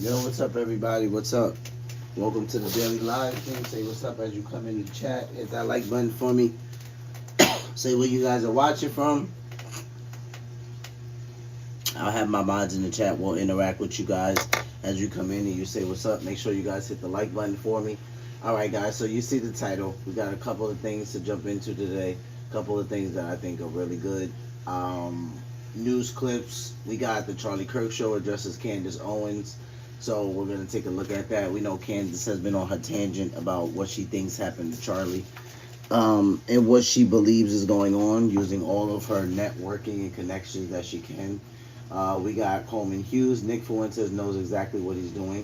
Yo, what's up, everybody? What's up? Welcome to the Daily Live thing. Say what's up as you come in the chat. Hit that like button for me. Say where you guys are watching from. I'll have my mods in the chat. We'll interact with you guys as you come in and you say what's up. Make sure you guys hit the like button for me. Alright, guys, so you see the title. We got a couple of things to jump into today. A couple of things that I think are really good. News clips. We got the Charlie Kirk show addresses Candace Owens. So we're going to take a look at that. We know Candace has been on her tangent about what she thinks happened to Charlie. And what she believes is going on, using all of her networking and connections that she can. We got Coleman Hughes. Nick Fuentes knows exactly what he's doing.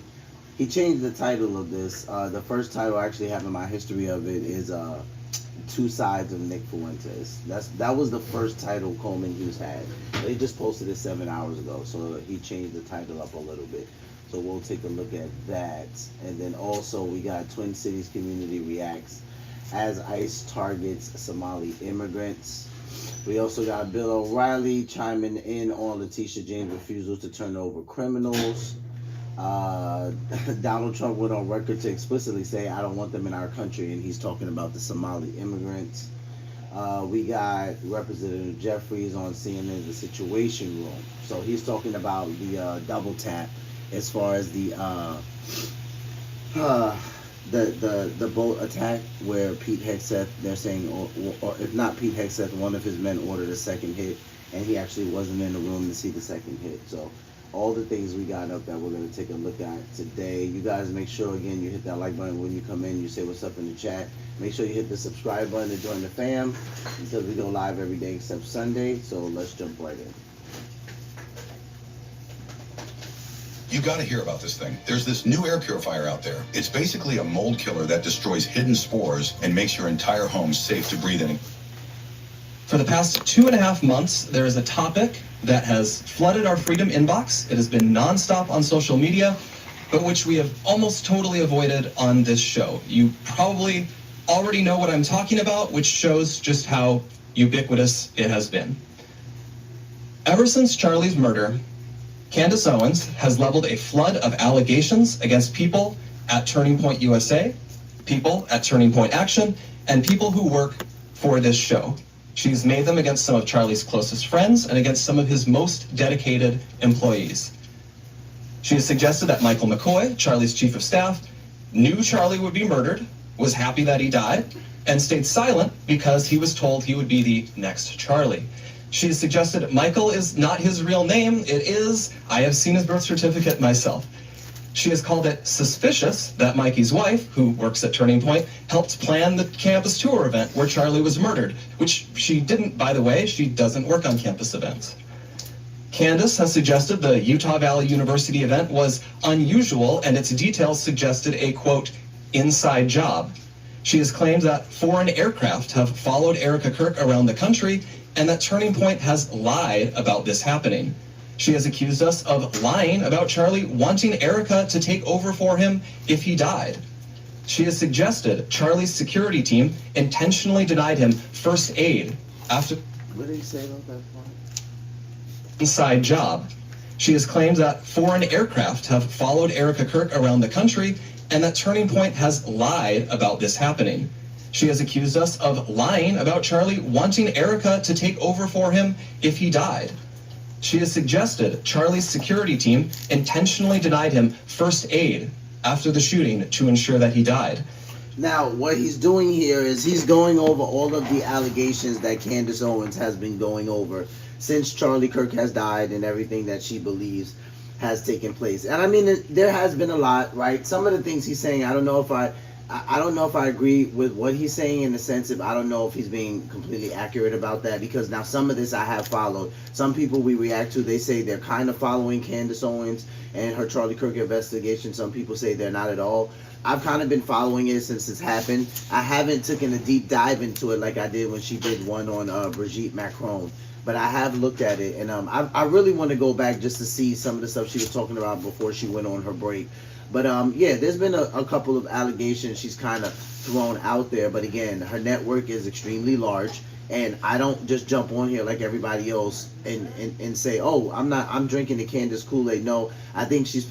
He changed the title of this. The first title I actually have in my history of it is Two Sides of Nick Fuentes. That was the first title Coleman Hughes had. They just posted it 7 hours ago, so he changed the title up a little bit. So we'll take a look at that. And then also we got Twin Cities Community Reacts as ICE targets Somali immigrants. We also got Bill O'Reilly chiming in on Letitia James' refusal to turn over criminals. Donald Trump went on record to explicitly say, I don't want them in our country, and he's talking about the Somali immigrants. We got Representative Jeffries on CNN, the Situation Room. So he's talking about the double tap as far as the boat attack where Pete Hegseth, they're saying, or if not Pete Hegseth, one of his men ordered a second hit, and he actually wasn't in the room to see the second hit. So all the things we got up that we're going to take a look at today. You guys make sure, again, you hit that like button when you come in. You say what's up in the chat. Make sure you hit the subscribe button to join the fam, because we go live every day except Sunday. So let's jump right in. You got to hear about this thing. There's this new air purifier out there. It's basically a mold killer that destroys hidden spores and makes your entire home safe to breathe in. For the past 2.5 months, there is a topic that has flooded our Freedom inbox. It has been nonstop on social media, but which we have almost totally avoided on this show. You probably already know what I'm talking about, which shows just how ubiquitous it has been. Ever since Charlie's murder, Candace Owens has leveled a flood of allegations against people at Turning Point USA, people at Turning Point Action, and people who work for this show. She's made them against some of Charlie's closest friends and against some of his most dedicated employees. She has suggested that Michael McCoy, Charlie's chief of staff, knew Charlie would be murdered, was happy that he died, and stayed silent because he was told he would be the next Charlie. She has suggested Michael is not his real name. It is. I have seen his birth certificate myself. She has called it suspicious that Mikey's wife, who works at Turning Point, helped plan the campus tour event where Charlie was murdered, which she didn't, by the way. She doesn't work on campus events. Candace has suggested the Utah Valley University event was unusual, and its details suggested a, quote, inside job. She has claimed that foreign aircraft have followed Erica Kirk around the country, and that Turning Point has lied about this happening. She has accused us of lying about Charlie wanting Erica to take over for him if he died. She has suggested Charlie's security team intentionally denied him first aid after What did he say about that part? inside job. She has claimed that foreign aircraft have followed Erica Kirk around the country, and that Turning Point has lied about this happening. She has accused us of lying about Charlie wanting Erica to take over for him if he died. She has suggested Charlie's security team intentionally denied him first aid after the shooting to ensure that he died. Now, what he's doing here is he's going over all of the allegations that Candace Owens has been going over since Charlie Kirk has died and everything that she believes has taken place. And I mean, there has been a lot, right? Some of the things he's saying, I don't know if I agree with what he's saying, in the sense of I don't know if he's being completely accurate about that, because now some of this I have followed. Some people we react to, they say they're kind of following Candace Owens and her Charlie Kirk investigation. Some people say they're not at all. I've kind of been following it since it's happened. I haven't taken a deep dive into it like I did when she did one on Brigitte Macron. But I have looked at it, and I really want to go back just to see some of the stuff she was talking about before she went on her break. But yeah, there's been a couple of allegations she's kind of thrown out there. But again, her network is extremely large. And I don't just jump on here like everybody else and say, oh, I'm drinking the Candace Kool-Aid. No, I think she's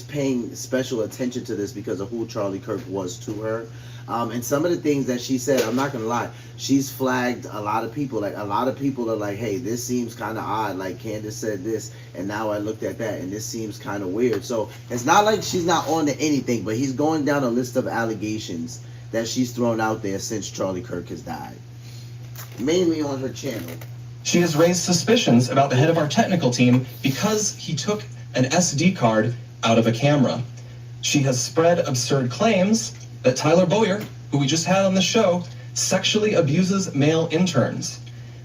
paying special attention to this because of who Charlie Kirk was to her. And some of the things that she said, I'm not gonna lie, she's flagged a lot of people. Like, a lot of people are like, hey, this seems kind of odd. Like, Candace said this, and now I looked at that, and this seems kind of weird. So it's not like she's not on to anything, but he's going down a list of allegations that she's thrown out there since Charlie Kirk has died, mainly on her channel. She has raised suspicions about the head of our technical team because he took an SD card out of a camera. She has spread absurd claims that Tyler Boyer, who we just had on the show, sexually abuses male interns.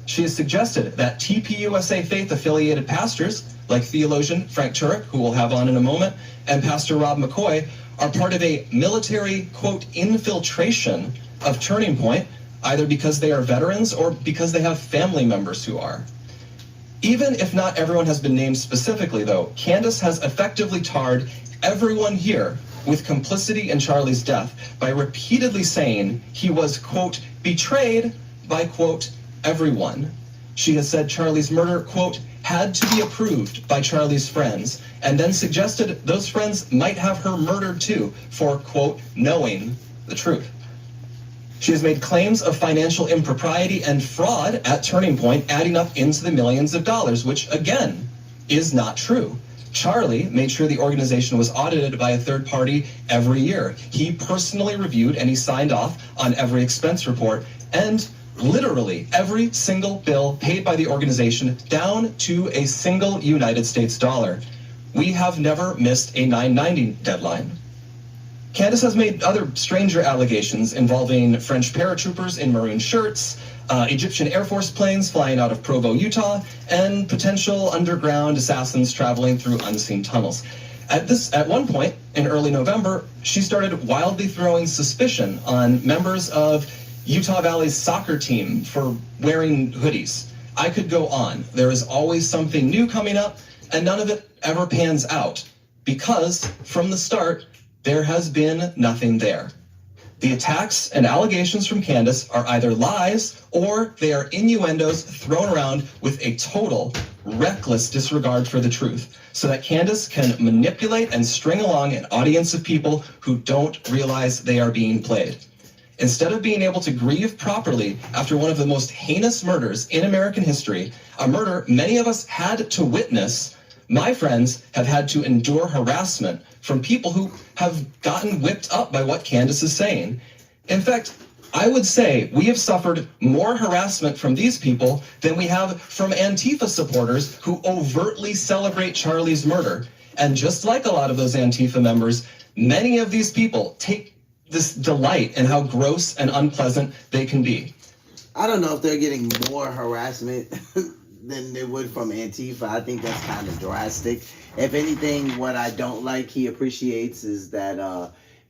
She has suggested that TPUSA faith-affiliated pastors, like theologian Frank Turek, who we'll have on in a moment, and Pastor Rob McCoy, are part of a military, quote, infiltration of Turning Point, either because they are veterans or because they have family members who are. Even if not everyone has been named specifically, though, Candace has effectively tarred everyone here with complicity in Charlie's death by repeatedly saying he was, quote, betrayed by, quote, everyone. She has said Charlie's murder, quote, had to be approved by Charlie's friends, and then suggested those friends might have her murdered too for, quote, knowing the truth. She has made claims of financial impropriety and fraud at Turning Point, adding up into the millions of dollars, which, again, is not true. Charlie made sure the organization was audited by a third party every year. He personally reviewed and he signed off on every expense report, and literally every single bill paid by the organization down to a single United States dollar. We have never missed a 990 deadline. Candace has made other stranger allegations involving French paratroopers in maroon shirts, Egyptian Air Force planes flying out of Provo, Utah, and potential underground assassins traveling through unseen tunnels. At one point in early November, she started wildly throwing suspicion on members of Utah Valley's soccer team for wearing hoodies. I could go on. There is always something new coming up, and none of it ever pans out because from the start, there has been nothing there. The attacks and allegations from Candace are either lies or they are innuendos thrown around with a total reckless disregard for the truth so that Candace can manipulate and string along an audience of people who don't realize they are being played. Instead of being able to grieve properly after one of the most heinous murders in American history, a murder many of us had to witness, my friends have had to endure harassment from people who have gotten whipped up by what Candace is saying. In fact, I would say we have suffered more harassment from these people than we have from Antifa supporters who overtly celebrate Charlie's murder. And just like a lot of those Antifa members, many of these people take this delight in how gross and unpleasant they can be. I don't know if they're getting more harassment than they would from Antifa. I think that's kind of drastic. If anything, what I don't like he appreciates is that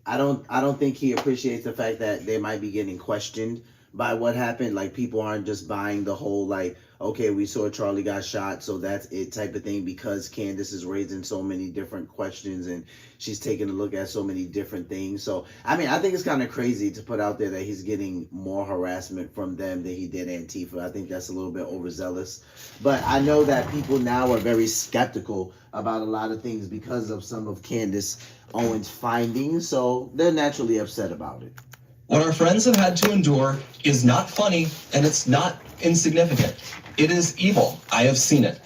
I don't think he appreciates the fact that they might be getting questioned by what happened. Like, people aren't just buying the whole, like, okay, we saw Charlie got shot, so that's it type of thing, because Candace is raising so many different questions and she's taking a look at so many different things. So, I mean, I think it's kind of crazy to put out there that he's getting more harassment from them than he did Antifa. I think that's a little bit overzealous. But I know that people now are very skeptical about a lot of things because of some of Candace Owens' findings, so they're naturally upset about it. What our friends have had to endure is not funny, and it's not insignificant. It is evil. I have seen it.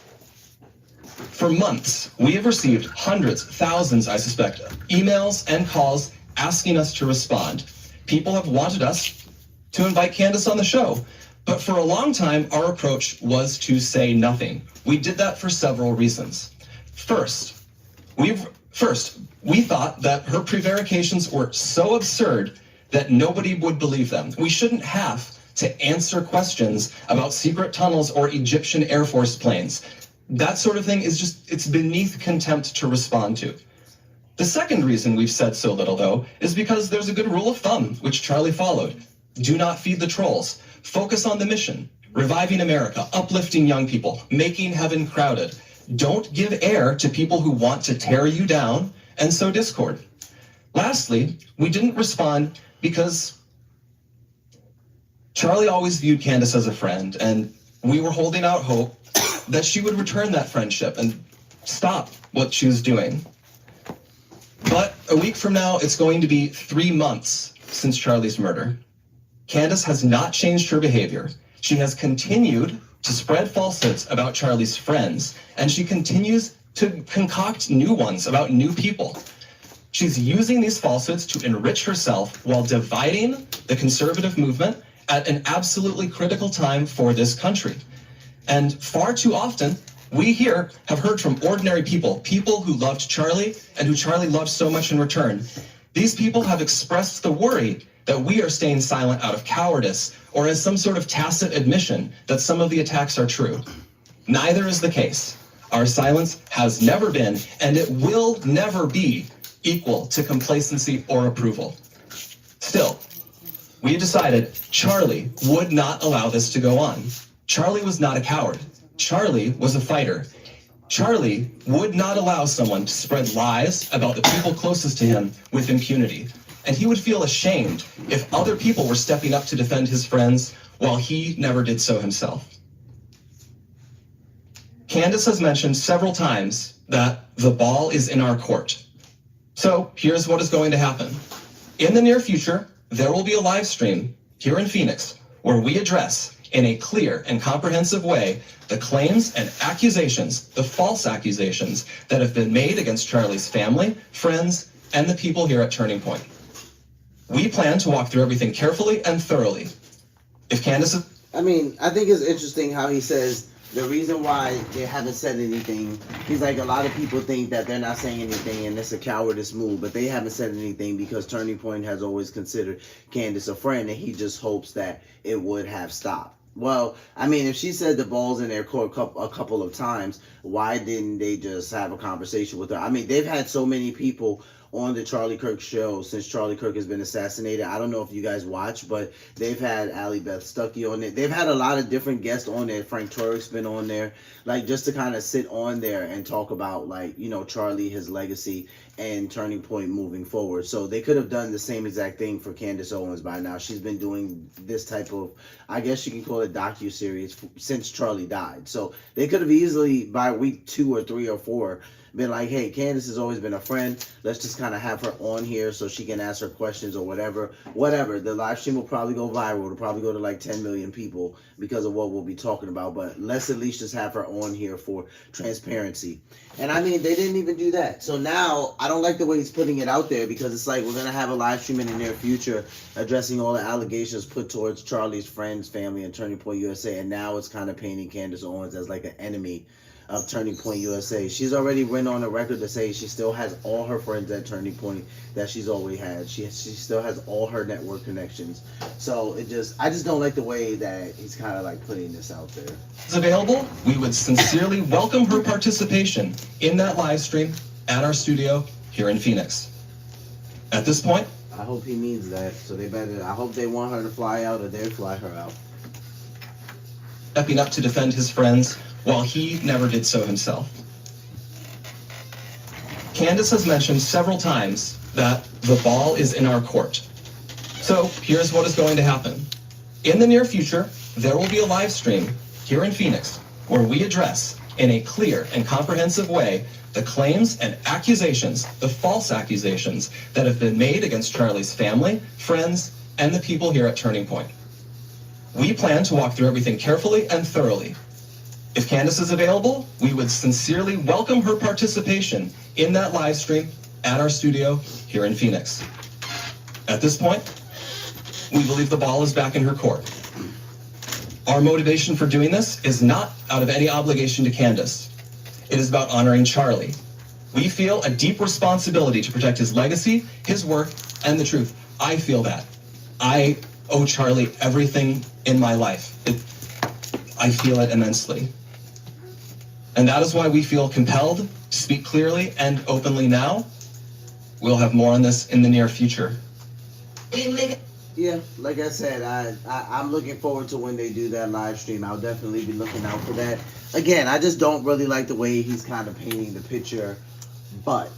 For months, we have received hundreds, thousands, I suspect, emails and calls asking us to respond. People have wanted us to invite Candace on the show, but for a long time, our approach was to say nothing. We did that for several reasons. First, we thought that her prevarications were so absurd that nobody would believe them. We shouldn't have to answer questions about secret tunnels or Egyptian Air Force planes. That sort of thing is just, it's beneath contempt to respond to. The second reason we've said so little, though, is because there's a good rule of thumb, which Charlie followed. Do not feed the trolls. Focus on the mission. Reviving America, uplifting young people, making heaven crowded. Don't give air to people who want to tear you down and sow discord. Lastly, we didn't respond because Charlie always viewed Candace as a friend, and we were holding out hope that she would return that friendship and stop what she was doing. But a week from now, it's going to be 3 months since Charlie's murder. Candace has not changed her behavior. She has continued to spread falsehoods about Charlie's friends, and she continues to concoct new ones about new people. She's using these falsehoods to enrich herself while dividing the conservative movement at an absolutely critical time for this country. And far too often, we here have heard from ordinary people, people who loved Charlie and who Charlie loved so much in return. These people have expressed the worry that we are staying silent out of cowardice or as some sort of tacit admission that some of the attacks are true. Neither is the case. Our silence has never been, and it will never be, equal to complacency or approval. Still, we decided Charlie would not allow this to go on. Charlie was not a coward. Charlie was a fighter. Charlie would not allow someone to spread lies about the people closest to him with impunity. And he would feel ashamed if other people were stepping up to defend his friends while he never did so himself. Candace has mentioned several times that the ball is in our court. So here's what is going to happen. In the near future, there will be a live stream here in Phoenix where we address in a clear and comprehensive way the claims and accusations, the false accusations that have been made against Charlie's family, friends, and the people here at Turning Point. We plan to walk through everything carefully and thoroughly. If Candace is... I mean, I think it's interesting how he says the reason why they haven't said anything, he's like, a lot of people think that they're not saying anything and it's a cowardice move, but they haven't said anything because Turning Point has always considered Candace a friend, and he just hopes that it would have stopped. Well, I mean, if she said the ball's in their court a couple of times, why didn't they just have a conversation with her? I mean, they've had so many people on the Charlie Kirk show since Charlie Kirk has been assassinated. I don't know if you guys watch, but they've had Allie Beth Stuckey on it. They've had a lot of different guests on there. Frank Turek's been on there, like, just to kind of sit on there and talk about, like, you know, Charlie, his legacy, and Turning Point moving forward. So they could have done the same exact thing for Candace Owens by now. She's been doing this type of, I guess you can call it, docu-series since Charlie died. So they could have easily, by week 2 or 3 or 4, been like, hey, Candace has always been a friend. Let's just kind of have her on here so she can ask her questions or whatever. The live stream will probably go viral. It'll probably go to like 10 million people because of what we'll be talking about. But let's at least just have her on here for transparency. And I mean, they didn't even do that. So now I don't like the way he's putting it out there, because it's like we're going to have a live stream in the near future addressing all the allegations put towards Charlie's friends, family, and Turning Point USA. And now it's kind of painting Candace Owens as like an enemy of Turning Point USA. She's already went on the record to say she still has all her friends at Turning Point that she's always had. She still has all her network connections. So I just don't like the way that he's kind of like putting this out there. Is available, we would sincerely welcome her participation in that live stream at our studio here in Phoenix. At this point, I hope he means that. So I hope they want her to fly out, or they fly her out. Stepping up to defend his friends while he never did so himself. Candace has mentioned several times that the ball is in our court. So here's what is going to happen. In the near future, there will be a live stream here in Phoenix where we address in a clear and comprehensive way the claims and accusations, the false accusations that have been made against Charlie's family, friends, and the people here at Turning Point. We plan to walk through everything carefully and thoroughly. If Candace is available, we would sincerely welcome her participation in that live stream at our studio here in Phoenix. At this point, we believe the ball is back in her court. Our motivation for doing this is not out of any obligation to Candace. It is about honoring Charlie. We feel a deep responsibility to protect his legacy, his work, and the truth. I feel that. I owe Charlie everything in my life. I feel it immensely. And that is why we feel compelled to speak clearly and openly now. We'll have more on this in the near future. Yeah, like I said, I'm looking forward to when they do that live stream. I'll definitely be looking out for that. Again, I just don't really like the way he's kind of painting the picture. But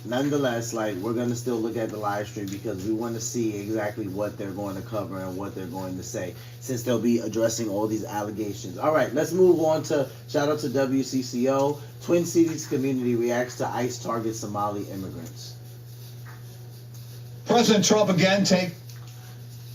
nonetheless, like, we're going to still look at the live stream because we want to see exactly what they're going to cover and what they're going to say, since they'll be addressing all these allegations. All right, let's move on to shout out to WCCO. Twin Cities community reacts to ICE target Somali immigrants. President Trump again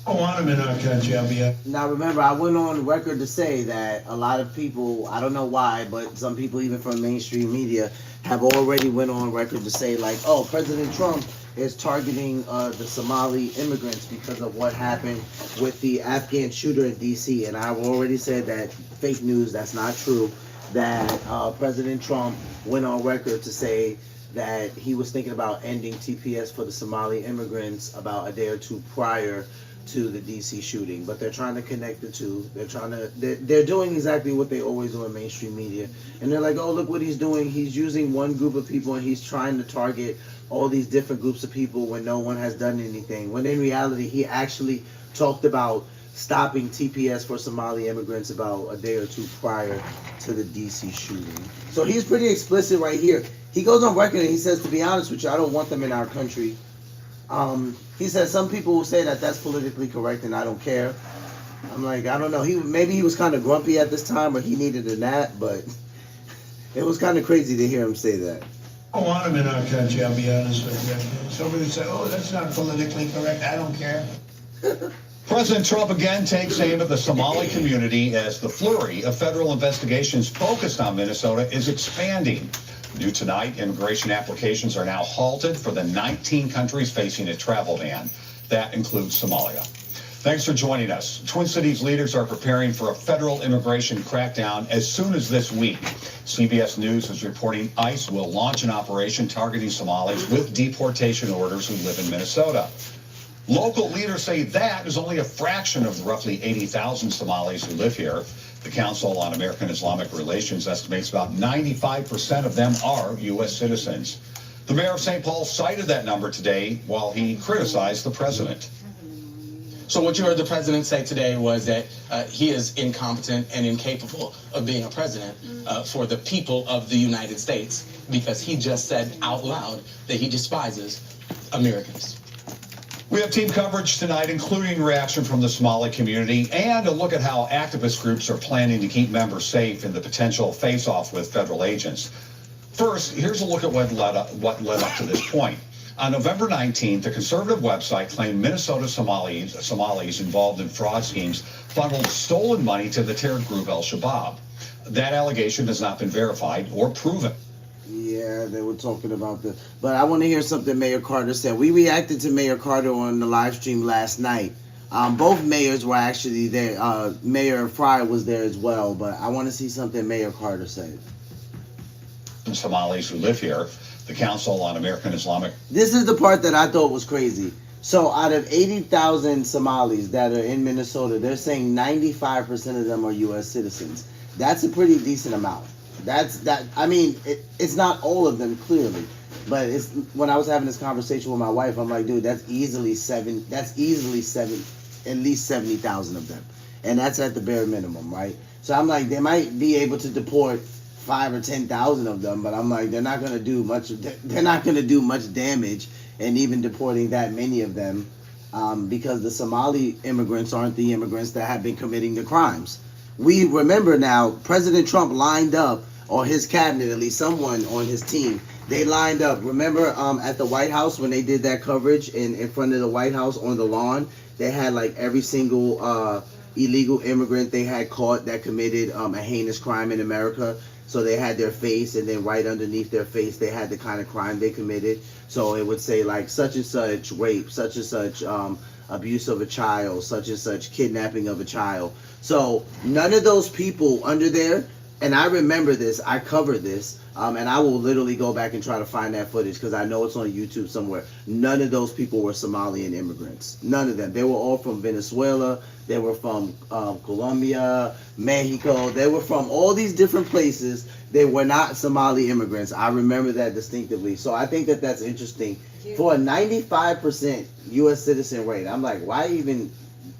I want him in our country, I'll be Now, remember, I went on record to say that a lot of people, I don't know why, but some people even from mainstream media have already went on record to say, like, oh, President Trump is targeting the Somali immigrants because of what happened with the Afghan shooter in D.C. And I've already said that fake news, that's not true, that President Trump went on record to say that he was thinking about ending TPS for the Somali immigrants about a day or two prior to the DC shooting, but they're trying to connect the two. They're doing exactly what they always do in mainstream media, and they're like, oh, look what he's doing. He's using one group of people and he's trying to target all these different groups of people when no one has done anything, when in reality he actually talked about stopping TPS for Somali immigrants about a day or two prior to the DC shooting. So he's pretty explicit right here. He goes on record and he says, to be honest with you, I don't want them in our country. He says some people will say that that's politically correct and I don't care. I'm like, I don't know. Maybe he was kind of grumpy at this time, or he needed a nap, but it was kind of crazy to hear him say that. I don't want him in our country, I'll be honest with you. Somebody say, oh, that's not politically correct, I don't care. President Trump again takes aim at the Somali community as the flurry of federal investigations focused on Minnesota is expanding. New tonight, immigration applications are now halted for the 19 countries facing a travel ban. That includes Somalia. Thanks for joining us. Twin Cities leaders are preparing for a federal immigration crackdown as soon as this week. CBS News is reporting ICE will launch an operation targeting Somalis with deportation orders who live in Minnesota. Local leaders say that is only a fraction of the roughly 80,000 Somalis who live here. The Council on American Islamic Relations estimates about 95% of them are U.S. citizens. The mayor of St. Paul cited that number today while he criticized the president. So what you heard the president say today was that he is incompetent and incapable of being a president for the people of the United States, because he just said out loud that he despises Americans. We have team coverage tonight, including reaction from the Somali community and a look at how activist groups are planning to keep members safe in the potential face-off with federal agents. First, here's a look at what led up to this point. On November 19th, a conservative website claimed Minnesota Somalis involved in fraud schemes funneled stolen money to the terror group Al-Shabaab. That allegation has not been verified or proven. Yeah, they were talking about this. But I want to hear something Mayor Carter said. We reacted to Mayor Carter on the live stream last night. Both mayors were actually there. Mayor Fryer was there as well. But I want to see something Mayor Carter said. Somalis who live here, the Council on American Islamic. This is the part that I thought was crazy. So out of 80,000 Somalis that are in Minnesota, they're saying 95% of them are U.S. citizens. That's a pretty decent amount. I mean, it's not all of them, clearly, but it's when I was having this conversation with my wife, I'm like, dude, at least 70,000 of them, and that's at the bare minimum, right? So I'm like, they might be able to deport 5,000 or 10,000 of them, but I'm like, they're not going to do much. They're not going to do much damage, and even deporting that many of them, because the Somali immigrants aren't the immigrants that have been committing the crimes. We remember now, President Trump lined up, or his cabinet, at least someone on his team, they lined up. Remember at the White House when they did that coverage in front of the White House on the lawn? They had like every single illegal immigrant they had caught that committed a heinous crime in America. So they had their face, and then right underneath their face, they had the kind of crime they committed. So it would say like such and such rape, such and such abuse of a child, such and such kidnapping of a child. So none of those people under there, and I remember this, I covered this, and I will literally go back and try to find that footage because I know it's on YouTube somewhere. None of those people were Somalian immigrants. None of them. They were all from Venezuela. They were from Colombia, Mexico. They were from all these different places. They were not Somali immigrants. I remember that distinctively. So I think that that's interesting. For a 95% U.S. citizen rate, I'm like, why even...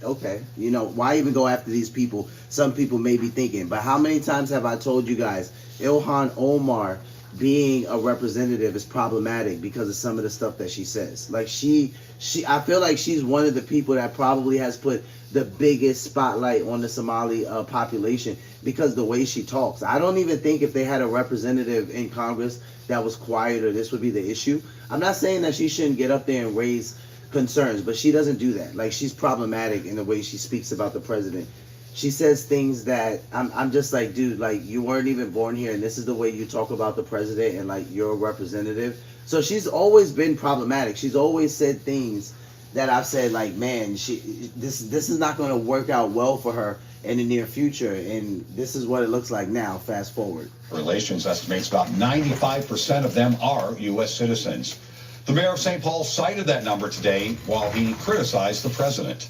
Okay, why even go after these people? Some people may be thinking, but how many times have I told you guys, Ilhan Omar being a representative is problematic because of some of the stuff that she says. Like I feel like she's one of the people that probably has put the biggest spotlight on the Somali population because the way she talks. I don't even think if they had a representative in Congress that was quieter, this would be the issue. I'm not saying that she shouldn't get up there and raise concerns, but she doesn't do that. Like, she's problematic in the way she speaks about the president. She says things that I'm just like, dude, like, you weren't even born here, and this is the way you talk about the president, and like, you're a representative. So she's always been problematic. She's always said things that I've said, like, man, this is not going to work out well for her in the near future, and this is what it looks like now. Fast forward. Relations estimates about 95% of them are U.S. citizens. The mayor of St. Paul cited that number today while he criticized the president.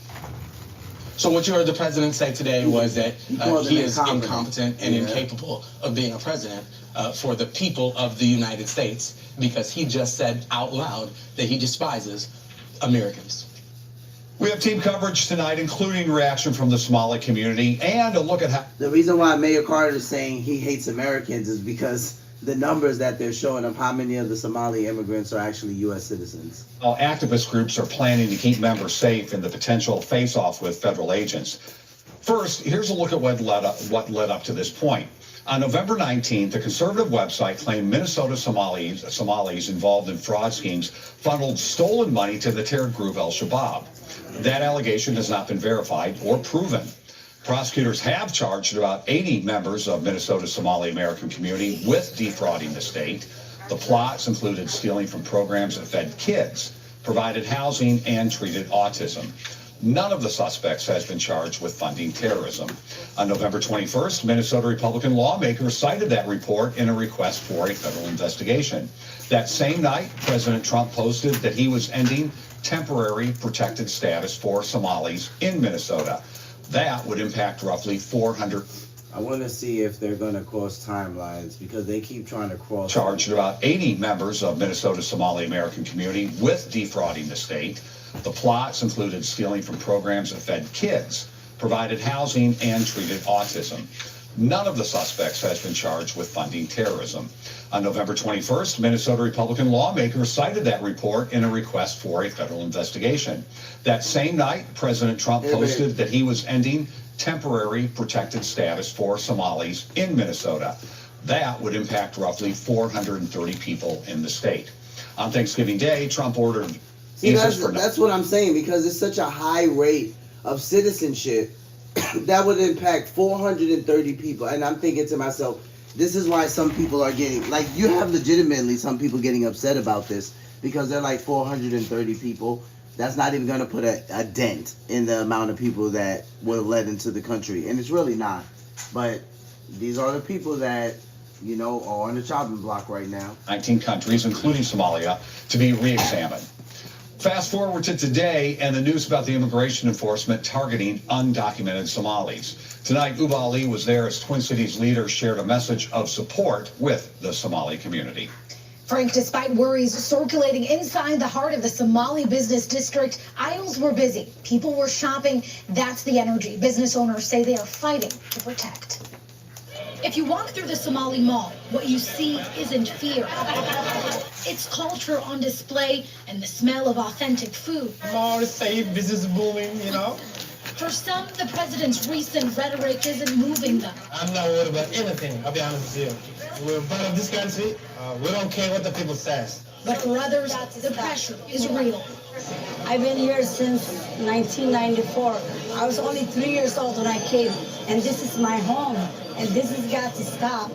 So what you heard the president say today was that he is incompetent and incapable of being a president for the people of the United States because he just said out loud that he despises Americans. We have team coverage tonight, including reaction from the Somali community and a look at how... The reason why Mayor Carter is saying he hates Americans is because the numbers that they're showing of how many of the Somali immigrants are actually U.S. citizens. Activist groups are planning to keep members safe in the potential face-off with federal agents. First, here's a look at what led up to this point. On November 19th, the conservative website claimed Minnesota Somalis involved in fraud schemes funneled stolen money to the terror group Al-Shabaab. That allegation has not been verified or proven. Prosecutors have charged about 80 members of Minnesota's Somali American community with defrauding the state. The plots included stealing from programs that fed kids, provided housing, and treated autism. None of the suspects has been charged with funding terrorism. On November 21st, Minnesota Republican lawmakers cited that report in a request for a federal investigation. That same night, President Trump posted that he was ending temporary protected status for Somalis in Minnesota. That would impact roughly 400. I want to see if they're going to cross timelines because they keep trying to cross. Charged about 80 members of Minnesota's Somali American community with defrauding the state. The plots included stealing from programs that fed kids, provided housing, and treated autism. None of the suspects has been charged with funding terrorism. On November 21st, Minnesota Republican lawmakers cited that report in a request for a federal investigation. That same night, President Trump posted that he was ending temporary protected status for Somalis in Minnesota. That would impact roughly 430 people in the state. On Thanksgiving Day, Trump ordered... See, that's what I'm saying, because it's such a high rate of citizenship that would impact 430 people. And I'm thinking to myself, this is why some people are getting, like, you have legitimately some people getting upset about this because they're like 430 people. That's not even going to put a dent in the amount of people that were led into the country. And it's really not. But these are the people that, you know, are on the chopping block right now. 19 countries, including Somalia, to be re-examined. Fast forward to today and the news about the immigration enforcement targeting undocumented Somalis. Tonight, Uba Ali was there as Twin Cities leaders shared a message of support with the Somali community. Frank, despite worries circulating inside the heart of the Somali business district, aisles were busy. People were shopping. That's the energy business owners say they are fighting to protect. If you walk through the Somali mall, what you see isn't fear. It's culture on display and the smell of authentic food. More safe, business booming, you know. For some, the president's recent rhetoric isn't moving them. I'm not worried about anything, I'll be honest with you. We're part of this country. We don't care what the people says. But for others, the pressure is real. I've been here since 1994. I was only 3 years old when I came, and this is my home, and this has got to stop.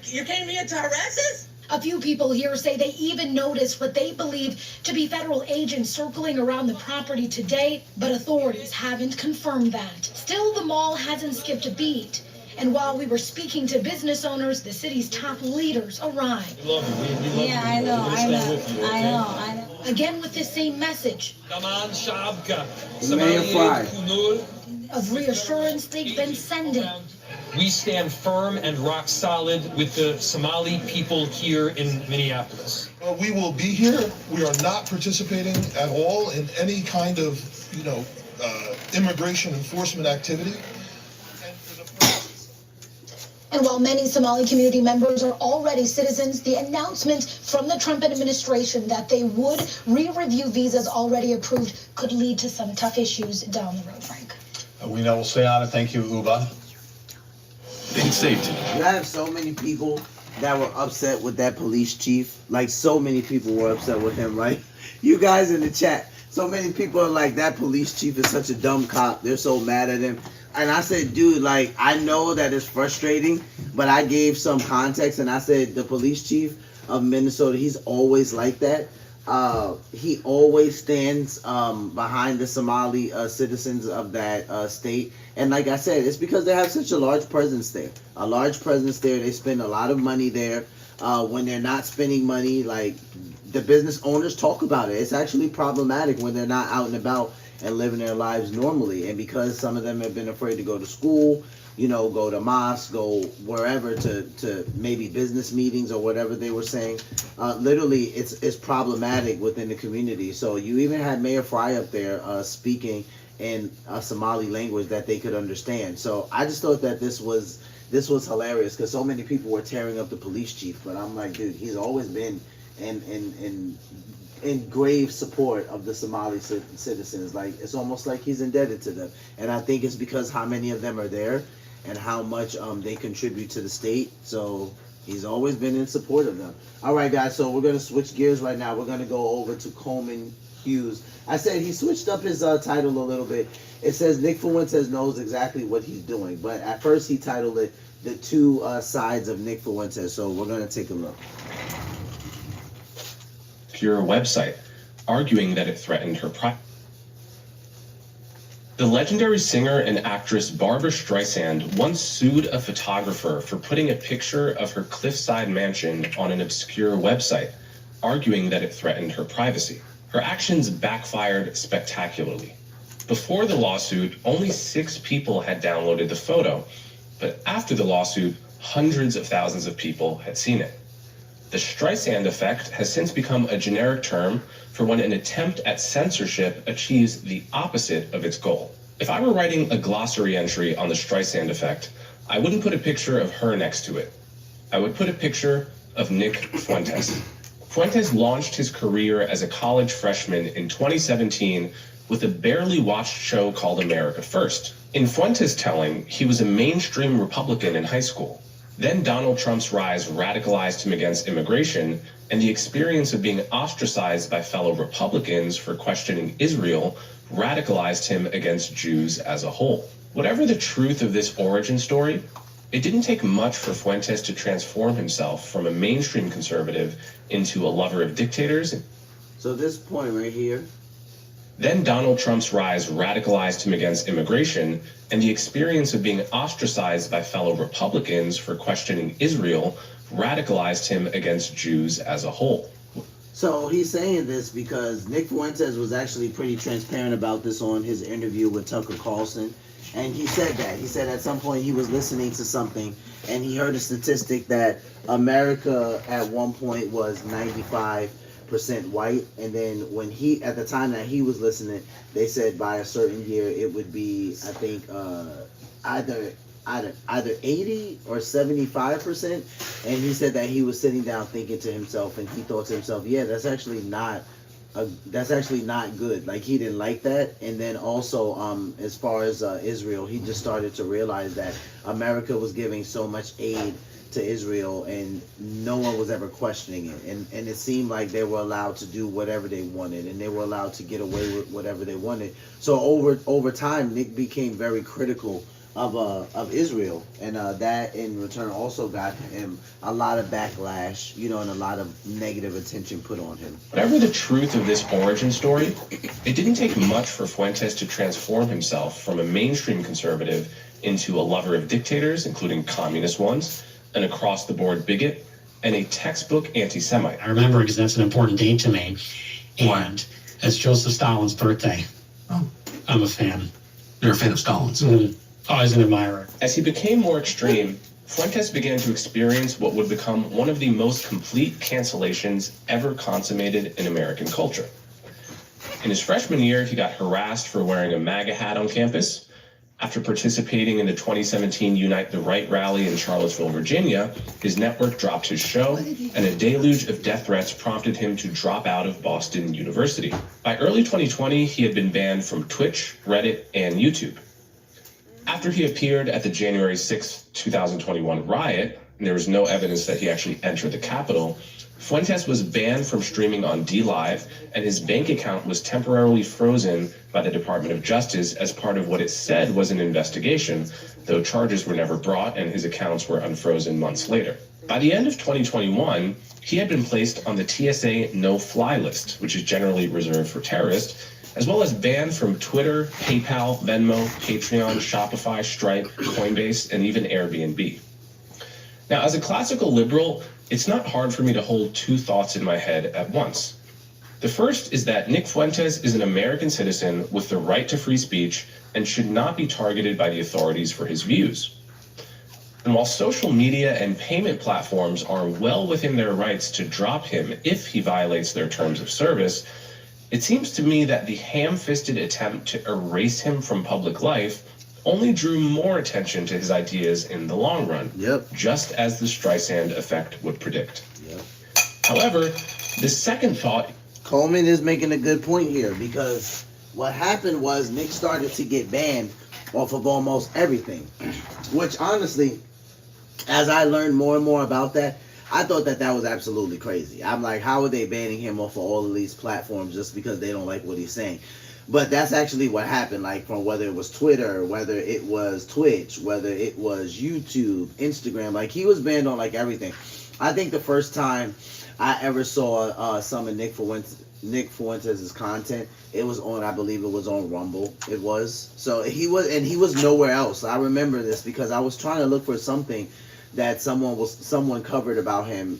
You came here to harass us? A few people here say they even noticed what they believe to be federal agents circling around the property today, but authorities haven't confirmed that. Still, the mall hasn't skipped a beat. And while we were speaking to business owners, the city's top leaders arrived. We love you. We love you. I know. Again with the same message Mayor Fry. of reassurance they've been sending. We stand firm and rock solid with the Somali people here in Minneapolis. We will be here. We are not participating at all in any kind of, immigration enforcement activity. And while many Somali community members are already citizens, the announcement from the Trump administration that they would re-review visas already approved could lead to some tough issues down the road, Frank. We know we'll stay on it. Thank you, Uba. Being safe. You have so many people that were upset with that police chief. Like, so many people were upset with him, right? You guys in the chat, so many people are like, that police chief is such a dumb cop. They're so mad at him. And I said, dude, like, I know that it's frustrating, but I gave some context, and I said the police chief of Minnesota, he's always like that. He always stands behind the Somali citizens of that state. And like I said, it's because they have such a large presence there. A large presence there. They spend a lot of money there. When they're not spending money, like, the business owners talk about it. It's actually problematic when they're not out and about and living their lives normally. And because some of them have been afraid to go to school, you know, go to mosque, go wherever to maybe business meetings or whatever they were saying, literally it's problematic within the community. So you even had Mayor Fry up there speaking in a Somali language that they could understand. So I just thought that this was hilarious because so many people were tearing up the police chief. But I'm like, dude, he's always been in grave support of the Somali citizens. Like, it's almost like he's indebted to them. And I think it's because how many of them are there and how much they contribute to the state. So he's always been in support of them. All right, guys, so we're going to switch gears right now. We're going to go over to Coleman Hughes. I said he switched up his title a little bit. It says Nick Fuentes knows exactly what he's doing. But at first he titled it The Two Sides of Nick Fuentes. So we're going to take a look. Your website, arguing that it threatened her privacy. The legendary singer and actress Barbra Streisand once sued a photographer for putting a picture of her cliffside mansion on an obscure website, arguing that it threatened her privacy. Her actions backfired spectacularly. Before the lawsuit, only 6 people had downloaded the photo, but after the lawsuit, hundreds of thousands of people had seen it. The Streisand effect has since become a generic term for when an attempt at censorship achieves the opposite of its goal. If I were writing a glossary entry on the Streisand effect, I wouldn't put a picture of her next to it. I would put a picture of Nick Fuentes. Fuentes launched his career as a college freshman in 2017 with a barely watched show called America First. In Fuentes' telling, he was a mainstream Republican in high school. Then Donald Trump's rise radicalized him against immigration, and the experience of being ostracized by fellow Republicans for questioning Israel radicalized him against Jews as a whole. Whatever the truth of this origin story, it didn't take much for Fuentes to transform himself from a mainstream conservative into a lover of dictators. So this point right here. Then Donald Trump's rise radicalized him against immigration, and the experience of being ostracized by fellow Republicans for questioning Israel radicalized him against Jews as a whole. So he's saying this because Nick Fuentes was actually pretty transparent about this on his interview with Tucker Carlson. And he said that. He said at some point he was listening to something and he heard a statistic that America at one point was 95% white, and then when at the time that he was listening, they said by a certain year it would be, I think, either 80 or 75%. And he said that he was sitting down thinking to himself, and he thought to himself, yeah, that's actually not good. Like, he didn't like that. And then also as far as Israel, he just started to realize that America was giving so much aid to Israel and no one was ever questioning it, and it seemed like they were allowed to do whatever they wanted and they were allowed to get away with whatever they wanted. So over time, Nick became very critical of Israel, and that in return also got him a lot of backlash, and a lot of negative attention put on him. Whatever the truth of this origin story, it didn't take much for Fuentes to transform himself from a mainstream conservative into a lover of dictators, including communist ones, an across-the-board bigot, and a textbook anti-Semite. I remember because that's an important date to me, and it's Joseph Stalin's birthday. Oh. I'm a fan. You're a fan of Stalin's? Mm-hmm. Always an admirer. As he became more extreme, Fuentes began to experience what would become one of the most complete cancellations ever consummated in American culture. In his freshman year, he got harassed for wearing a MAGA hat on campus. After participating in the 2017 Unite the Right rally in Charlottesville, Virginia, his network dropped his show, and a deluge of death threats prompted him to drop out of Boston University. By early 2020, he had been banned from Twitch, Reddit, and YouTube. After he appeared at the January 6, 2021 riot, and there was no evidence that he actually entered the Capitol, Fuentes was banned from streaming on DLive, and his bank account was temporarily frozen by the Department of Justice as part of what it said was an investigation, though charges were never brought and his accounts were unfrozen months later. By the end of 2021, he had been placed on the TSA no-fly list, which is generally reserved for terrorists, as well as banned from Twitter, PayPal, Venmo, Patreon, Shopify, Stripe, Coinbase, and even Airbnb. Now, as a classical liberal, it's not hard for me to hold two thoughts in my head at once. The first is that Nick Fuentes is an American citizen with the right to free speech and should not be targeted by the authorities for his views. And while social media and payment platforms are well within their rights to drop him if he violates their terms of service, it seems to me that the ham-fisted attempt to erase him from public life only drew more attention to his ideas in the long run, just as the Streisand effect would predict. However, the second thought... Coleman is making a good point here, because what happened was Nick started to get banned off of almost everything, which honestly, as I learned more and more about that, I thought that was absolutely crazy. I'm like, how are they banning him off of all of these platforms just because they don't like what he's saying? But that's actually what happened, like from whether it was Twitter, whether it was Twitch, whether it was YouTube, Instagram, like he was banned on like everything. I think the first time I ever saw some of Nick Fuentes' content, it was on, I believe it was on Rumble. It was. So he was nowhere else. I remember this because I was trying to look for something that someone covered about him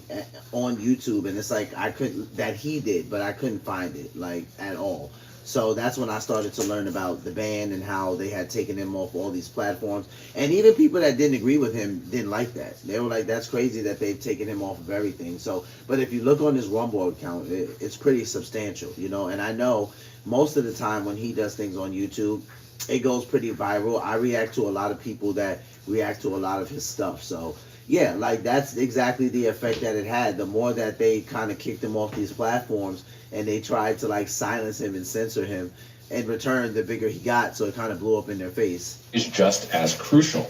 on YouTube, and it's like that he did, but I couldn't find it like at all. So that's when I started to learn about the ban and how they had taken him off all these platforms. And even people that didn't agree with him didn't like that. They were like, that's crazy that they've taken him off of everything. So, but if you look on his Rumble account, it's pretty substantial, you know. And I know most of the time when he does things on YouTube, it goes pretty viral. I react to a lot of people that react to a lot of his stuff. So, yeah, like that's exactly the effect that it had. The more that they kind of kicked him off these platforms and they tried to like silence him and censor him, in return, the bigger he got. So it kind of blew up in their face. Is just as crucial.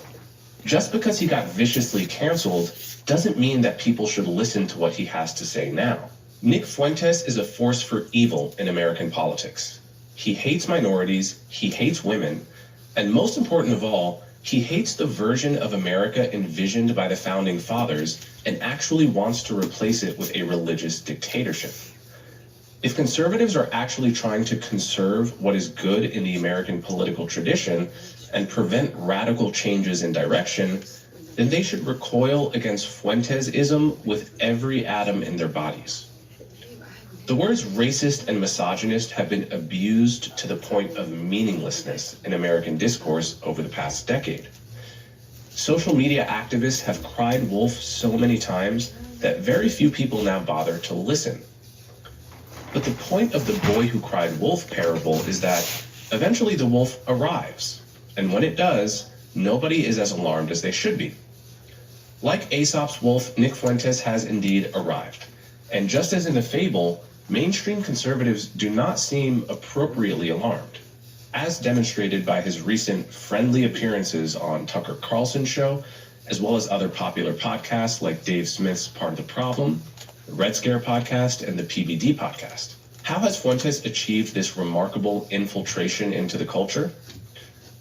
Just because he got viciously canceled doesn't mean that people should listen to what he has to say now. Nick Fuentes is a force for evil in American politics. He hates minorities, he hates women, and most important of all, he hates the version of America envisioned by the Founding Fathers and actually wants to replace it with a religious dictatorship. If conservatives are actually trying to conserve what is good in the American political tradition and prevent radical changes in direction, then they should recoil against Fuentes-ism with every atom in their bodies. The words racist and misogynist have been abused to the point of meaninglessness in American discourse over the past decade. Social media activists have cried wolf so many times that very few people now bother to listen. But the point of the boy who cried wolf parable is that eventually the wolf arrives, and when it does, nobody is as alarmed as they should be. Like Aesop's wolf, Nick Fuentes has indeed arrived. And just as in the fable, mainstream conservatives do not seem appropriately alarmed, as demonstrated by his recent friendly appearances on Tucker Carlson's show, as well as other popular podcasts like Dave Smith's Part of the Problem, the Red Scare podcast, and the PBD podcast. How has Fuentes achieved this remarkable infiltration into the culture?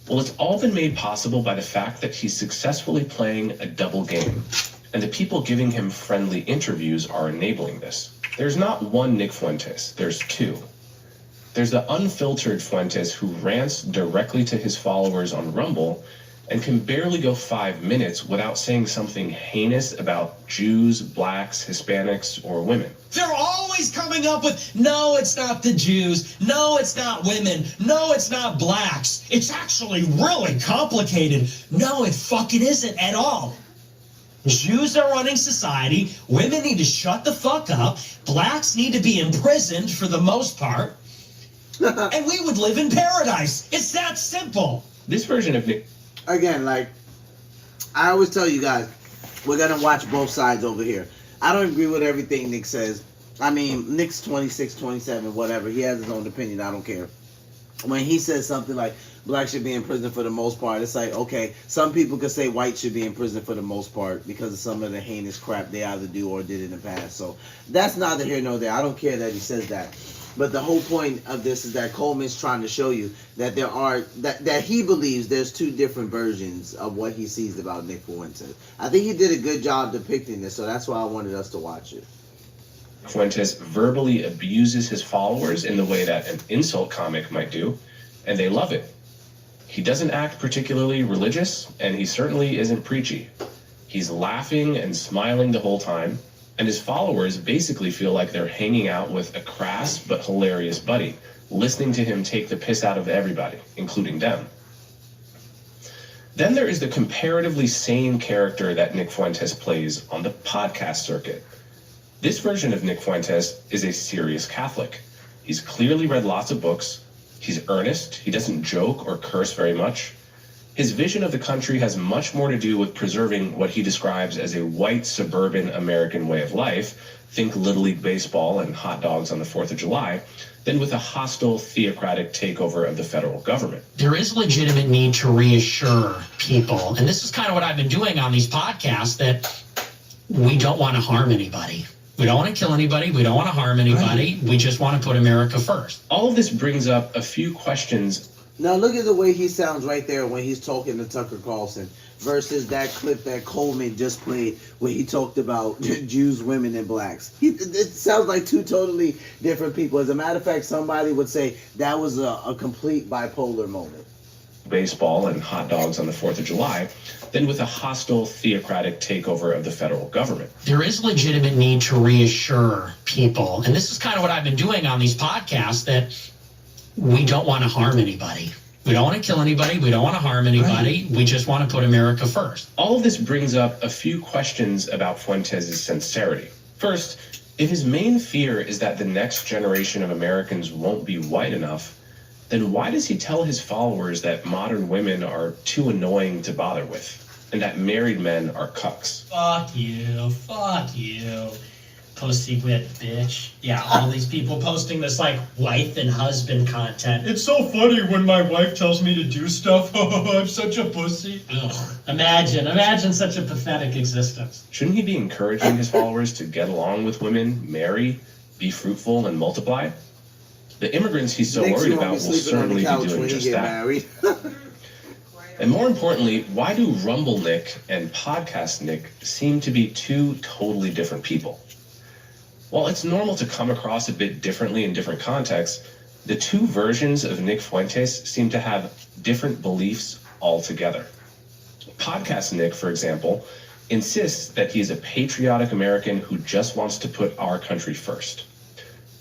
Well, it's all been made possible by the fact that he's successfully playing a double game, and the people giving him friendly interviews are enabling this. There's not one Nick Fuentes, there's two. There's the unfiltered Fuentes who rants directly to his followers on Rumble and can barely go 5 minutes without saying something heinous about Jews, blacks, Hispanics, or women. They're always coming up with, no, it's not the Jews, no, it's not women, no, it's not blacks. It's actually really complicated. No, it fucking isn't at all. Jews are running society, women need to shut the fuck up, blacks need to be imprisoned for the most part, and we would live in paradise. It's that simple. This version of Nick... Again, like, I always tell you guys, we're going to watch both sides over here. I don't agree with everything Nick says. I mean, Nick's 26, 27, whatever. He has his own opinion. I don't care. When he says something like blacks should be in prison for the most part, it's like, okay, some people could say whites should be in prison for the most part because of some of the heinous crap they either do or did in the past. So that's neither here nor there. I don't care that he says that. But the whole point of this is that Coleman's trying to show you that there are, that he believes there's two different versions of what he sees about Nick Fuentes. I think he did a good job depicting this, so that's why I wanted us to watch it. Fuentes verbally abuses his followers in the way that an insult comic might do, and they love it. He doesn't act particularly religious, and he certainly isn't preachy. He's laughing and smiling the whole time, and his followers basically feel like they're hanging out with a crass but hilarious buddy, listening to him take the piss out of everybody, including them. Then there is the comparatively sane character that Nick Fuentes plays on the podcast circuit. This version of Nick Fuentes is a serious Catholic. He's clearly read lots of books. He's earnest. He doesn't joke or curse very much. His vision of the country has much more to do with preserving what he describes as a white suburban American way of life, think Little League baseball and hot dogs on the 4th of July, than with a hostile theocratic takeover of the federal government. There is legitimate need to reassure people, and this is kind of what I've been doing on these podcasts, that we don't want to harm anybody. We don't want to kill anybody. We don't want to harm anybody. We just want to put America first. All of this brings up a few questions. Now look at the way he sounds right there when he's talking to Tucker Carlson versus that clip that Coleman just played where he talked about Jews, women, and blacks. It sounds like two totally different people. As a matter of fact, somebody would say that was a complete bipolar moment. Baseball and hot dogs on the 4th of July, than with a hostile theocratic takeover of the federal government. There is legitimate need to reassure people, and this is kind of what I've been doing on these podcasts, that we don't want to harm anybody. We don't want to kill anybody. We don't want to harm anybody. We just want to put America first. All of this brings up a few questions about Fuentes' sincerity. First, if his main fear is that the next generation of Americans won't be white enough, then why does he tell his followers that modern women are too annoying to bother with, and that married men are cucks? Fuck you, pussy whip bitch. Yeah, all these people posting this like wife and husband content. It's so funny when my wife tells me to do stuff. I'm such a pussy. Ugh. Imagine such a pathetic existence. Shouldn't he be encouraging his followers to get along with women, marry, be fruitful, and multiply? The immigrants he's so worried about will certainly be doing just that. And more importantly, why do Rumble Nick and Podcast Nick seem to be two totally different people? While it's normal to come across a bit differently in different contexts, the two versions of Nick Fuentes seem to have different beliefs altogether. Podcast Nick, for example, insists that he is a patriotic American who just wants to put our country first.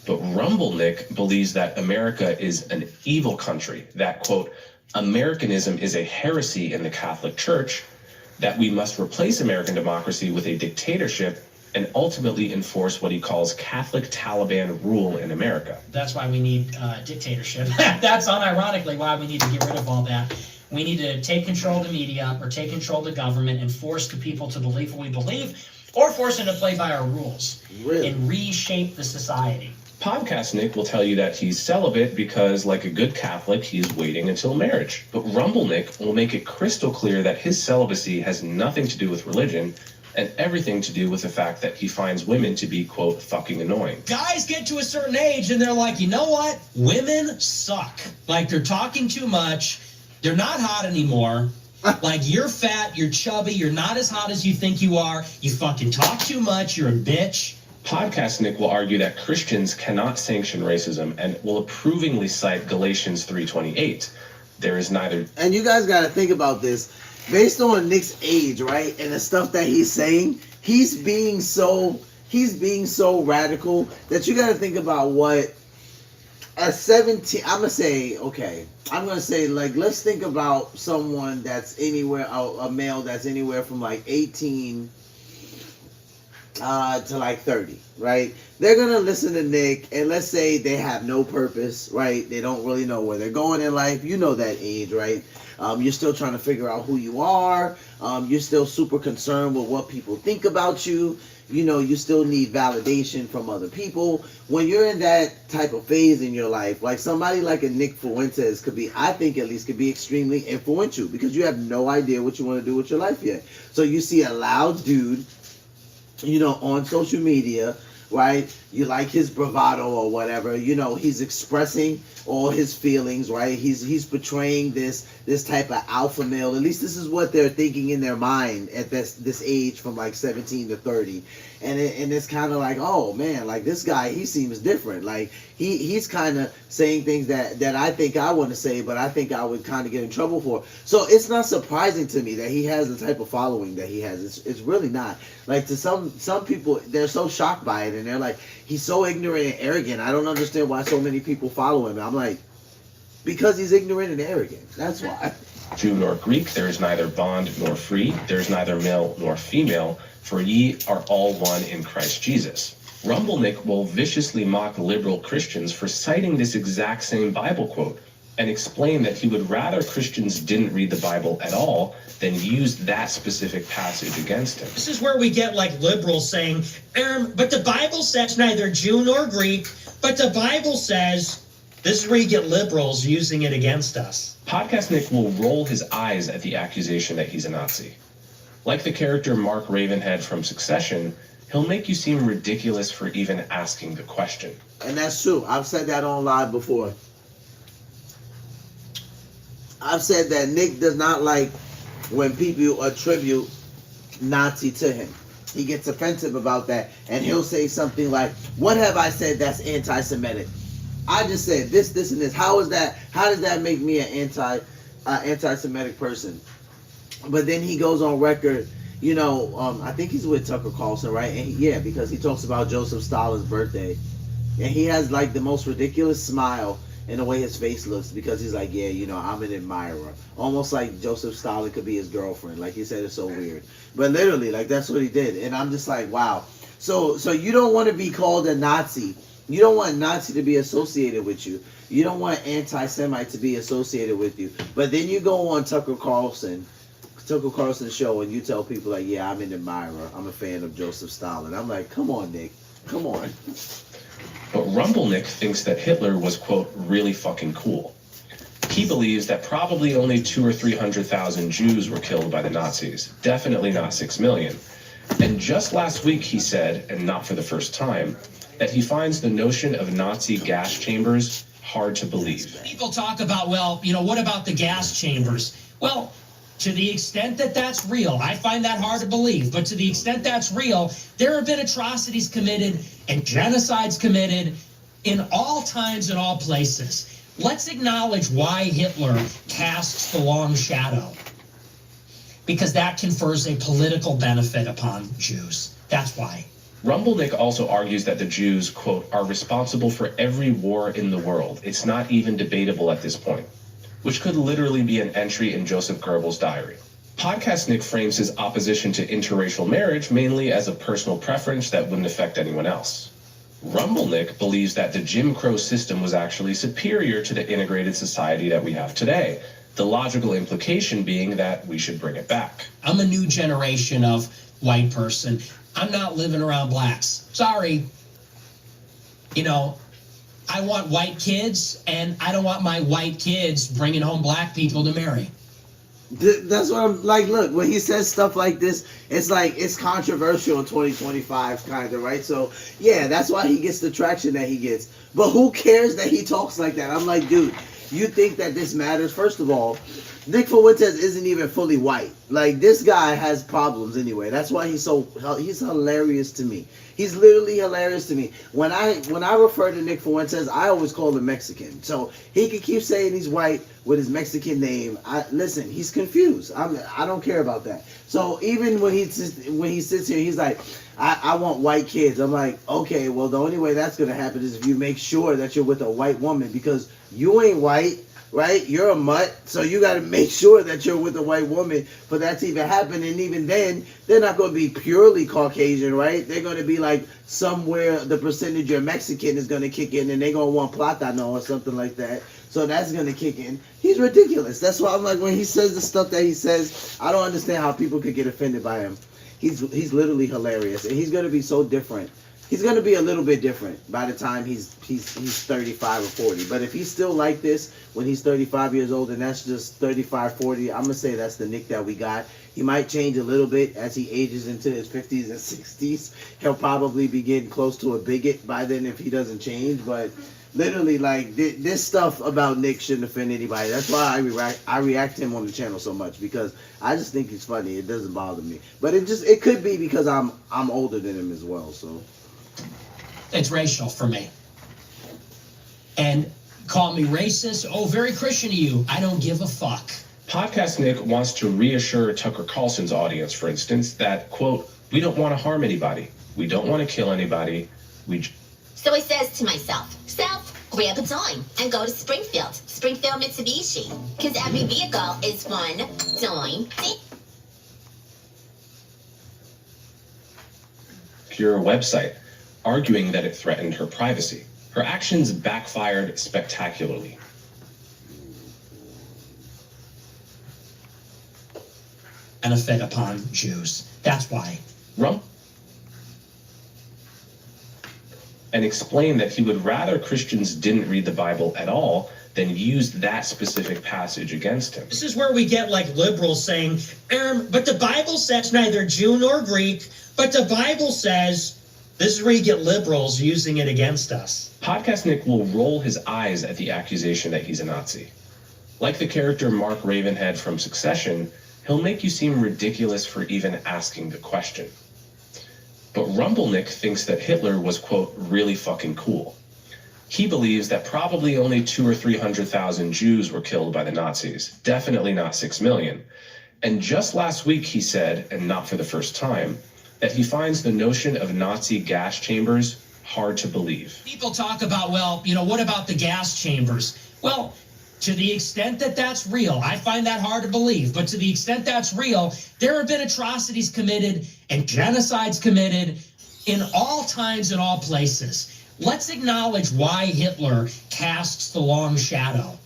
But Rumble Nick believes that America is an evil country, that, quote, Americanism is a heresy in the Catholic Church, that we must replace American democracy with a dictatorship and ultimately enforce what he calls Catholic Taliban rule in America. That's why we need dictatorship. That's unironically why we need to get rid of all that. We need to take control of the media or take control of the government and force the people to believe what we believe, or force them to play by our rules and reshape the society. Podcast Nick will tell you that he's celibate because, like a good Catholic, he's waiting until marriage. But Rumble Nick will make it crystal clear that his celibacy has nothing to do with religion and everything to do with the fact that he finds women to be, quote, fucking annoying. Guys get to a certain age and they're like, you know what? Women suck. Like, they're talking too much. They're not hot anymore. Like, you're fat, you're chubby, you're not as hot as you think you are. You fucking talk too much, you're a bitch. Podcast Nick will argue that Christians cannot sanction racism and will approvingly cite Galatians 3:28. There is neither... And you guys got to think about this. Based on Nick's age, right, and the stuff that he's saying, he's being so radical that you got to think about what at 17, I'm going to say, like, let's think about someone that's anywhere, a male that's anywhere from like 18 to like 30, right? They're gonna listen to Nick, and let's say they have no purpose, right? They don't really know where they're going in life. You know that age, right? You're still trying to figure out who you are. You're still super concerned with what people think about you. You know, you still need validation from other people. When you're in that type of phase in your life, like somebody like a Nick Fuentes could be, I think at least, could be extremely influential because you have no idea what you want to do with your life yet. So you see a loud dude, you know, on social media, right? You like his bravado or whatever. You know, he's expressing all his feelings, right? He's portraying this type of alpha male. At least this is what they're thinking in their mind at this age, from like 17 to 30. And it's kind of like, oh man, like this guy, he seems different. Like he's kind of saying things that I think I want to say, but I think I would kind of get in trouble for. So it's not surprising to me that he has the type of following that he has. It's really not. Like to some people, they're so shocked by it, and they're like, he's so ignorant and arrogant. I don't understand why so many people follow him. I'm like, because he's ignorant and arrogant. That's why. Jew nor Greek, there is neither bond nor free, there is neither male nor female, for ye are all one in Christ Jesus. Rumblenik will viciously mock liberal Christians for citing this exact same Bible quote and explain that he would rather Christians didn't read the Bible at all than use that specific passage against him. This is where we get like liberals saying, but the Bible says neither Jew nor Greek, but the Bible says, this is where you get liberals using it against us. Podcast Nick will roll his eyes at the accusation that he's a Nazi. Like the character Mark Ravenhead from Succession, he'll make you seem ridiculous for even asking the question. And that's true. I've said that on live before. I've said that Nick does not like when people attribute Nazi to him. He gets offensive about that, and he'll say something like, what have I said that's anti-Semitic? I just said this, and this. How is that? How does that make me an anti-Semitic person? But then he goes on record, you know, I think he's with Tucker Carlson, right? And because he talks about Joseph Stalin's birthday. And he has like the most ridiculous smile in the way his face looks, because he's like, yeah, you know, I'm an admirer. Almost like Joseph Stalin could be his girlfriend. Like he said, it's so weird. But literally, like that's what he did. And I'm just like, wow. So you don't want to be called a Nazi. You don't want Nazi to be associated with you. You don't want anti-Semite to be associated with you. But then you go on Tucker Carlson's show, and you tell people like, yeah, I'm an admirer. I'm a fan of Joseph Stalin. I'm like, come on, Nick. Come on. But Rumblenik thinks that Hitler was, quote, really fucking cool. He believes that probably only 200,000 or 300,000 Jews were killed by the Nazis. Definitely not 6 million. And just last week he said, and not for the first time, that he finds the notion of Nazi gas chambers hard to believe. People talk about, well, you know, what about the gas chambers? Well, to the extent that that's real, I find that hard to believe, but to the extent that's real, there have been atrocities committed and genocides committed in all times and all places. Let's acknowledge why Hitler casts the long shadow. Because that confers a political benefit upon Jews. That's why. Rumblenik also argues that the Jews, quote, are responsible for every war in the world. It's not even debatable at this point, which could literally be an entry in Joseph Goebbels' diary. Podcast Nick frames his opposition to interracial marriage mainly as a personal preference that wouldn't affect anyone else. Rumblenik believes that the Jim Crow system was actually superior to the integrated society that we have today, the logical implication being that we should bring it back. I'm a new generation of white person. I'm not living around blacks. Sorry. You know, I want white kids, and I don't want my white kids bringing home black people to marry. That's what I'm like. Look, when he says stuff like this, it's like it's controversial in 2025, kind of, right? So yeah, that's why he gets the traction that he gets. But who cares that he talks like that? I'm like, dude, you think that this matters? First of all, Nick Fuentes isn't even fully white. Like, this guy has problems anyway. That's why he's hilarious to me. He's literally hilarious to me. When I refer to Nick Fuentes, I always call him Mexican. So he can keep saying he's white with his Mexican name. Listen, he's confused. I don't care about that. So even when he sits here, he's like, I want white kids. I'm like, okay, well, the only way that's going to happen is if you make sure that you're with a white woman, because you ain't white. right? You're a mutt, so you got to make sure that you're with a white woman for that to even happen. And even then, they're not going to be purely Caucasian, right? They're going to be like somewhere the percentage you're Mexican is going to kick in, and they're going to want plátano or something like that. So that's going to kick in. He's ridiculous. That's why I'm like, when he says the stuff that he says, I don't understand how people could get offended by him. He's literally hilarious, and he's going to be so different. He's going to be a little bit different by the time he's 35 or 40. But if he's still like this when he's 35 years old, and that's just 35, 40, I'm going to say that's the Nick that we got. He might change a little bit as he ages into his 50s and 60s. He'll probably be getting close to a bigot by then if he doesn't change. But literally, like, this stuff about Nick shouldn't offend anybody. That's why I react to him on the channel so much, because I just think he's funny. It doesn't bother me. But it could be because I'm older than him as well, so... It's racial for me. And call me racist. Oh, very Christian of you. I don't give a fuck. Podcast Nick wants to reassure Tucker Carlson's audience, for instance, that, quote, we don't want to harm anybody. We don't want to kill anybody. So I says to myself, grab a dime and go to Springfield Mitsubishi, because every vehicle is one dime. Pure website, arguing that it threatened her privacy. Her actions backfired spectacularly. Benefit upon Jews. That's why. And explained that he would rather Christians didn't read the Bible at all than use that specific passage against him. This is where we get like liberals saying, but the Bible says neither Jew nor Greek, but the Bible says... This is where you get liberals using it against us. Podcast Nick will roll his eyes at the accusation that he's a Nazi. Like the character Mark Ravenhead from Succession, he'll make you seem ridiculous for even asking the question. But Rumble Nick thinks that Hitler was, quote, really fucking cool. He believes that probably only 200,000 or 300,000 Jews were killed by the Nazis, definitely not 6 million. And just last week he said, and not for the first time, that he finds the notion of Nazi gas chambers hard to believe. People talk about, well, what about the gas chambers? Well, to the extent that that's real, I find that hard to believe, but to the extent that's real, there have been atrocities committed and genocides committed in all times and all places. Let's acknowledge why Hitler casts the long shadow.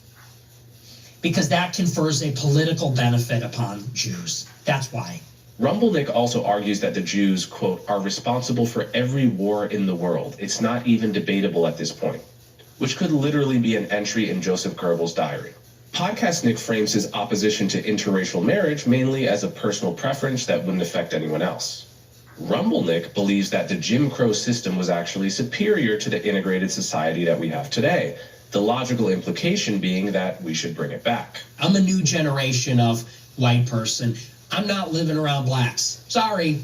Because that confers a political benefit upon Jews. That's why. Rumble Nick also argues that the Jews, quote, are responsible for every war in the world. It's not even debatable at this point, which could literally be an entry in Joseph Goebbels' diary. Podcast Nick frames his opposition to interracial marriage mainly as a personal preference that wouldn't affect anyone else. Rumble Nick believes that the Jim Crow system was actually superior to the integrated society that we have today, the logical implication being that we should bring it back. I'm a new generation of white person. I'm not living around blacks. Sorry.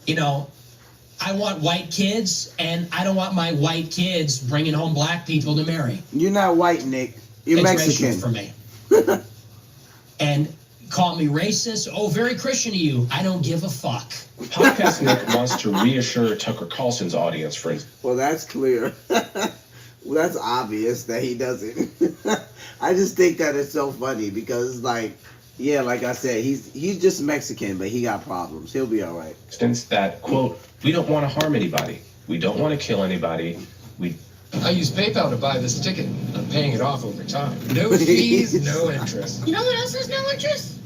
I want white kids, and I don't want my white kids bringing home black people to marry. You're not white, Nick. You're Mexican. For me. And call me racist. Oh, very Christian of you. I don't give a fuck. Podcast Nick wants to reassure Tucker Carlson's audience, for instance. Well, that's clear. Well, that's obvious that he doesn't. I just think that it's so funny because, like I said, he's just Mexican, but he got problems. He'll be all right. Since that, quote, we don't want to harm anybody. We don't want to kill anybody. I use PayPal to buy this ticket. I'm paying it off over time. No fees, no interest. You know what else has no interest?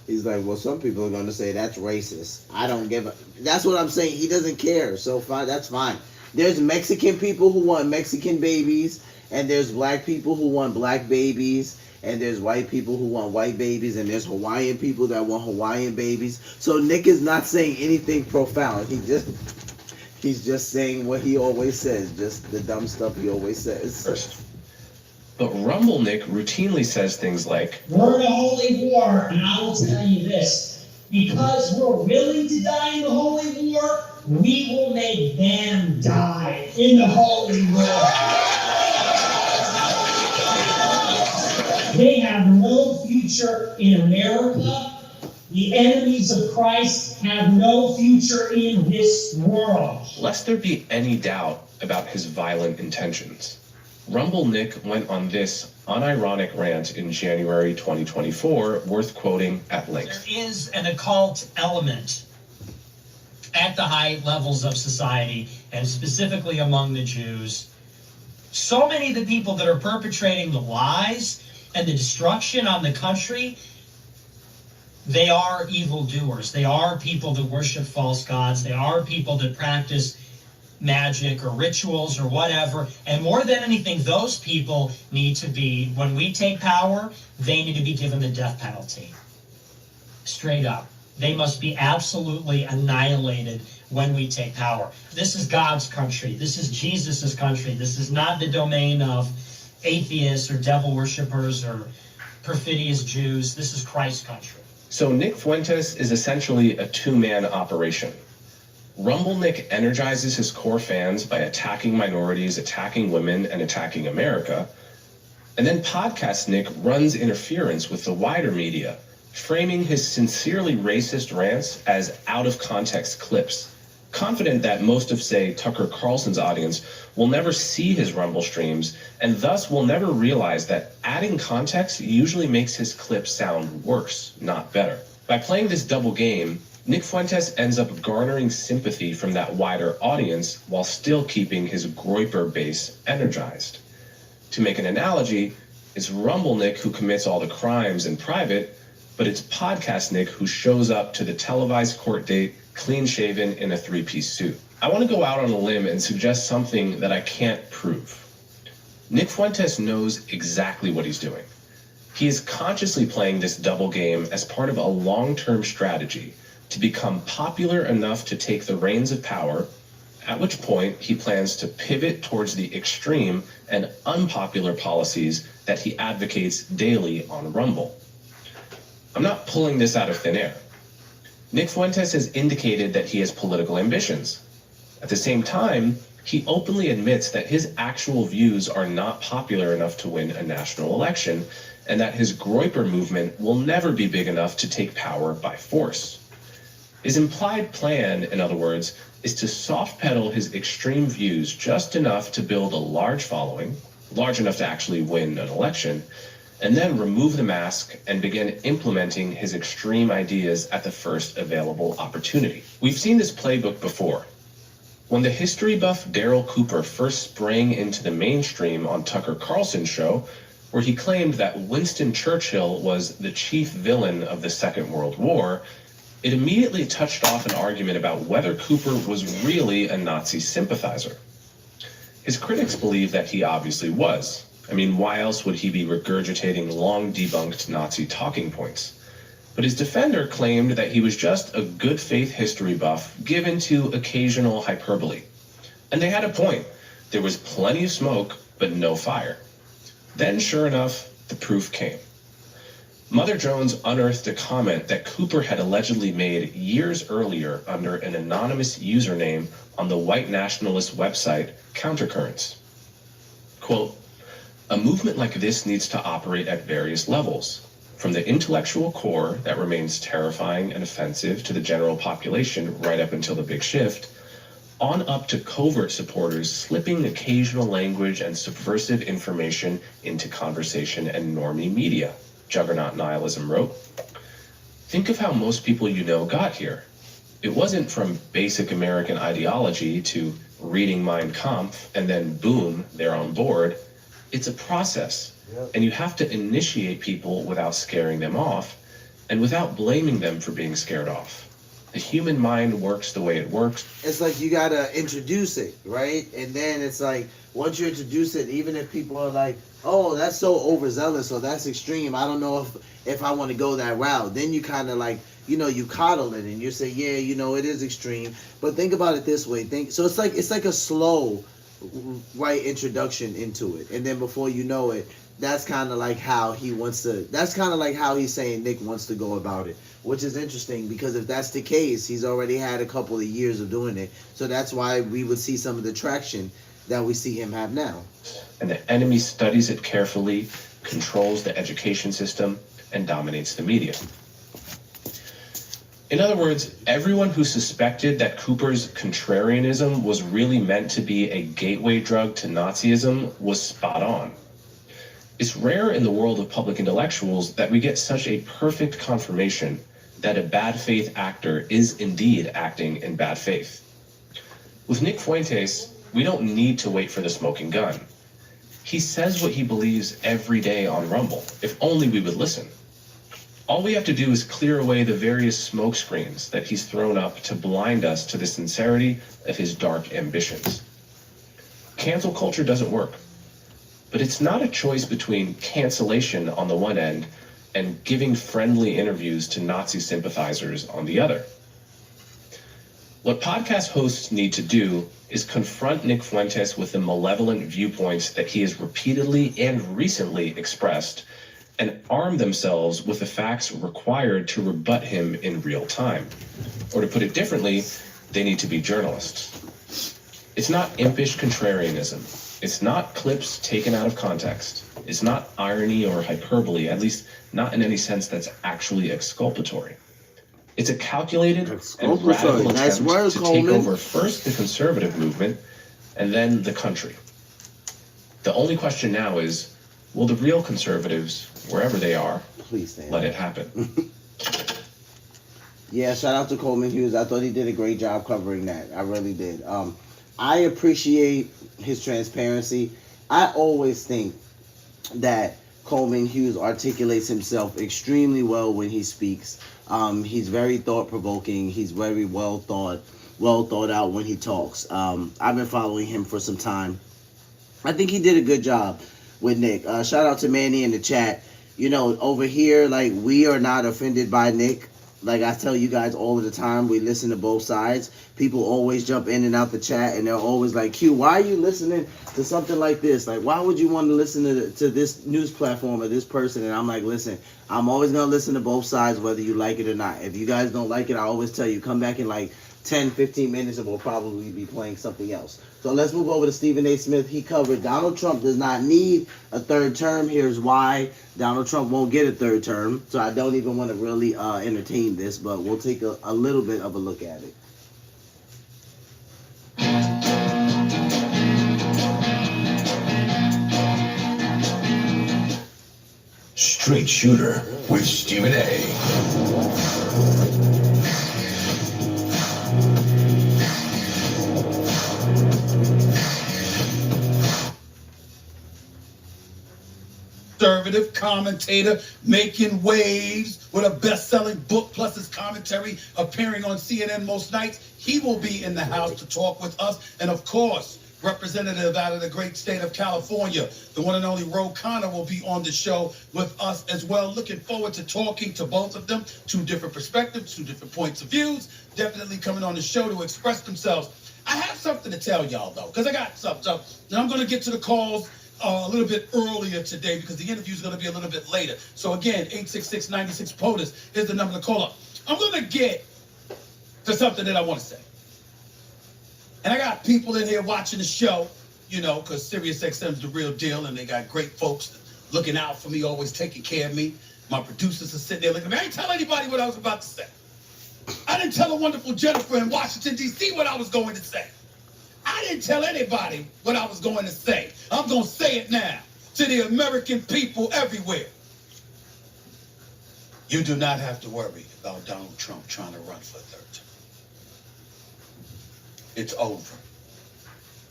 He's like, well, some people are going to say that's racist. I don't give a... That's what I'm saying. He doesn't care. So fine, that's fine. There's Mexican people who want Mexican babies, and there's black people who want black babies, and there's white people who want white babies, and there's Hawaiian people that want Hawaiian babies. So Nick is not saying anything profound. He's just saying what he always says, just the dumb stuff he always says. But Rumble Nick routinely says things like, we're in a holy war, and I will tell you this. Because we're willing to die in the holy war, we will make them die in the holy war. They have no future in America. The enemies of Christ have no future in this world. Lest there be any doubt about his violent intentions, Rumble Nick went on this unironic rant in January 2024, worth quoting at length. There is an occult element at the high levels of society, and specifically among the Jews. So many of the people that are perpetrating the lies and the destruction on the country, they are evildoers. They are people that worship false gods. They are people that practice magic or rituals or whatever. And more than anything, those people need to be, when we take power, they need to be given the death penalty. Straight up. They must be absolutely annihilated when we take power. This is God's country. This is Jesus's country. This is not the domain of atheists or devil worshippers or perfidious Jews. This is Christ's country. So Nick Fuentes is essentially a two-man operation. Rumble Nick energizes his core fans by attacking minorities, attacking women, and attacking America. And then Podcast Nick runs interference with the wider media, framing his sincerely racist rants as out-of-context clips, confident that most of, say, Tucker Carlson's audience will never see his Rumble streams and thus will never realize that adding context usually makes his clips sound worse, not better. By playing this double game, Nick Fuentes ends up garnering sympathy from that wider audience while still keeping his Groyper base energized. To make an analogy, it's Rumble Nick who commits all the crimes in private, but it's Podcast Nick who shows up to the televised court date clean-shaven in a three-piece suit. I want to go out on a limb and suggest something that I can't prove. Nick Fuentes knows exactly what he's doing. He is consciously playing this double game as part of a long-term strategy to become popular enough to take the reins of power, at which point he plans to pivot towards the extreme and unpopular policies that he advocates daily on Rumble. I'm not pulling this out of thin air. Nick Fuentes has indicated that he has political ambitions. At the same time, he openly admits that his actual views are not popular enough to win a national election, and that his Groyper movement will never be big enough to take power by force. His implied plan, in other words, is to soft pedal his extreme views just enough to build a large following, large enough to actually win an election, and then remove the mask and begin implementing his extreme ideas at the first available opportunity. We've seen this playbook before. When the history buff Daryl Cooper first sprang into the mainstream on Tucker Carlson's show, where he claimed that Winston Churchill was the chief villain of the Second World War, it immediately touched off an argument about whether Cooper was really a Nazi sympathizer. His critics believe that he obviously was. I mean, why else would he be regurgitating long-debunked Nazi talking points? But his defender claimed that he was just a good faith history buff given to occasional hyperbole. And they had a point. There was plenty of smoke, but no fire. Then, sure enough, the proof came. Mother Jones unearthed a comment that Cooper had allegedly made years earlier under an anonymous username on the white nationalist website Countercurrents. Quote, "A movement like this needs to operate at various levels, from the intellectual core that remains terrifying and offensive to the general population right up until the big shift, on up to covert supporters slipping occasional language and subversive information into conversation and normie media," Juggernaut Nihilism wrote. "Think of how most people you know got here. It wasn't from basic American ideology to reading Mein Kampf and then boom, they're on board. It's a process, and you have to initiate people without scaring them off and without blaming them for being scared off. The human mind works the way it works." It's like you gotta introduce it, right? And then it's like, once you introduce it, even if people are like, oh, that's so overzealous or that's extreme, I don't know if I want to go that route, then you kind of like, you coddle it and you say, yeah, it is extreme. But think about it this way. So it's like a slow, right introduction into it. And then before you know it, that's kind of like how he's saying Nick wants to go about it, which is interesting because if that's the case, he's already had a couple of years of doing it. So that's why we would see some of the traction that we see him have now. And the enemy studies it carefully, controls the education system, and dominates the media. In other words, everyone who suspected that Cooper's contrarianism was really meant to be a gateway drug to Nazism was spot on. It's rare in the world of public intellectuals that we get such a perfect confirmation that a bad faith actor is indeed acting in bad faith. With Nick Fuentes, we don't need to wait for the smoking gun. He says what he believes every day on Rumble, if only we would listen. All we have to do is clear away the various smokescreens that he's thrown up to blind us to the sincerity of his dark ambitions. Cancel culture doesn't work, but it's not a choice between cancellation on the one end and giving friendly interviews to Nazi sympathizers on the other. What podcast hosts need to do is confront Nick Fuentes with the malevolent viewpoints that he has repeatedly and recently expressed, and arm themselves with the facts required to rebut him in real time. Or to put it differently, they need to be journalists. It's not impish contrarianism. It's not clips taken out of context. It's not irony or hyperbole, at least not in any sense that's actually exculpatory. It's a calculated and radical attempt to take over first the conservative movement and then the country. The only question now is, will the real conservatives, wherever they are, let it happen? Yeah, shout out to Coleman Hughes. I thought he did a great job covering that. I really did. I appreciate his transparency. I always think that Coleman Hughes articulates himself extremely well when he speaks. He's very thought-provoking. He's very well thought out when he talks. I've been following him for some time. I think he did a good job with Nick. Shout out to Manny in the chat. You know, over here, like, we are not offended by Nick. Like I tell you guys all of the time, we listen to both sides. People always jump in and out the chat, and they're always like, Q, why are you listening to something like this? Like, why would you want to listen to this news platform or this person? And I'm like, listen, I'm always going to listen to both sides, whether you like it or not. If you guys don't like it, I always tell you, come back in like 10, 15 minutes, and we'll probably be playing something else. So let's move over to Stephen A. Smith. He covered Donald Trump does not need a third term. Here's why. Donald Trump won't get a third term. So I don't even want to really entertain this, but we'll take a little bit of a look at it. Straight Shooter with Stephen A. Conservative commentator making waves with a best-selling book plus his commentary appearing on CNN most nights. He will be in the house to talk with us. And of course, representative out of the great state of California, the one and only Ro Khanna, will be on the show with us as well. Looking forward to talking to both of them. Two different perspectives, two different points of views. Definitely coming on the show to express themselves. I have something to tell y'all, though, because I got something. And I'm going to get to the calls a little bit earlier today because the interview is going to be a little bit later. So again, 866-96-POTUS is the number to call up. I'm going to get to something that I want to say. And I got people in here watching the show, you know, because SiriusXM is the real deal, and they got great folks looking out for me, always taking care of me. My producers are sitting there looking at me. I didn't tell anybody what I was about to say. I didn't tell a wonderful Jennifer in Washington, D.C. what I was going to say. I didn't tell anybody what I was going to say. I'm going to say it now to the American people everywhere. You do not have to worry about Donald Trump trying to run for a third term. It's over.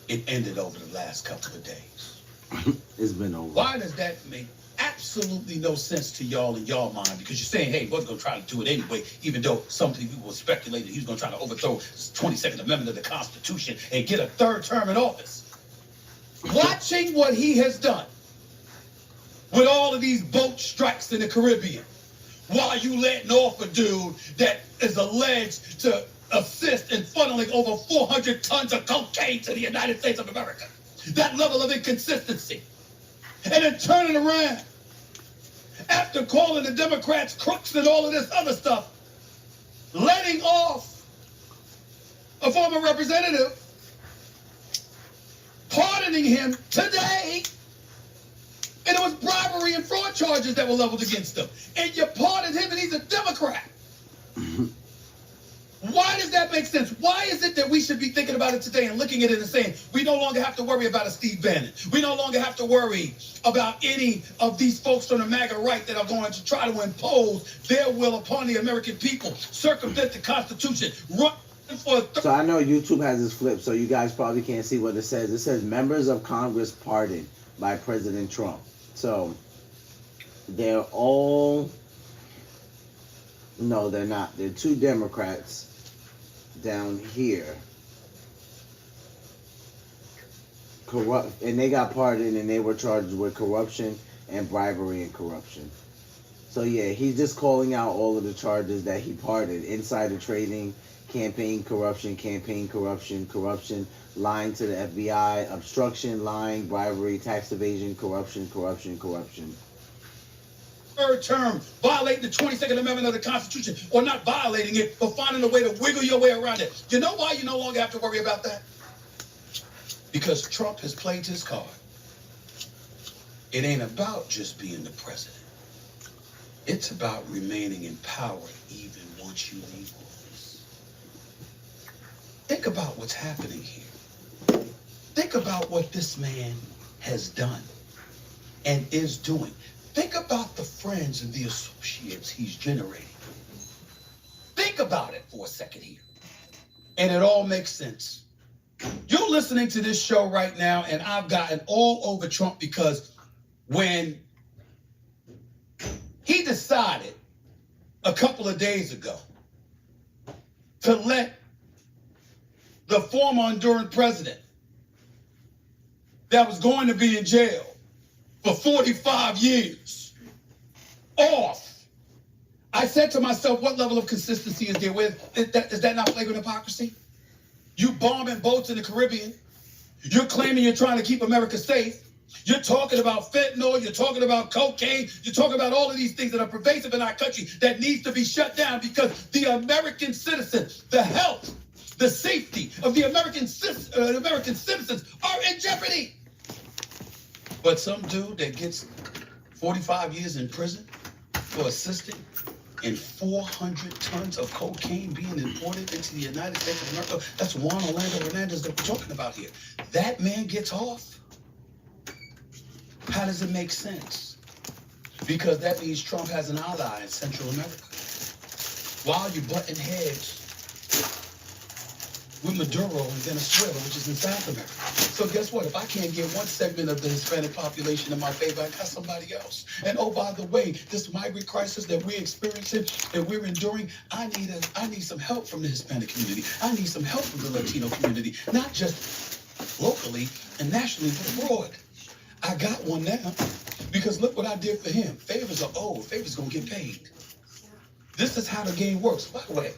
It ended over the last couple of days. It's been over. Why does that make absolutely no sense to y'all in y'all mind? Because you're saying, hey, he wasn't going to try to do it anyway, even though some people were speculating he was going to try to overthrow the 22nd Amendment of the Constitution and get a third term in office. Watching what he has done with all of these boat strikes in the Caribbean, while you letting off a dude that is alleged to assist in funneling over 400 tons of cocaine to the United States of America. That level of inconsistency. And then turning around after calling the Democrats crooks and all of this other stuff, letting off a former representative, pardoning him today, and it was bribery and fraud charges that were leveled against him. And you pardoned him, and he's a Democrat. Why does that make sense? Why is it that we should be thinking about it today and looking at it and saying, we no longer have to worry about a Steve Bannon. We no longer have to worry about any of these folks on the MAGA right that are going to try to impose their will upon the American people, circumvent the Constitution, run for So I know YouTube has this flip, so you guys probably can't see what it says. It says members of Congress pardoned by President Trump. So they're all... No, they're not. They're 2 Democrats down here. Corrupt, and they got pardoned, and they were charged with corruption and bribery and corruption. So yeah, he's just calling out all of the charges that he pardoned: insider trading, campaign corruption, corruption, lying to the FBI, obstruction, lying, bribery, tax evasion, corruption. third term, violating the 22nd Amendment of the Constitution, or not violating it, but finding a way to wiggle your way around it. You know why you no longer have to worry about that? Because Trump has played his card. It ain't about just being the president. It's about remaining in power even once you leave office. Think about what's happening here. Think about what this man has done and is doing. Think about the friends and the associates he's generating. Think about it for a second here. And it all makes sense. You're listening to this show right now, and I've gotten all over Trump because when he decided a couple of days ago to let the former Honduran president that was going to be in jail for 45 years off, I said to myself, what level of consistency is there with? Is that not flagrant hypocrisy? You bombing boats in the Caribbean. You're claiming you're trying to keep America safe. You're talking about fentanyl. You're talking about cocaine. You're talking about all of these things that are pervasive in our country that needs to be shut down because the American citizen, the health, the safety of the American citizens are in jeopardy. But some dude that gets 45 years in prison for assisting in 400 tons of cocaine being imported into the United States of America, that's Juan Orlando Hernandez that we're talking about here. That man gets off. How does it make sense? Because that means Trump has an ally in Central America. While you're butting heads with Maduro in Venezuela, which is in South America. So guess what? If I can't get one segment of the Hispanic population in my favor, I got somebody else. And oh, by the way, this migrant crisis that we're experiencing, that we're enduring, I need some help from the Hispanic community. I need some help from the Latino community, not just locally and nationally, but abroad. I got one now because look what I did for him. Favors are owed. Favors gonna get paid. This is how the game works. By the way,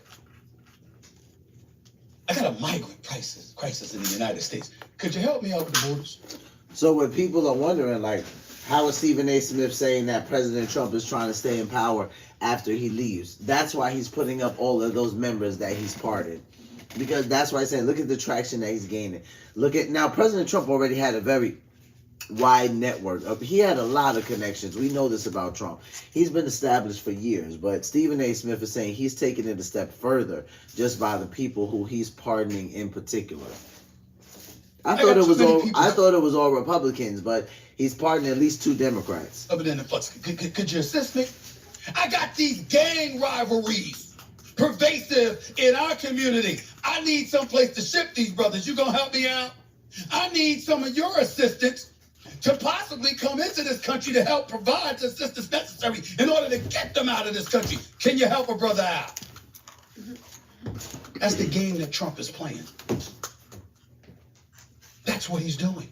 I got a migrant crisis in the United States. Could you help me out with the borders? So when people are wondering, like, how is Stephen A. Smith saying that President Trump is trying to stay in power after he leaves? That's why he's putting up all of those members that he's pardoned. Because that's why I say, look at the traction that he's gaining. Look at, now President Trump already had a very wide network. He had a lot of connections. We know this about Trump. He's been established for years, but Stephen A. Smith is saying he's taking it a step further just by the people who he's pardoning in particular. I thought it was all Republicans, but he's pardoning at least 2 Democrats. Other than the flux, could you assist me? I got these gang rivalries pervasive in our community. I need someplace to ship these brothers. You gonna help me out? I need some of your assistance to possibly come into this country to help provide the assistance necessary in order to get them out of this country. Can you help a brother out? That's the game that Trump is playing. That's what he's doing.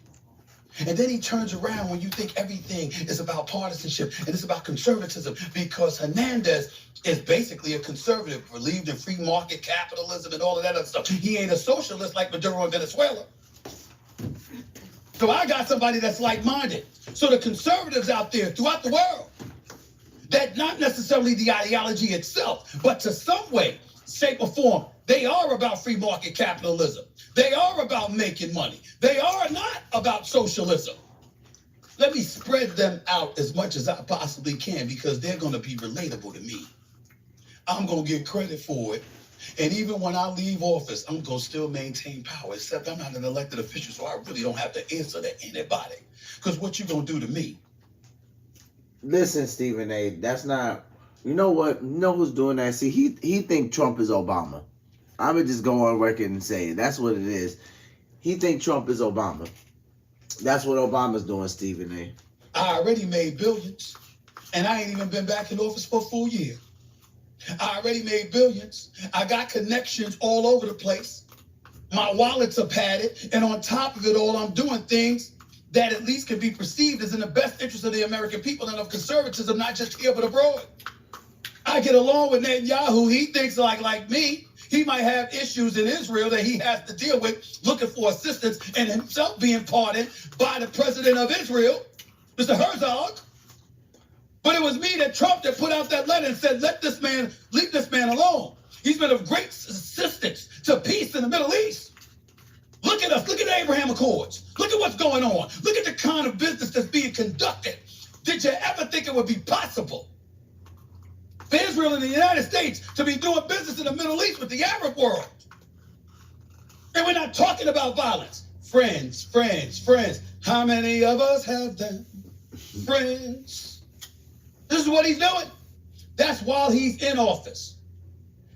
And then he turns around when you think everything is about partisanship and it's about conservatism, because Hernandez is basically a conservative, believed in free market capitalism and all of that other stuff. He ain't a socialist like Maduro in Venezuela. So I got somebody that's like-minded. So the conservatives out there throughout the world, that not necessarily the ideology itself, but to some way, shape or form, they are about free market capitalism. They are about making money. They are not about socialism. Let me spread them out as much as I possibly can because they're going to be relatable to me. I'm going to get credit for it And even when I leave office, I'm going to still maintain power, except I'm not an elected official, so I really don't have to answer to anybody. Because what you going to do to me? Listen, Stephen A., that's not... You know what? You know who's doing that? See, he think Trump is Obama. I would just go on record and say it. That's what it is. He think Trump is Obama. That's what Obama's doing, Stephen A. I already made billions, and I ain't even been back in office for a full year. I already made billions. I got connections all over the place. My wallets are padded, and on top of it all, I'm doing things that at least can be perceived as in the best interest of the American people and of conservatism, not just here but abroad. I get along with Netanyahu. He thinks like me. He might have issues in Israel that he has to deal with, looking for assistance, and himself being pardoned by the president of Israel, Mr. Herzog. But it was me that Trump that put out that letter and said, leave this man alone. He's been of great assistance to peace in the Middle East. Look at us. Look at the Abraham Accords. Look at what's going on. Look at the kind of business that's being conducted. Did you ever think it would be possible for Israel and the United States to be doing business in the Middle East with the Arab world? And we're not talking about violence. Friends, friends, friends. How many of us have them? Friends. This is what he's doing. That's while he's in office.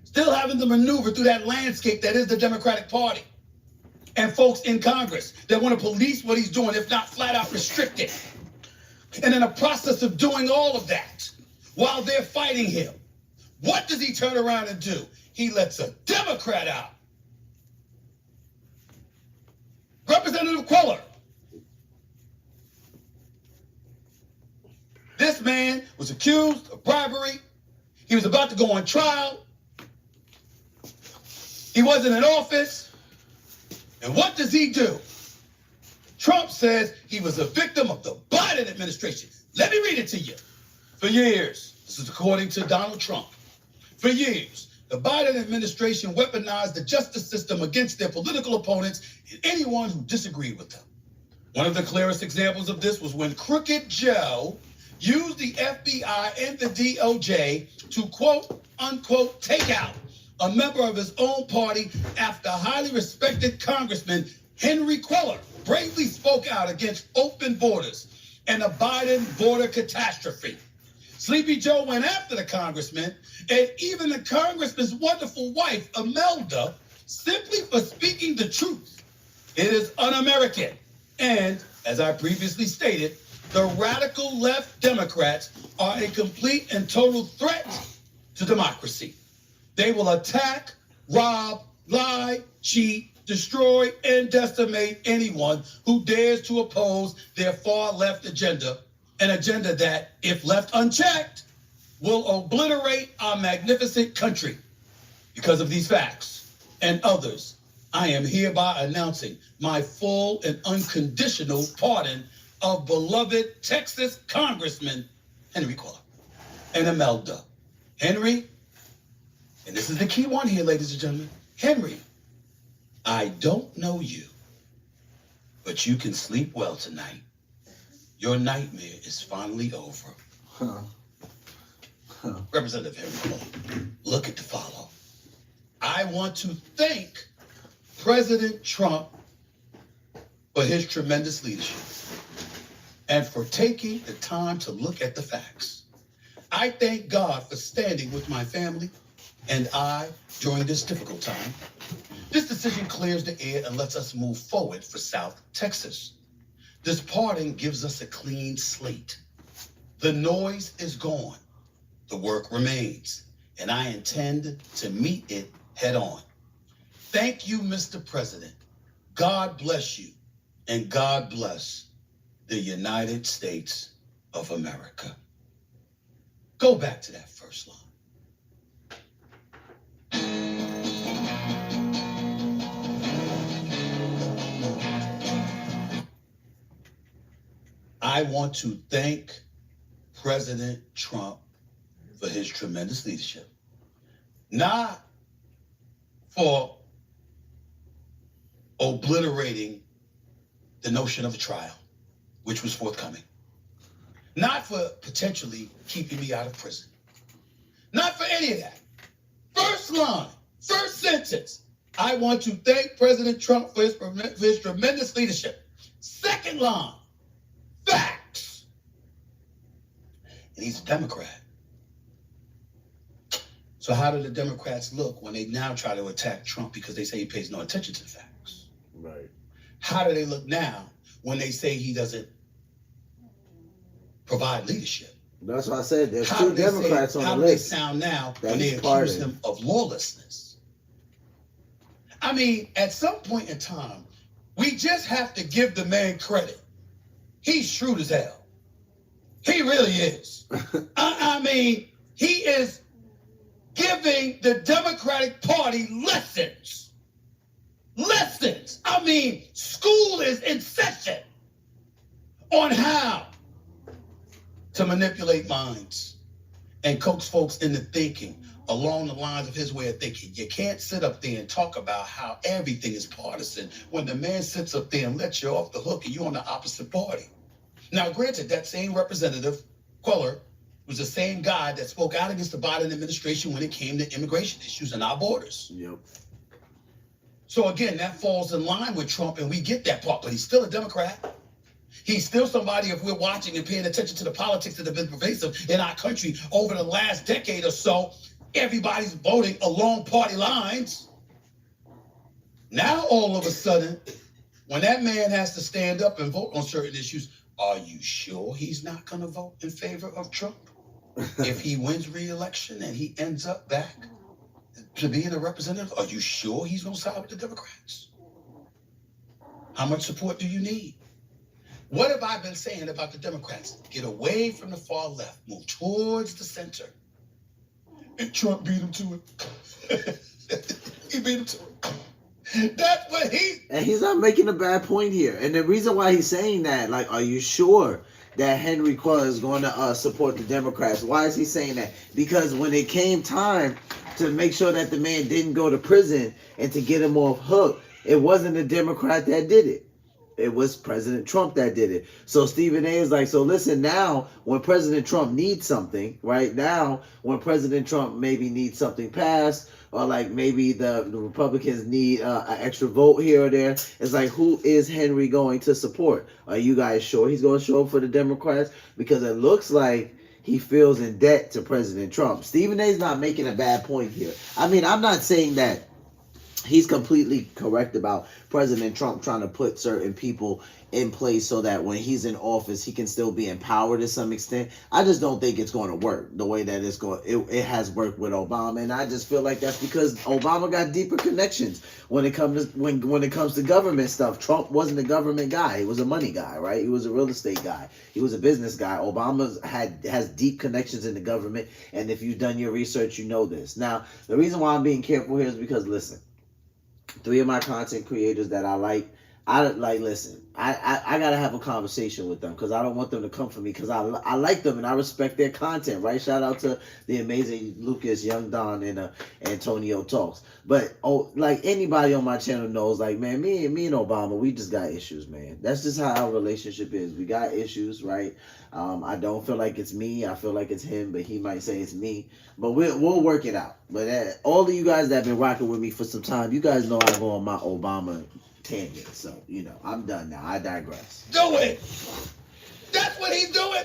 Still having to maneuver through that landscape that is the Democratic Party. And folks in Congress that want to police what he's doing, if not flat out restrict it. And in the process of doing all of that, while they're fighting him, what does he turn around and do? He lets a Democrat out. Representative Queller. This man was accused of bribery. He was about to go on trial. He wasn't in office. And what does he do? Trump says he was a victim of the Biden administration. Let me read it to you. For years, this is according to Donald Trump, for years, the Biden administration weaponized the justice system against their political opponents and anyone who disagreed with them. One of the clearest examples of this was when Crooked Joe used the FBI and the DOJ to quote unquote take out a member of his own party after highly respected Congressman Henry Queller bravely spoke out against open borders and the Biden border catastrophe. Sleepy Joe went after the congressman and even the congressman's wonderful wife, Imelda, simply for speaking the truth. It is un-American. And as I previously stated, the radical left Democrats are a complete and total threat to democracy. They will attack, rob, lie, cheat, destroy, and decimate anyone who dares to oppose their far left agenda, an agenda that, if left unchecked, will obliterate our magnificent country. Because of these facts and others, I am hereby announcing my full and unconditional pardon of beloved Texas Congressman Henry Queller and Imelda. Henry, and this is the key one here, ladies and gentlemen. Henry, I don't know you, but you can sleep well tonight. Your nightmare is finally over. Representative Henry Queller, look at the follow. I want to thank President Trump for his tremendous leadership and for taking the time to look at the facts. I thank God for standing with my family and I during this difficult time. This decision clears the air and lets us move forward for South Texas. This pardon gives us a clean slate. The noise is gone. The work remains, and I intend to meet it head on. Thank you, Mr. President. God bless you, and God bless the United States of America. Go back to that first line. I want to thank President Trump for his tremendous leadership, not for obliterating the notion of a trial, which was forthcoming, not for potentially keeping me out of prison, not for any of that. First line, First sentence, I want to thank President Trump for his tremendous leadership. Second line, facts. And he's a Democrat. So how do the Democrats look when they now try to attack Trump because they say he pays no attention to the facts? Right. How do they look now when they say he doesn't provide leadership? That's why I said there's two Democrats on the list. How do they sound now that when they he's accuse pardoned. him of lawlessness? I mean, at some point in time, we just have to give the man credit. He's shrewd as hell. He really is. I mean, he is giving the Democratic Party lessons. Lessons. I mean, school is in session on how to manipulate minds and coax folks into thinking along the lines of his way of thinking. You can't sit up there and talk about how everything is partisan when the man sits up there and lets you off the hook and you're on the opposite party. Now, granted, that same representative, Queller, was the same guy that spoke out against the Biden administration when it came to immigration issues in our borders. Yep. So again, that falls in line with Trump, and we get that part, but he's still a Democrat. He's still somebody, if we're watching and paying attention to the politics that have been pervasive in our country over the last decade or so, everybody's voting along party lines. Now, all of a sudden, when that man has to stand up and vote on certain issues, are you sure he's not going to vote in favor of Trump? If he wins re-election and he ends up back to being a representative, are you sure he's going to side with the Democrats? How much support do you need? What have I been saying about the Democrats? Get away from the far left, move towards the center. And Trump beat him to it. He beat him to it. That's what And he's not making a bad point here. And the reason why he's saying that, like, are you sure that Henry Queller is going to support the Democrats? Why is he saying that? Because when it came time to make sure that the man didn't go to prison and to get him off hook, it wasn't a Democrat that did it. It was President Trump that did it. So Stephen A is like, so listen, now when President Trump needs something, right now, when President Trump maybe needs something passed, or like maybe the Republicans need an extra vote here or there, it's like, who is Henry going to support? Are you guys sure he's going to show up for the Democrats? Because it looks like he feels in debt to President Trump. Stephen A is not making a bad point here. I mean, I'm not saying that he's completely correct about President Trump trying to put certain people in place so that when he's in office, he can still be empowered to some extent. I just don't think it's going to work the way that it's going. It has worked with Obama, and I just feel like that's because Obama got deeper connections when it comes to when it comes to government stuff. Trump wasn't a government guy; he was a money guy, right? He was a real estate guy. He was a business guy. Obama has deep connections in the government, and if you've done your research, you know this. Now, the reason why I'm being careful here is because, listen, 3 of my content creators that I like, listen, I gotta have a conversation with them because I don't want them to come for me because I like them and I respect their content, right? Shout out to the amazing Lucas, Young Don, and Antonio Talks. But like anybody on my channel knows, like, man, me and Obama, we just got issues, man. That's just how our relationship is. We got issues, right? I don't feel like it's me. I feel like it's him, but he might say it's me. But we'll work it out. But all of you guys that have been rocking with me for some time, you guys know I go on my Obama tangent. So, you know, I'm done now. I digress. Do it. That's what he's doing.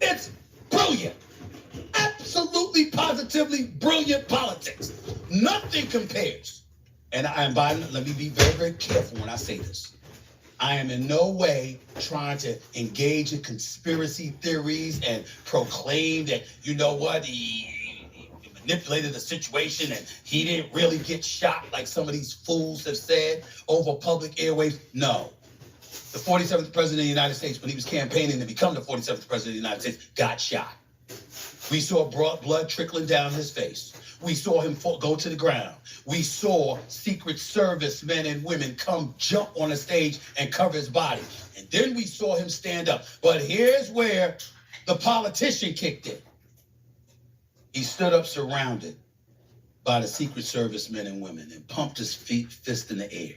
It's brilliant. Absolutely, positively brilliant politics. Nothing compares. And Biden, let me be very, very careful when I say this. I am in no way trying to engage in conspiracy theories and proclaim that, you know what, he manipulated the situation and he didn't really get shot like some of these fools have said over public airwaves. No. The 47th president of the United States, when he was campaigning to become the 47th president of the United States, got shot. We saw blood trickling down his face. We saw him go to the ground. We saw Secret Service men and women jump on the stage and cover his body. And then we saw him stand up. But here's where the politician kicked in. He stood up surrounded by the Secret Service men and women and pumped his fist in the air.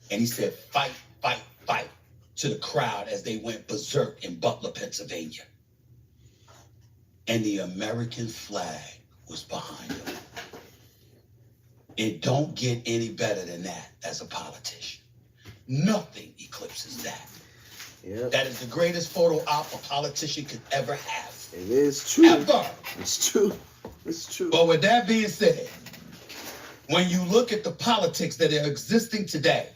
And he said, fight, fight, fight, to the crowd as they went berserk in Butler, Pennsylvania. And the American flag was behind him. It don't get any better than that as a politician. Nothing eclipses that. Yep. That is the greatest photo op a politician could ever have. It is true. Ever. It's true. It's true. But with that being said, when you look at the politics that are existing today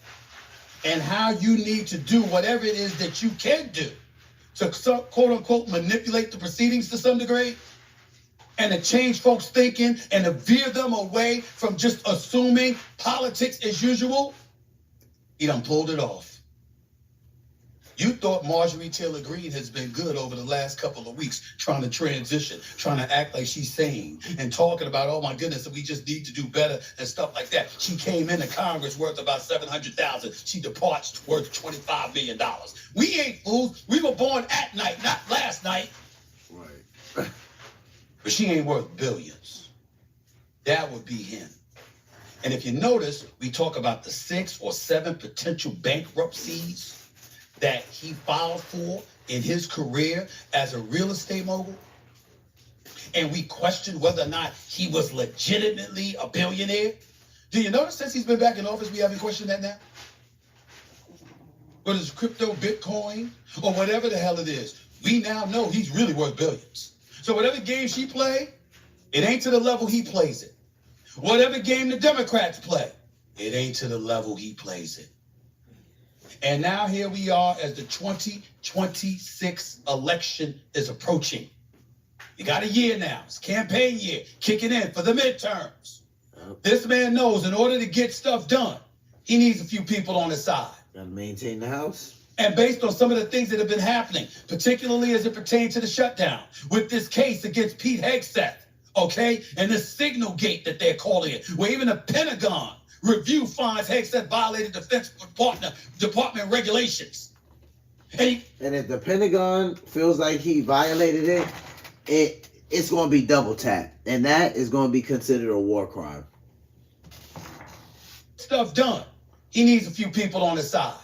and how you need to do whatever it is that you can do to quote unquote manipulate the proceedings to some degree and to change folks' thinking and to veer them away from just assuming politics as usual, he done pulled it off. You thought Marjorie Taylor Greene has been good over the last couple of weeks, trying to transition, trying to act like she's sane and talking about, oh my goodness, we just need to do better and stuff like that. She came into Congress worth about $700,000. She departs worth $25 million. We ain't fools. We were born at night, not last night. Right. But she ain't worth billions. That would be him. And if you notice, we talk about the 6 or 7 potential bankruptcies that he filed for in his career as a real estate mogul. And we questioned whether or not he was legitimately a billionaire. Do you notice since he's been back in office, we haven't questioned that now? Whether it's crypto, Bitcoin, or whatever the hell it is, we now know he's really worth billions. So whatever game she play, it ain't to the level he plays it. Whatever game the Democrats play, it ain't to the level he plays it. And now here we are as the 2026 election is approaching. You got a year now. It's campaign year, kicking in for the midterms. This man knows in order to get stuff done, he needs a few people on his side. Got to maintain the house. And based on some of the things that have been happening, particularly as it pertains to the shutdown, with this case against Pete Hegseth, okay, and this signal gate that they're calling it, where even the Pentagon review finds Hegseth violated Defense Department regulations. And if the Pentagon feels like he violated it's going to be double tap. And that is going to be considered a war crime. Stuff done. He needs a few people on his side.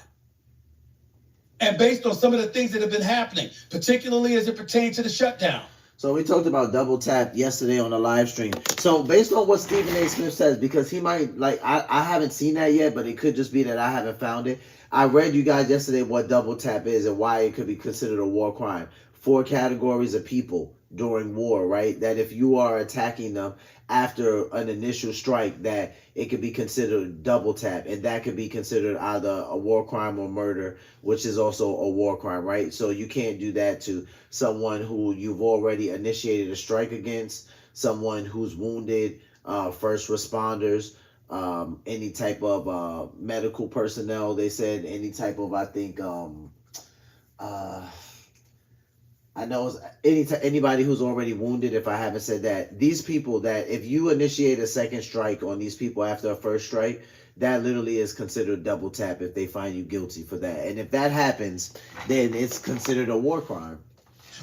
And based on some of the things that have been happening, particularly as it pertains to the shutdown. So we talked about double tap yesterday on the live stream. So based on what Stephen A. Smith says, because he might, like, I haven't seen that yet, but it could just be that I haven't found it. I read you guys yesterday what double tap is and why it could be considered a war crime. 4 categories of people during war, right? That if you are attacking them after an initial strike, that it could be considered double tap, and that could be considered either a war crime or murder, which is also a war crime, right? So you can't do that to someone who you've already initiated a strike against, someone who's wounded, first responders, any type of medical personnel. They said any type of, I think, I know anybody who's already wounded, if I haven't said that. These people that, if you initiate a second strike on these people after a first strike, that literally is considered double tap if they find you guilty for that. And if that happens, then it's considered a war crime.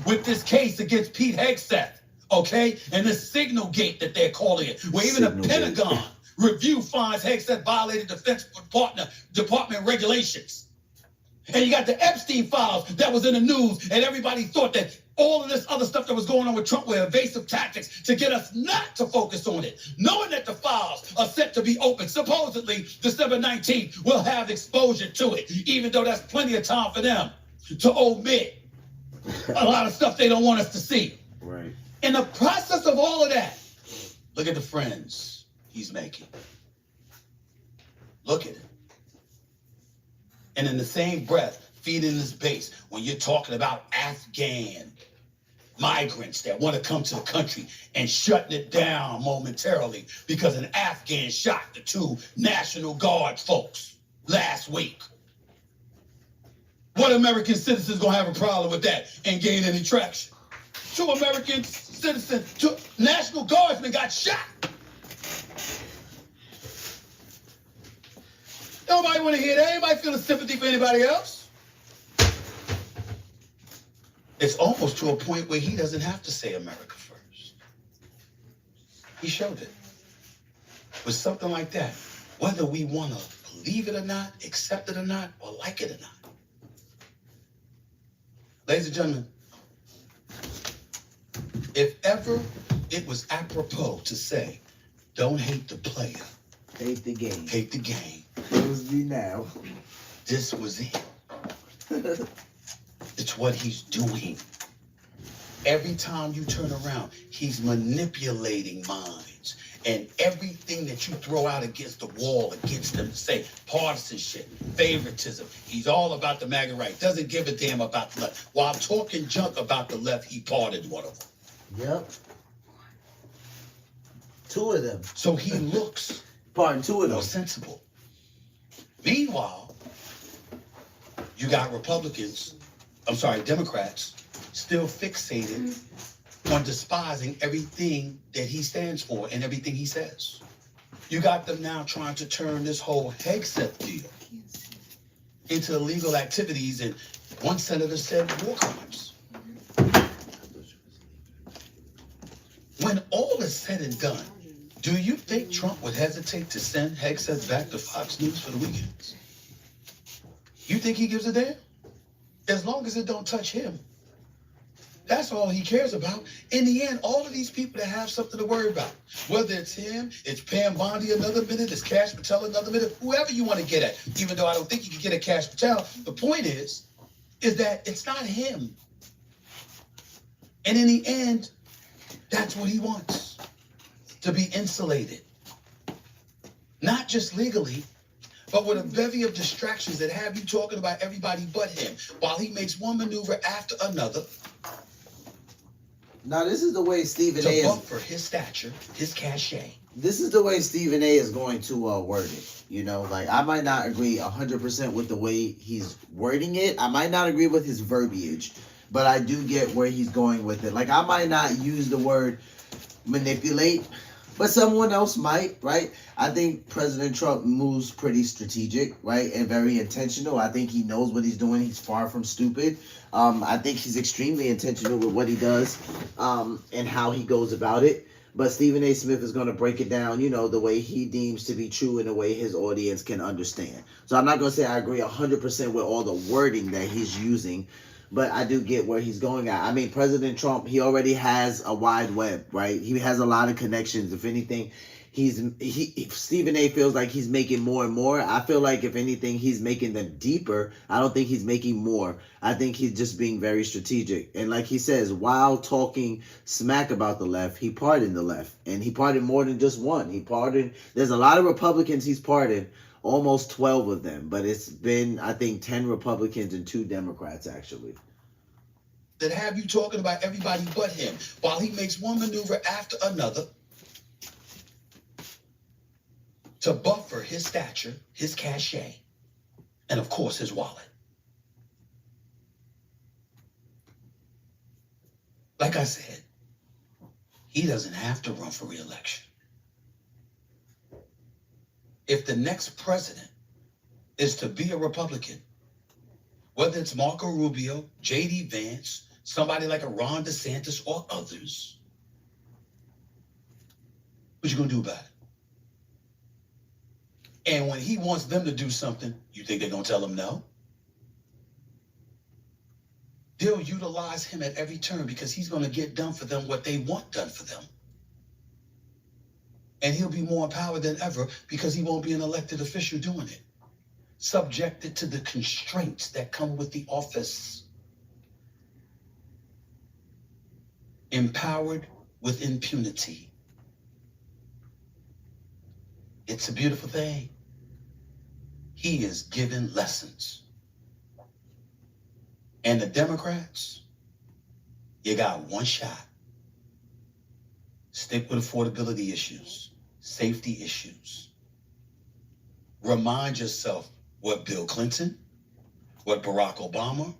With this case against Pete Hegseth, okay? And the signal gate that they're calling it, where even the Pentagon review finds Hegseth violated Defense Department regulations. And you got the Epstein files that was in the news, and everybody thought that all of this other stuff that was going on with Trump were evasive tactics to get us not to focus on it, knowing that the files are set to be open. Supposedly, December 19th, we'll have exposure to it, even though that's plenty of time for them to omit a lot of stuff they don't want us to see. Right. In the process of all of that, look at the friends he's making. Look at it. And in the same breath, feeding this base when you're talking about Afghan migrants that want to come to the country and shutting it down momentarily because an Afghan shot the 2 National Guard folks last week. What American citizens gonna have a problem with that and gain any traction? 2 American citizens, 2 National Guardsmen got shot. Nobody want to hear that. Anybody feeling sympathy for anybody else? It's almost to a point where he doesn't have to say America first. He showed it. With something like that, whether we want to believe it or not, accept it or not, or like it or not. Ladies and gentlemen, if ever it was apropos to say, don't hate the player, Hate the game. Hate the game. It was me now. This was it. It's what he's doing. Every time you turn around, he's manipulating minds. And everything that you throw out against the wall against them to say partisanship, favoritism. He's all about the MAGA right. Doesn't give a damn about the left. While talking junk about the left, he pardoned one of them. Yep. 2 of them. So he looks Pardon, 2 of them. more sensible. Meanwhile, you got Democrats still fixated on despising everything that he stands for and everything he says. You got them now trying to turn this whole Hegseth deal into illegal activities, and one senator said war crimes. When all is said and done, do you think Trump would hesitate to send Hegseth back to Fox News for the weekends? You think he gives a damn? As long as it don't touch him. That's all he cares about. In the end, all of these people that have something to worry about, whether it's him, it's Pam Bondi another minute, it's Kash Patel another minute, whoever you want to get at, even though I don't think you can get at Kash Patel, the point is that it's not him. And in the end, that's what he wants, to be insulated. Not just legally, but with a bevy of distractions that have you talking about everybody but him, while he makes one maneuver after another. Now, this is the way Stephen A. To is. bump for his stature, his cachet. This is the way Stephen A. is going to word it. You know, like, I might not agree 100% with the way he's wording it. I might not agree with his verbiage, but I do get where he's going with it. Like, I might not use the word manipulate, but someone else might, right? I think President Trump moves pretty strategic, right? And very intentional. I think he knows what he's doing. He's far from stupid. I think he's extremely intentional with what he does and how he goes about it. But Stephen A. Smith is going to break it down, you know, the way he deems to be true in a way his audience can understand. So I'm not going to say I agree 100% with all the wording that he's using, but I do get where he's going at. I mean, President Trump, he already has a wide web, right? He has a lot of connections. If anything, Stephen A. feels like he's making more and more. I feel like, if anything, he's making them deeper. I don't think he's making more. I think he's just being very strategic. And like he says, while talking smack about the left, he pardoned the left. And he pardoned more than just one. There's a lot of Republicans he's pardoned, almost 12 of them. But it's been, I think, 10 Republicans and 2 Democrats, actually. That have you talking about everybody but him, while he makes one maneuver after another to buffer his stature, his cachet, and of course his wallet. Like I said, he doesn't have to run for re-election. If the next president is to be a Republican, whether it's Marco Rubio, J.D. Vance, somebody like a Ron DeSantis or others, what you gonna do about it? And when he wants them to do something, you think they're gonna tell him no? They'll utilize him at every turn because he's gonna get done for them what they want done for them. And he'll be more empowered than ever because he won't be an elected official doing it, subjected to the constraints that come with the office. Empowered with impunity. It's a beautiful thing. He is given lessons. And the Democrats, you got one shot. Stick with affordability issues, safety issues. Remind yourself what Bill Clinton, what Barack Obama,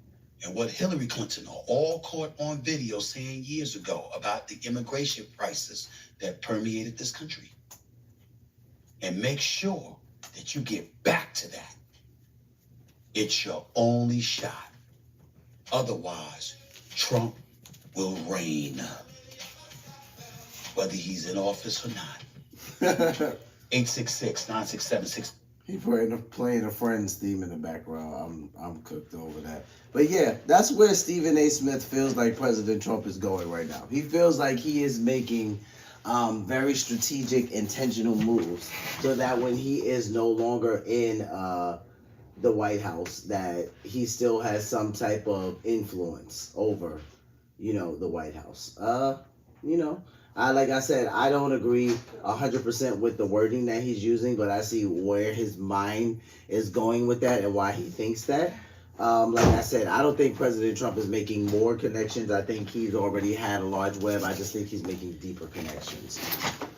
and what Hillary Clinton are all caught on video saying years ago about the immigration crisis that permeated this country. And make sure that you get back to that. It's your only shot. Otherwise, Trump will reign, whether he's in office or not. 866-967-6. He playing a Friends theme in the background. I'm cooked over that. But yeah, that's where Stephen A. Smith feels like President Trump is going right now. He feels like he is making very strategic, intentional moves, so that when he is no longer in the White House, that he still has some type of influence over, the White House. Like I said, I don't agree 100% with the wording that he's using, but I see where his mind is going with that and why he thinks that. Like I said, I don't think President Trump is making more connections. I think he's already had a large web. I just think he's making deeper connections.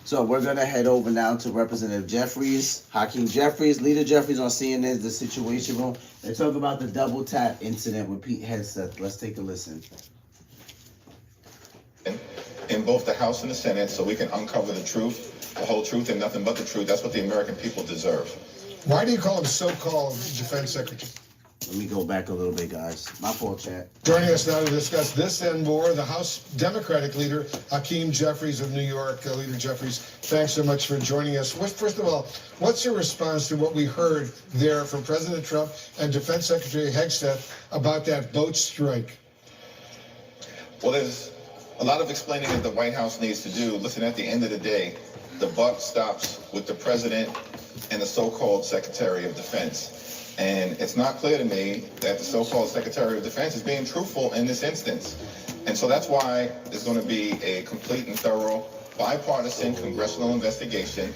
So we're going to head over now to Representative Jeffries, Hakeem Jeffries, Leader Jeffries on CNN's The Situation Room. They talk about the double tap incident with Pete Hegseth. Let's take a listen. In both the House and the Senate, so we can uncover the truth, the whole truth, and nothing but the truth. That's what the American people deserve. Why do you call him so-called defense secretary? Let me go back a little bit, guys. My fault, chat. Joining us now to discuss this and more, the House Democratic leader, Hakeem Jeffries of New York. Leader Jeffries, thanks so much for joining us. First of all, what's your response to what we heard there from President Trump and Defense Secretary Hegseth about that boat strike? Well, there's a lot of explaining that the White House needs to do. Listen, at the end of the day, the buck stops with the president and the so-called Secretary of Defense. And it's not clear to me that the so-called Secretary of Defense is being truthful in this instance. And so that's why there's going to be a complete and thorough bipartisan congressional investigation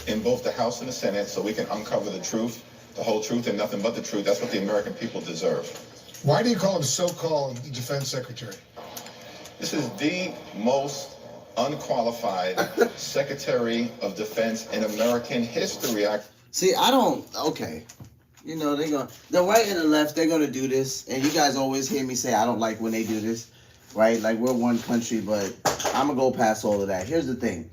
in both the House and the Senate, so we can uncover the truth, the whole truth, and nothing but the truth. That's what the American people deserve. Why do you call him so-called defense secretary? This is the most unqualified Secretary of Defense in American history. See, okay. The right and the left, they're going to do this. And you guys always hear me say, I don't like when they do this, right? Like, we're one country, but I'm going to go past all of that. Here's the thing.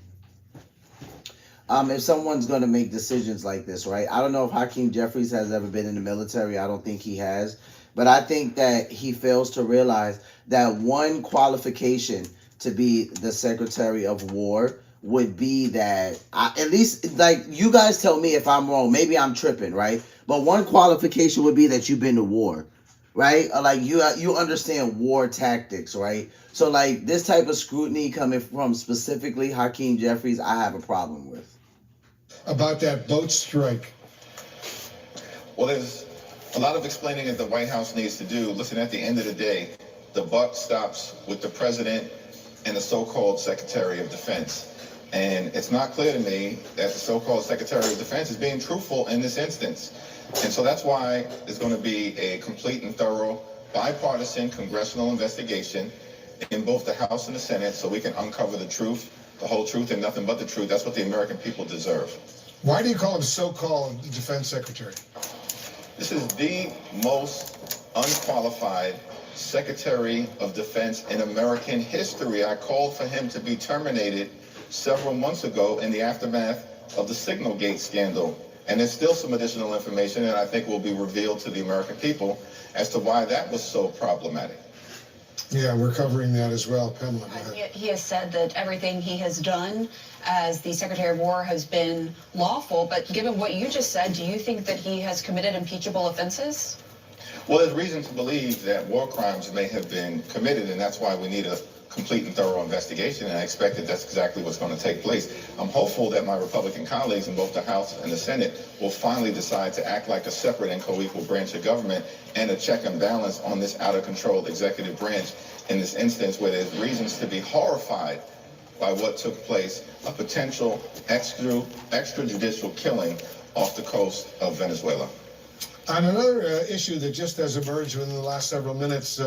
If someone's going to make decisions like this, right? I don't know if Hakeem Jeffries has ever been in the military. I don't think he has. But I think that he fails to realize that one qualification to be the Secretary of War would be that, at least, like, you guys tell me if I'm wrong. Maybe I'm tripping, right? But one qualification would be that you've been to war, right? Like, you understand war tactics, right? So, like, this type of scrutiny coming from specifically Hakeem Jeffries, I have a problem with. About that boat strike. Well, there's a lot of explaining that the White House needs to do. Listen, at the end of the day, the buck stops with the president and the so-called Secretary of Defense. And it's not clear to me that the so-called Secretary of Defense is being truthful in this instance. And so that's why there's going to be a complete and thorough bipartisan congressional investigation in both the House and the Senate, so we can uncover the truth, the whole truth, and nothing but the truth. That's what the American people deserve. Why do you call him so-called defense secretary? This is the most unqualified Secretary of Defense in American history. I called for him to be terminated several months ago in the aftermath of the Signalgate scandal. And there's still some additional information that I think will be revealed to the American people as to why that was so problematic. Yeah, we're covering that as well. Pamela, go ahead. He has said that everything he has done as the Secretary of War has been lawful, but given what you just said, do you think that he has committed impeachable offenses? Well, there's reason to believe that war crimes may have been committed, and that's why we need a complete and thorough investigation, and I expect that that's exactly what's going to take place. I'm hopeful that my Republican colleagues in both the House and the Senate will finally decide to act like a separate and co-equal branch of government and a check and balance on this out-of-control executive branch in this instance where there's reasons to be horrified by what took place, a potential extrajudicial killing off the coast of Venezuela. On another issue that just has emerged within the last several minutes,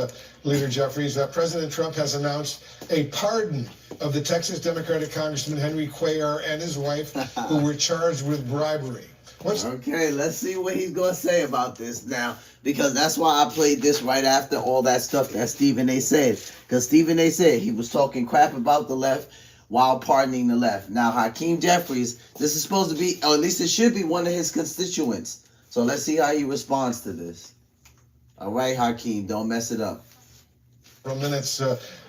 Leader Jeffries, President Trump has announced a pardon of the Texas Democratic Congressman Henry Cuellar and his wife, who were charged with bribery. Okay, let's see what he's going to say about this now, because that's why I played this right after all that stuff that Stephen A. said. Because Stephen A. said he was talking crap about the left while pardoning the left. Now, Hakeem Jeffries, this is supposed to be, or at least it should be, one of his constituents. So let's see how he responds to this. All right, Hakeem, don't mess it up. For minutes,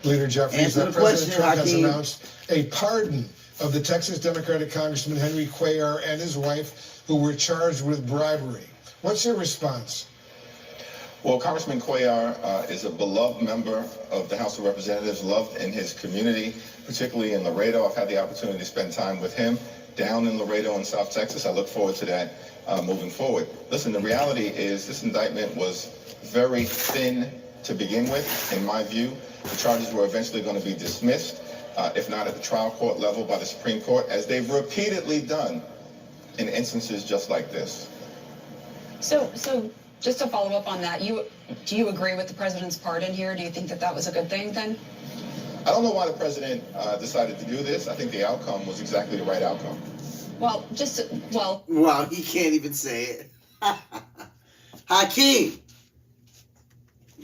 Leader Jeffries, Answer the President question, Trump Hakeem. has announced a pardon of the Texas Democratic Congressman Henry Cuellar and his wife, who were charged with bribery. What's your response? Well, Congressman Cuellar is a beloved member of the House of Representatives, loved in his community, particularly in Laredo. I've had the opportunity to spend time with him down in Laredo in South Texas. I look forward to that moving forward. Listen, the reality is this indictment was very thin to begin with, in my view. The charges were eventually going to be dismissed, if not at the trial court level by the Supreme Court, as they've repeatedly done in instances just like this. So just to follow up on that, do you agree with the president's pardon here? Do you think that that was a good thing then? I don't know why the president decided to do this. I think the outcome was exactly the right outcome. Well, Wow, he can't even say it. Hakeem!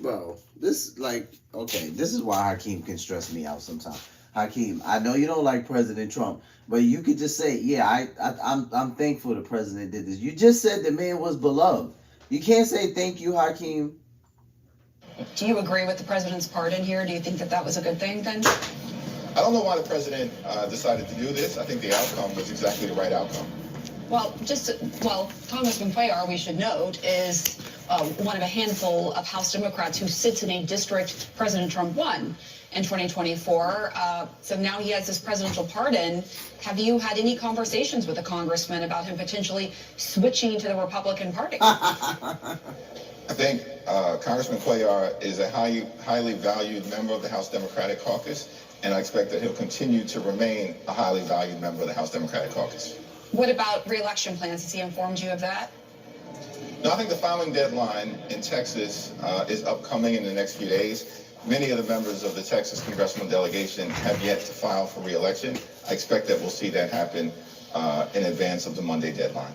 Bro, this is why Hakeem can stress me out sometimes. Hakeem, I know you don't like President Trump, but you could just say, yeah, I'm thankful the president did this. You just said the man was beloved. You can't say thank you, Hakeem. Do you agree with the president's pardon here? Do you think that that was a good thing then? I don't know why the president decided to do this. I think the outcome was exactly the right outcome. Well, Congressman Cuellar, we should note, is one of a handful of House Democrats who sits in a district President Trump won in 2024. So now he has this presidential pardon. Have you had any conversations with a congressman about him potentially switching to the Republican Party? I think Congressman Cuellar is a highly valued member of the House Democratic Caucus, and I expect that he'll continue to remain a highly valued member of the House Democratic Caucus. What about re-election plans? Has he informed you of that? No, I think the filing deadline in Texas is upcoming in the next few days. Many of the members of the Texas congressional delegation have yet to file for re-election. I expect that we'll see that happen in advance of the Monday deadline.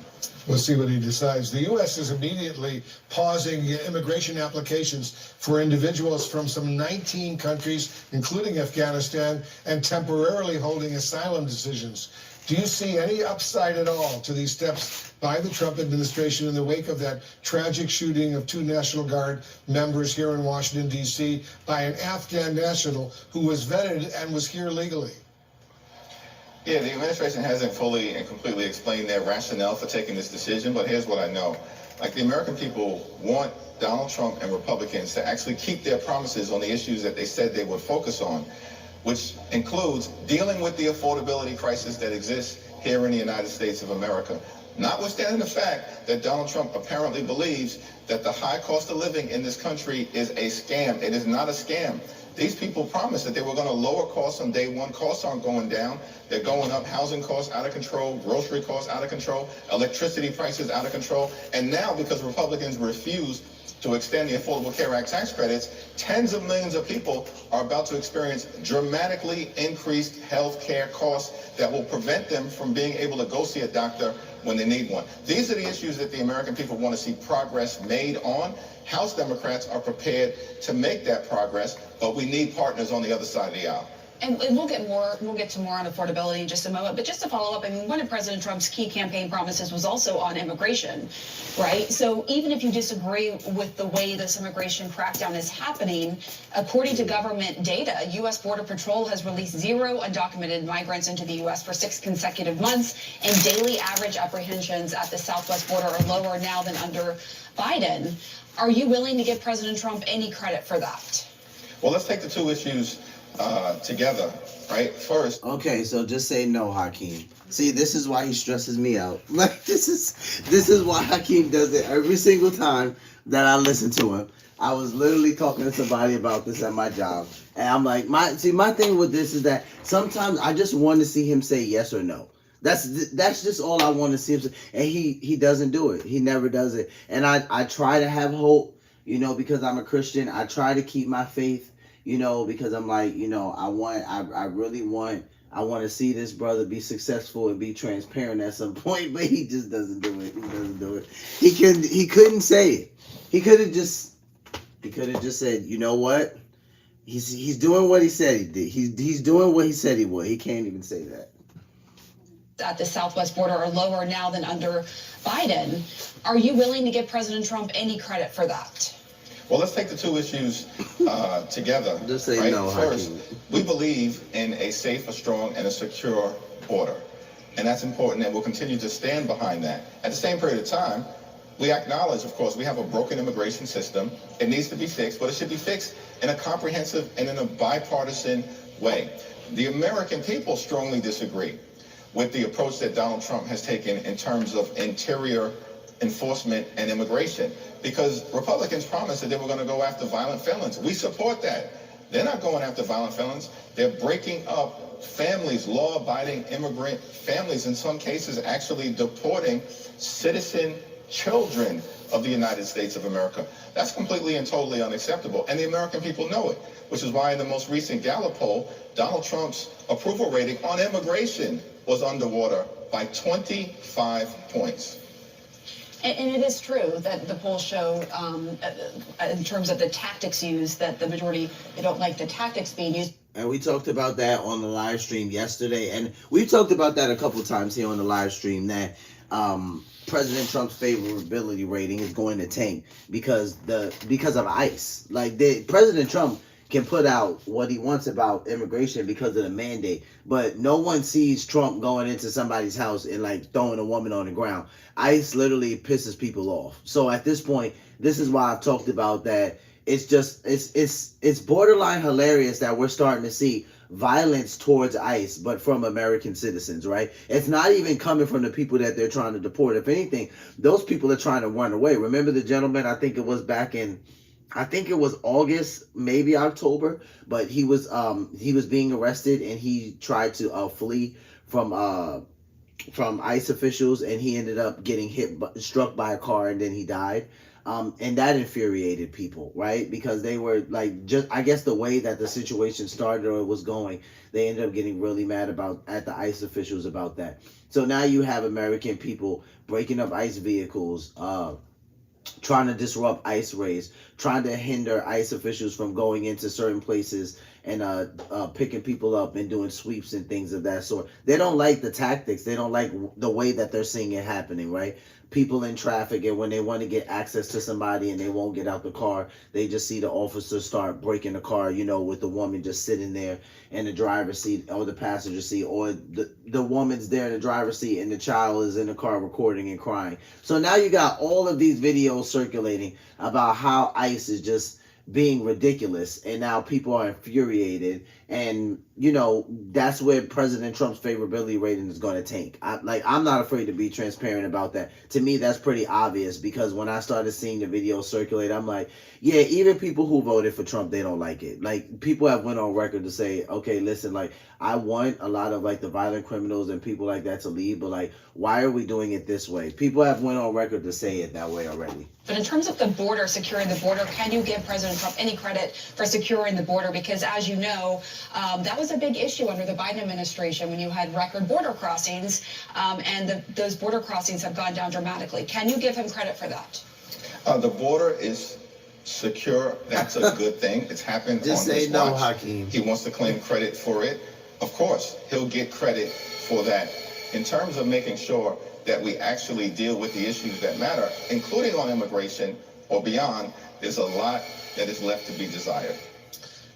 We'll see what he decides. The U.S. is immediately pausing immigration applications for individuals from some 19 countries, including Afghanistan, and temporarily holding asylum decisions. Do you see any upside at all to these steps by the Trump administration in the wake of that tragic shooting of 2 National Guard members here in Washington, D.C. by an Afghan national who was vetted and was here legally? Yeah, the administration hasn't fully and completely explained their rationale for taking this decision, but here's what I know. Like, the American people want Donald Trump and Republicans to actually keep their promises on the issues that they said they would focus on, which includes dealing with the affordability crisis that exists here in the United States of America. Notwithstanding the fact that Donald Trump apparently believes that the high cost of living in this country is a scam. It is not a scam. These people promised that they were going to lower costs on day one. Costs aren't going down. They're going up. Housing costs out of control. Grocery costs out of control. Electricity prices out of control. And now, because Republicans refuse to extend the Affordable Care Act tax credits, tens of millions of people are about to experience dramatically increased health care costs that will prevent them from being able to go see a doctor when they need one. These are the issues that the American people want to see progress made on. House Democrats are prepared to make that progress, but we need partners on the other side of the aisle. And we'll get to more on affordability in just a moment. But just to follow up, I mean, one of President Trump's key campaign promises was also on immigration, right? So even if you disagree with the way this immigration crackdown is happening, according to government data, U.S. Border Patrol has released 0 undocumented migrants into the U.S. for 6 consecutive months, and daily average apprehensions at the southwest border are lower now than under Biden. Are you willing to give President Trump any credit for that? Well, let's take the two issues together, right? First. Okay, so just say no, Hakeem. See, this is why he stresses me out. Like, this is why Hakeem does it every single time that I listen to him. I was literally talking to somebody about this at my job, and I'm like, my thing with this is that sometimes I just want to see him say yes or no. That's just all I want to see him say, and he doesn't do it. He never does it. And I try to have hope, because I'm a Christian. I try to keep my faith. Because I'm like, I want to see this brother be successful and be transparent at some point, but he just doesn't do it. He doesn't do it. He couldn't say it. He could have just said, you know what? He's doing what he said he did. He's doing what he said he would. He can't even say that. At the southwest border are lower now than under Biden. Are you willing to give President Trump any credit for that? Well, let's take the two issues together. Just say right? no, First, Hakeem. we believe in a safe, a strong, and a secure border. And that's important, and we'll continue to stand behind that. At the same period of time, we acknowledge, of course, we have a broken immigration system. It needs to be fixed, but it should be fixed in a comprehensive and in a bipartisan way. The American people strongly disagree with the approach that Donald Trump has taken in terms of interior enforcement and immigration, because Republicans promised that they were going to go after violent felons. We support that. They're not going after violent felons. They're breaking up families, law-abiding immigrant families, in some cases actually deporting citizen children of the United States of America. That's completely and totally unacceptable, and the American people know it, which is why in the most recent Gallup poll, Donald Trump's approval rating on immigration was underwater by 25 points. And it is true that the polls show, in terms of the tactics used, that the majority, they don't like the tactics being used. And we talked about that on the live stream yesterday, and we talked about that a couple times here on the live stream, that President Trump's favorability rating is going to tank because of ICE. Like, President Trump can put out what he wants about immigration because of the mandate, but no one sees Trump going into somebody's house and like throwing a woman on the ground. ICE literally pisses people off. So at this point, this is why I've talked about that. It's just it's borderline hilarious that we're starting to see violence towards ICE, but from American citizens, right? It's not even coming from the people that they're trying to deport. If anything, those people are trying to run away. Remember the gentleman, I think it was back in, I think it was August, maybe October, but he was being arrested and he tried to flee from ICE officials, and he ended up getting struck by a car, and then he died. And that infuriated people, right? Because they were like, just, I guess the way that the situation started or was going, they ended up getting really mad at the ICE officials about that. So now you have American people breaking up ICE vehicles, trying to disrupt ICE raids, trying to hinder ICE officials from going into certain places and picking people up and doing sweeps and things of that sort. They don't like the tactics. They don't like the way that they're seeing it happening, right? People in traffic, and when they want to get access to somebody and they won't get out the car, they just see the officer start breaking the car, you know, with the woman just sitting there in the driver's seat or the passenger seat, or the woman's there in the driver's seat and the child is in the car recording and crying. So now you got all of these videos circulating about how ICE is just being ridiculous, and now people are infuriated, and you know that's where President Trump's favorability rating is going to tank. I'm not afraid to be transparent about that. To me, that's pretty obvious, because when I started seeing the videos circulate, I'm like, yeah, even people who voted for Trump, they don't like it. Like, people have went on record to say, okay, listen, like, I want a lot of like the violent criminals and people like that to leave, but like, why are we doing it this way? People have went on record to say it that way already. But in terms of the border, securing the border, can you give President Trump any credit for securing the border? Because as you know, that was a big issue under the Biden administration when you had record border crossings, and those border crossings have gone down dramatically. Can you give him credit for that? The border is secure. That's a good thing. It's happened Just on say his no, watch. Hakeem. He wants to claim credit for it. Of course, he'll get credit for that. In terms of making sure that we actually deal with the issues that matter, including on immigration or beyond, there's a lot that is left to be desired.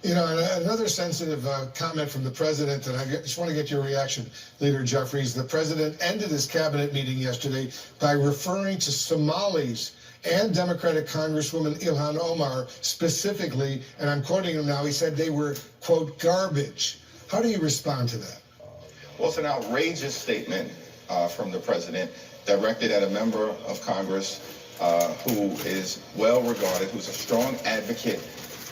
You know, another sensitive comment from the president, and I just want to get your reaction, Leader Jeffries. The president ended his cabinet meeting yesterday by referring to Somalis and Democratic Congresswoman Ilhan Omar specifically, and I'm quoting him now, he said they were, quote, garbage. How do you respond to that? Well, it's an outrageous statement from the president directed at a member of Congress who is well regarded, who's a strong advocate,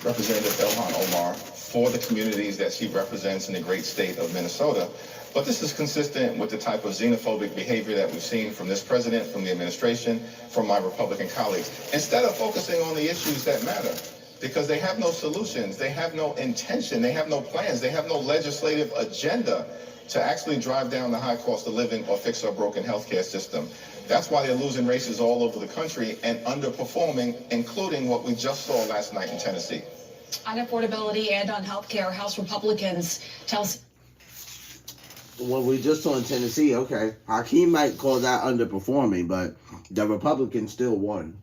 Representative Ilhan Omar, for the communities that she represents in the great state of Minnesota. But this is consistent with the type of xenophobic behavior that we've seen from this president, from the administration, from my Republican colleagues. Instead of focusing on the issues that matter, because they have no solutions, they have no intention, they have no plans, they have no legislative agenda to actually drive down the high cost of living or fix our broken healthcare system. That's why they're losing races all over the country and underperforming, including what we just saw last night in Tennessee. On affordability and on health care, House Republicans tell... What we just saw in Tennessee, okay, Hakeem might call that underperforming, but the Republicans still won.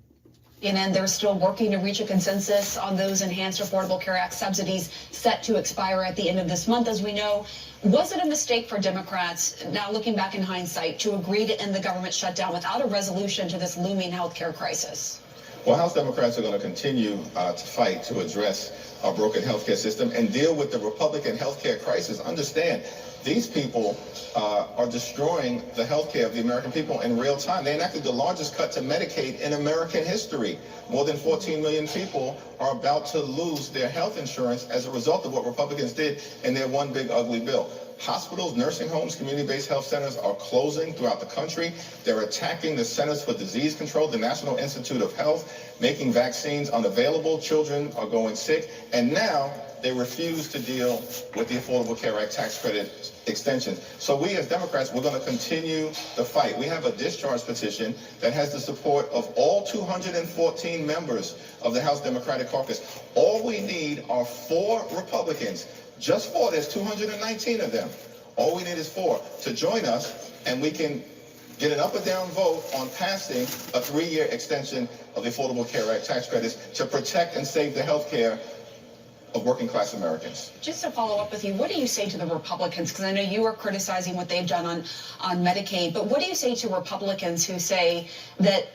And they're still working to reach a consensus on those enhanced Affordable Care Act subsidies set to expire at the end of this month, as we know. Was it a mistake for Democrats, now looking back in hindsight, to agree to end the government shutdown without a resolution to this looming health care crisis? Well, House Democrats are going to continue to fight to address our broken healthcare system and deal with the Republican healthcare crisis. Understand, these people are destroying the healthcare of the American people in real time. They enacted the largest cut to Medicaid in American history. More than 14 million people are about to lose their health insurance as a result of what Republicans did in their one big ugly bill. Hospitals, nursing homes, community-based health centers are closing throughout the country. They're attacking the Centers for Disease Control, the National Institute of Health, making vaccines unavailable. Children are going sick. And now they refuse to deal with the Affordable Care Act tax credit extension. So we as Democrats, we're going to continue the fight. We have a discharge petition that has the support of all 214 members of the House Democratic Caucus. All we need are 4 Republicans. Just 4, there's 219 of them. All we need is 4 to join us, and we can get an up or down vote on passing a 3-year extension of the Affordable Care Act tax credits to protect and save the health care of working class Americans. Just to follow up with you, what do you say to the Republicans? Because I know you are criticizing what they've done on Medicaid, but what do you say to Republicans who say that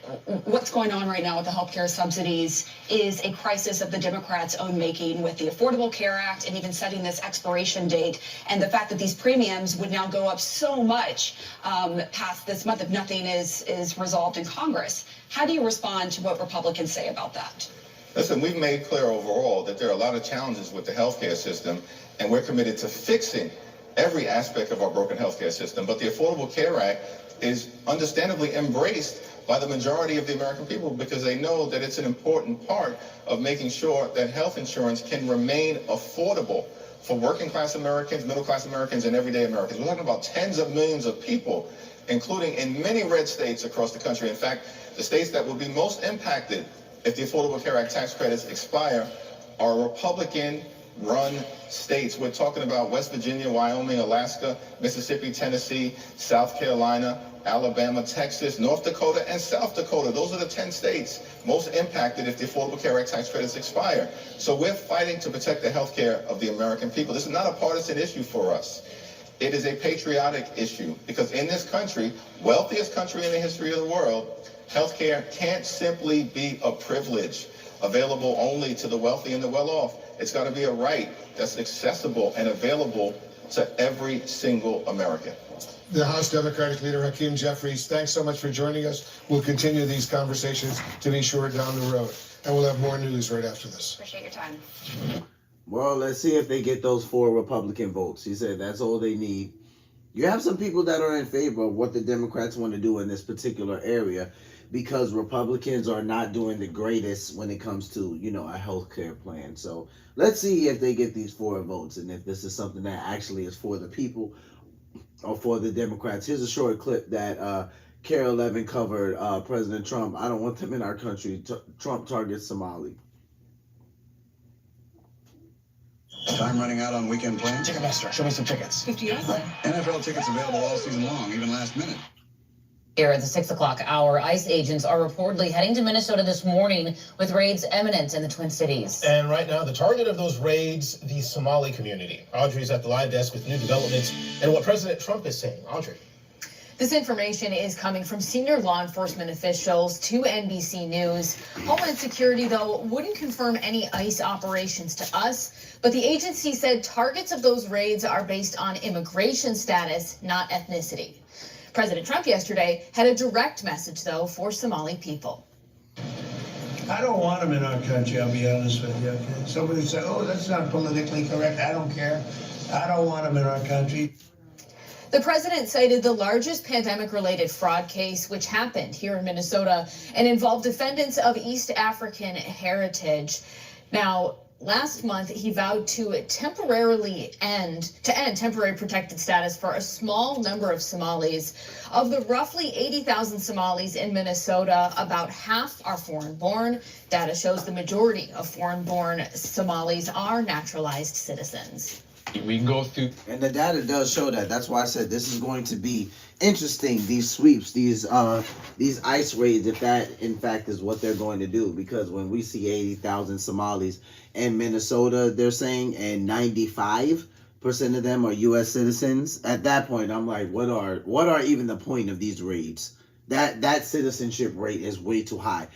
what's going on right now with the health care subsidies is a crisis of the Democrats' own making with the Affordable Care Act and even setting this expiration date, and the fact that these premiums would now go up so much past this month if nothing is resolved in Congress? How do you respond to what Republicans say about that? Listen, we've made clear overall that there are a lot of challenges with the healthcare system, and we're committed to fixing every aspect of our broken healthcare system. But the Affordable Care Act is understandably embraced by the majority of the American people because they know that it's an important part of making sure that health insurance can remain affordable for working class Americans, middle class Americans, and everyday Americans. We're talking about tens of millions of people, including in many red states across the country. In fact, the states that will be most impacted if the Affordable Care Act tax credits expire are Republican-run states. We're talking about West Virginia, Wyoming, Alaska, Mississippi, Tennessee, South Carolina, Alabama, Texas, North Dakota, and South Dakota. Those are the 10 states most impacted if the Affordable Care Act tax credits expire. So we're fighting to protect the health care of the American people. This is not a partisan issue for us. It is a patriotic issue because in this country, wealthiest country in the history of the world, healthcare can't simply be a privilege available only to the wealthy and the well-off. It's got to be a right that's accessible and available to every single American. The House Democratic Leader, Hakeem Jeffries, thanks so much for joining us. We'll continue these conversations to be sure down the road. And we'll have more news right after this. Appreciate your time. Well, let's see if they get those 4 Republican votes. He said that's all they need. You have some people that are in favor of what the Democrats want to do in this particular area because Republicans are not doing the greatest when it comes to, a health care plan. So let's see if they get these 4 votes and if this is something that actually is for the people or for the Democrats. Here's a short clip that Carol Levin covered President Trump. I don't want them in our country. Trump targets Somali. Time running out on weekend plans? Ticketmaster, show me some tickets. $50. NFL tickets available all season long, even last minute. Here at the 6 o'clock hour, ICE agents are reportedly heading to Minnesota this morning with raids imminent in the Twin Cities. And right now, the target of those raids, the Somali community. Audrey's at the live desk with new developments and what President Trump is saying. Audrey. This information is coming from senior law enforcement officials to NBC News. Homeland Security, though, wouldn't confirm any ICE operations to us, but the agency said targets of those raids are based on immigration status, not ethnicity. President Trump yesterday had a direct message, though, for Somali people. I don't want them in our country, I'll be honest with you. Okay? Somebody say, oh, that's not politically correct. I don't care. I don't want them in our country. The president cited the largest pandemic-related fraud case, which happened here in Minnesota and involved defendants of East African heritage. Now, last month, he vowed to end temporary protected status for a small number of Somalis. Of the roughly 80,000 Somalis in Minnesota, about half are foreign-born. Data shows the majority of foreign-born Somalis are naturalized citizens. We go through. And the data does show that. That's why I said this is going to be interesting. These sweeps, these ICE raids, if that in fact is what they're going to do, because when we see 80,000 Somalis in Minnesota, they're saying, and 95% of them are U.S. citizens. At that point, I'm like, what are even the point of these raids? That citizenship rate is way too high.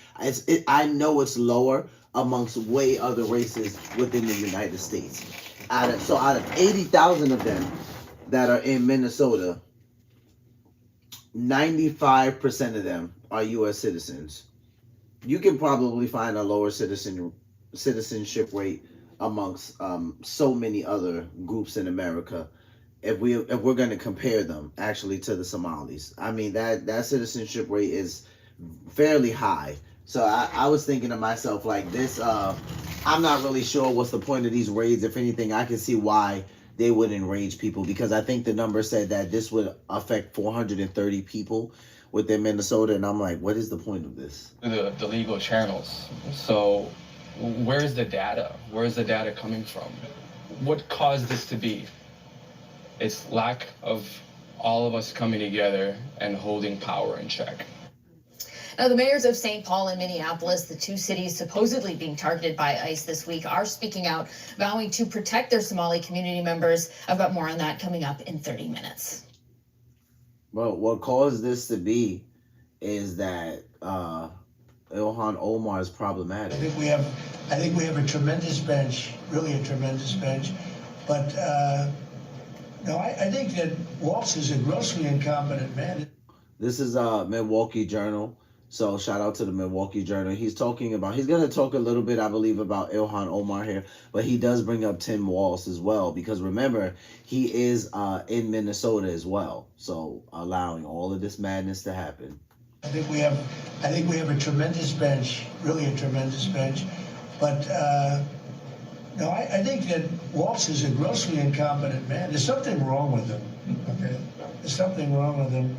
I know it's lower amongst way other races within the United States. Out of 80,000 of them that are in Minnesota, 95% of them are U.S. citizens. You can probably find a lower citizenship rate amongst so many other groups in America if we're going to compare them actually to the Somalis. I mean, that citizenship rate is fairly high. So I was thinking to myself, like, this, I'm not really sure what's the point of these raids. If anything, I can see why they would enrage people, because I think the number said that this would affect 430 people within Minnesota. And I'm like, what is the point of this? The legal channels. So where's the data? Where's the data coming from? What caused this to be? It's lack of all of us coming together and holding power in check. Now, the mayors of St. Paul and Minneapolis, the two cities supposedly being targeted by ICE this week, are speaking out, vowing to protect their Somali community members. I've got more on that coming up in 30 minutes. Well, what caused this to be is that Ilhan Omar is problematic. I think we have a tremendous bench, really a tremendous bench. But no, I think that Waltz is a grossly incompetent man. This is Milwaukee Journal. So shout out to the Milwaukee Journal. He's going to talk a little bit, I believe, about Ilhan Omar here, but he does bring up Tim Walz as well, because remember, he is in Minnesota as well. So allowing all of this madness to happen. I think we have a tremendous bench, really a tremendous bench. But no, I think that Waltz is a grossly incompetent man. There's something wrong with him. Okay, there's something wrong with him.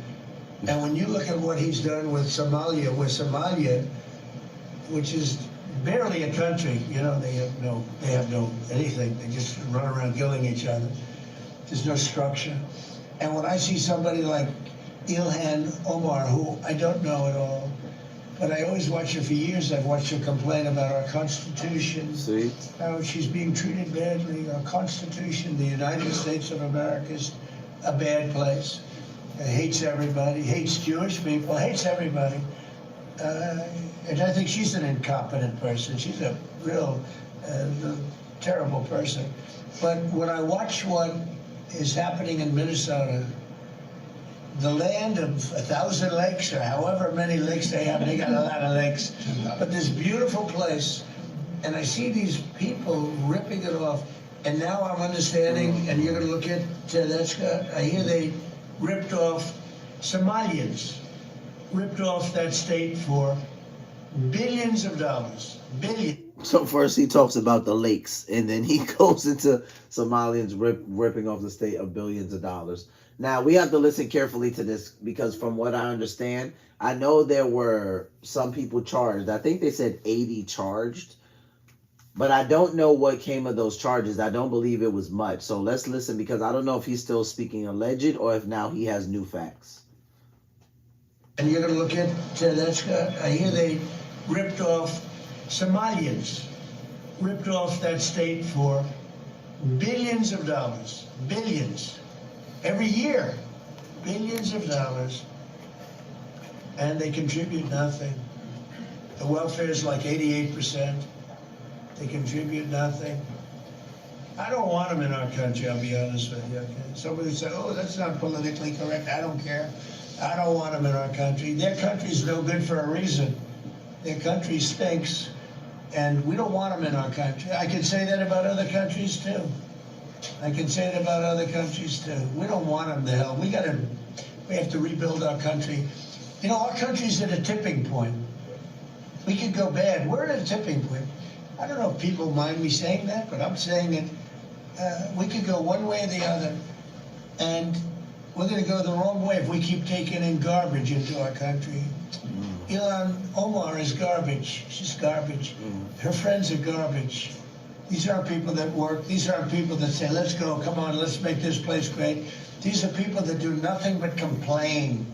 And when you look at what he's done with Somalia, which is barely a country, you know, they have no anything. They just run around killing each other. There's no structure. And when I see somebody like Ilhan Omar, who I don't know at all, but I always watch her for years. I've watched her complain about our Constitution, how she's being treated badly. Our Constitution, the United States of America, is a bad place. Hates everybody, hates Jewish people, hates everybody. And I think she's an incompetent person. She's a real terrible person. But when I watch what is happening in Minnesota, the land of 1,000 lakes, or however many lakes they have, they got a lot of lakes, but this beautiful place, and I see these people ripping it off, and now I'm understanding, and you're going to look at Tedesca, I hear they ripped off Somalians, ripped off that state for billions of dollars, billions. So first he talks about the lakes, and then he goes into Somalians ripping off the state of billions of dollars. Now, we have to listen carefully to this, because from what I understand, I know there were some people charged. I think they said 80 charged, but I don't know what came of those charges. I don't believe it was much. So let's listen, because I don't know if he's still speaking alleged or if now he has new facts. And you're going to look at Tedesca, I hear they ripped off Somalians, ripped off that state for billions of dollars, billions, every year, billions of dollars, and they contribute nothing. The welfare is like 88%. They contribute nothing. I don't want them in our country, I'll be honest with you. Okay? Somebody would say, oh, that's not politically correct. I don't care. I don't want them in our country. Their country's no good for a reason. Their country stinks, and we don't want them in our country. I can say that about other countries, too. I can say it about other countries, too. We don't want them to hell. We have to rebuild our country. You know, our country's at a tipping point. We could go bad. We're at a tipping point. I don't know if people mind me saying that, but I'm saying it. We could go one way or the other, and we're going to go the wrong way if we keep taking in garbage into our country. Ilhan Omar is garbage. She's garbage. Her friends are garbage. These aren't people that work. These aren't people that say, let's go, come on, let's make this place great. These are people that do nothing but complain.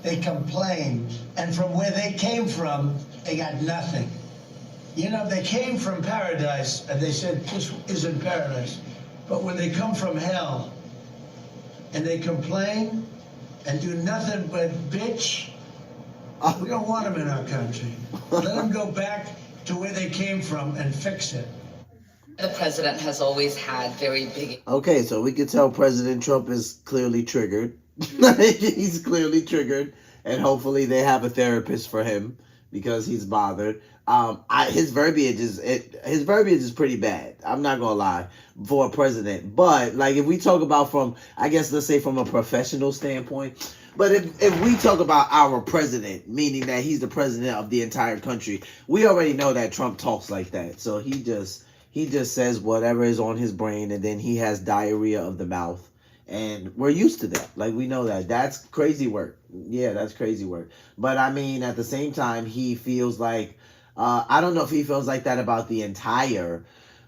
They complain. And from where they came from, they got nothing. You know, they came from paradise, and they said, this isn't paradise. But when they come from hell, and they complain, and do nothing but bitch, we don't want them in our country. Let them go back to where they came from and fix it. The president has always had very big... Okay, so we can tell President Trump is clearly triggered. He's clearly triggered, and hopefully they have a therapist for him because he's bothered. His verbiage is pretty bad. I'm not gonna lie, for a president. But like, if we talk about from, I guess let's say from a professional standpoint. But if we talk about our president, meaning that he's the president of the entire country, we already know that Trump talks like that. So he just says whatever is on his brain, and then he has diarrhea of the mouth. And we're used to that. Like, we know that. That's crazy work. Yeah, that's crazy work. But I mean, at the same time, he feels like, I don't know if he feels like that about the entire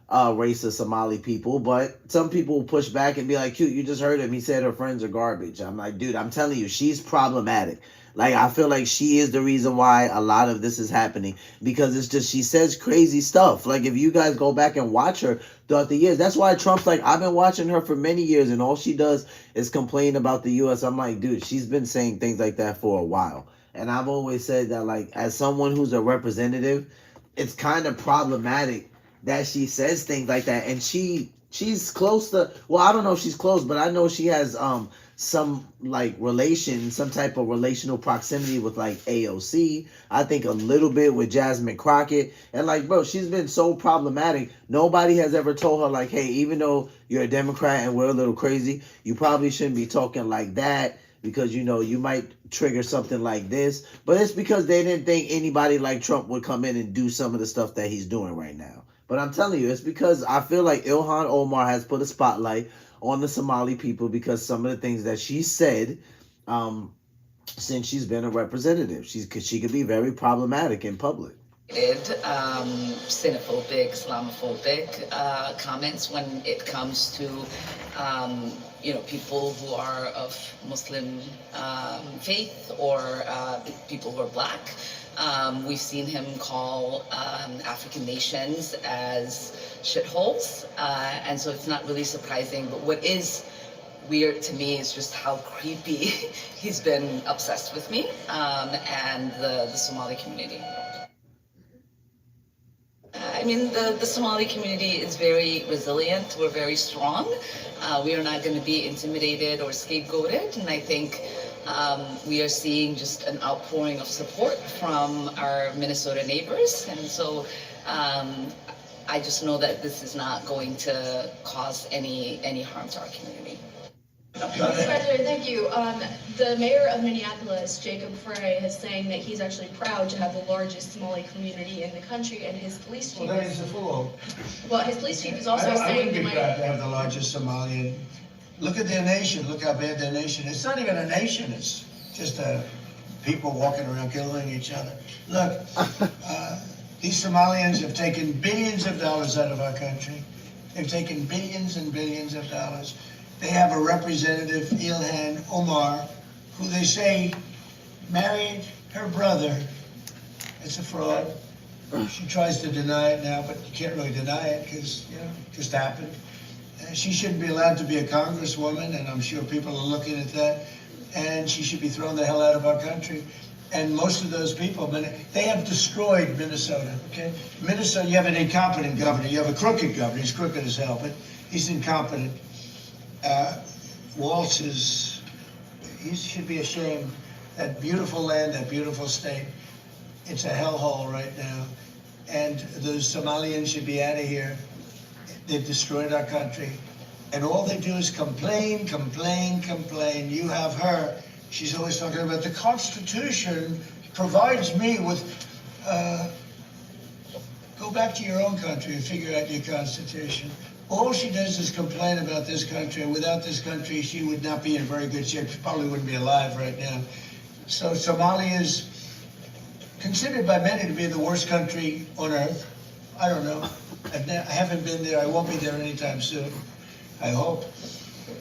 race of Somali people, but some people push back and be like, cute, you just heard him. He said her friends are garbage. I'm like, dude, I'm telling you, she's problematic. Like, I feel like she is the reason why a lot of this is happening, because it's just, she says crazy stuff. Like, if you guys go back and watch her throughout the years, that's why Trump's like, I've been watching her for many years, and all she does is complain about the U.S. I'm like, dude, she's been saying things like that for a while. And I've always said that, like, as someone who's a representative, it's kind of problematic that she says things like that. And she's close to, well, I don't know if she's close, but I know she has some like some type of relational proximity with like AOC. I think a little bit with Jasmine Crockett. And like, bro, she's been so problematic. Nobody has ever told her like, hey, even though you're a Democrat and we're a little crazy, you probably shouldn't be talking like that, because, you know, you might trigger something like this. But it's because they didn't think anybody like Trump would come in and do some of the stuff that he's doing right now. But I'm telling you, it's because I feel like Ilhan Omar has put a spotlight on the Somali people, because some of the things that she said since she's been a representative, she could be very problematic in public. Xenophobic, Islamophobic comments when it comes to people who are of Muslim faith, or people who are black. We've seen him call African nations as shitholes, and so it's not really surprising. But what is weird to me is just how creepy he's been obsessed with me and the Somali community. I mean, the Somali community is very resilient. We're very strong. We are not going to be intimidated or scapegoated. And I think we are seeing just an outpouring of support from our Minnesota neighbors. And so I just know that this is not going to cause any harm to our community. Mr. President, thank you. The mayor of Minneapolis, Jacob Frey, is saying that he's actually proud to have the largest Somali community in the country, and his police chief. Well, then he's a fool. Well, his police chief is also I saying wouldn't they be proud might. to have the largest Somalian. Look at their nation. Look how bad their nation is. It's not even a nation. It's just people walking around killing each other. Look, these Somalians have taken billions of dollars out of our country. They've taken billions and billions of dollars. They have a representative, Ilhan Omar, who they say married her brother. It's a fraud. She tries to deny it now, but you can't really deny it because, you know, it just happened. She shouldn't be allowed to be a congresswoman, and I'm sure people are looking at that. And she should be thrown the hell out of our country. And most of those people, they have destroyed Minnesota, okay? Minnesota, you have an incompetent governor. You have a crooked governor. He's crooked as hell, but he's incompetent. Waltz he should be ashamed. That beautiful land, that beautiful state, it's a hellhole right now. And the Somalians should be out of here. They've destroyed our country. And all they do is complain, complain, complain. You have her. She's always talking about the Constitution provides me with, go back to your own country and figure out your Constitution. All she does is complain about this country, and without this country, she would not be in very good shape. She probably wouldn't be alive right now. So Somalia is considered by many to be the worst country on earth. I don't know. I haven't been there. I won't be there anytime soon. I hope.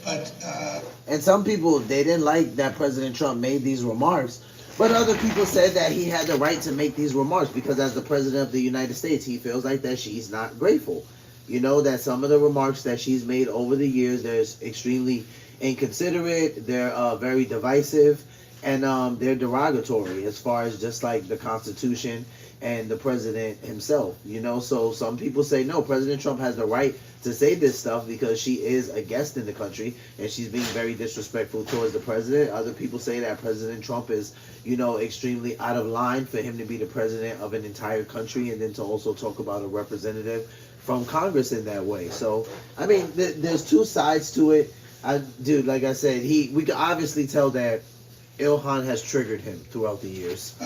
But and some people, they didn't like that President Trump made these remarks, but other people said that he had the right to make these remarks because as the President of the United States, he feels like that she's not grateful. You know, that some of the remarks that she's made over the years, they're extremely inconsiderate, they're very divisive, and they're derogatory as far as just like the Constitution and the president himself, you know. So some people say no, President Trump has the right to say this stuff because she is a guest in the country and she's being very disrespectful towards the president. Other people say that President Trump is, you know, extremely out of line for him to be the president of an entire country and then to also talk about a representative from Congress in that way. So I mean, there's two sides to it. Dude, like I said, we can obviously tell that Ilhan has triggered him throughout the years.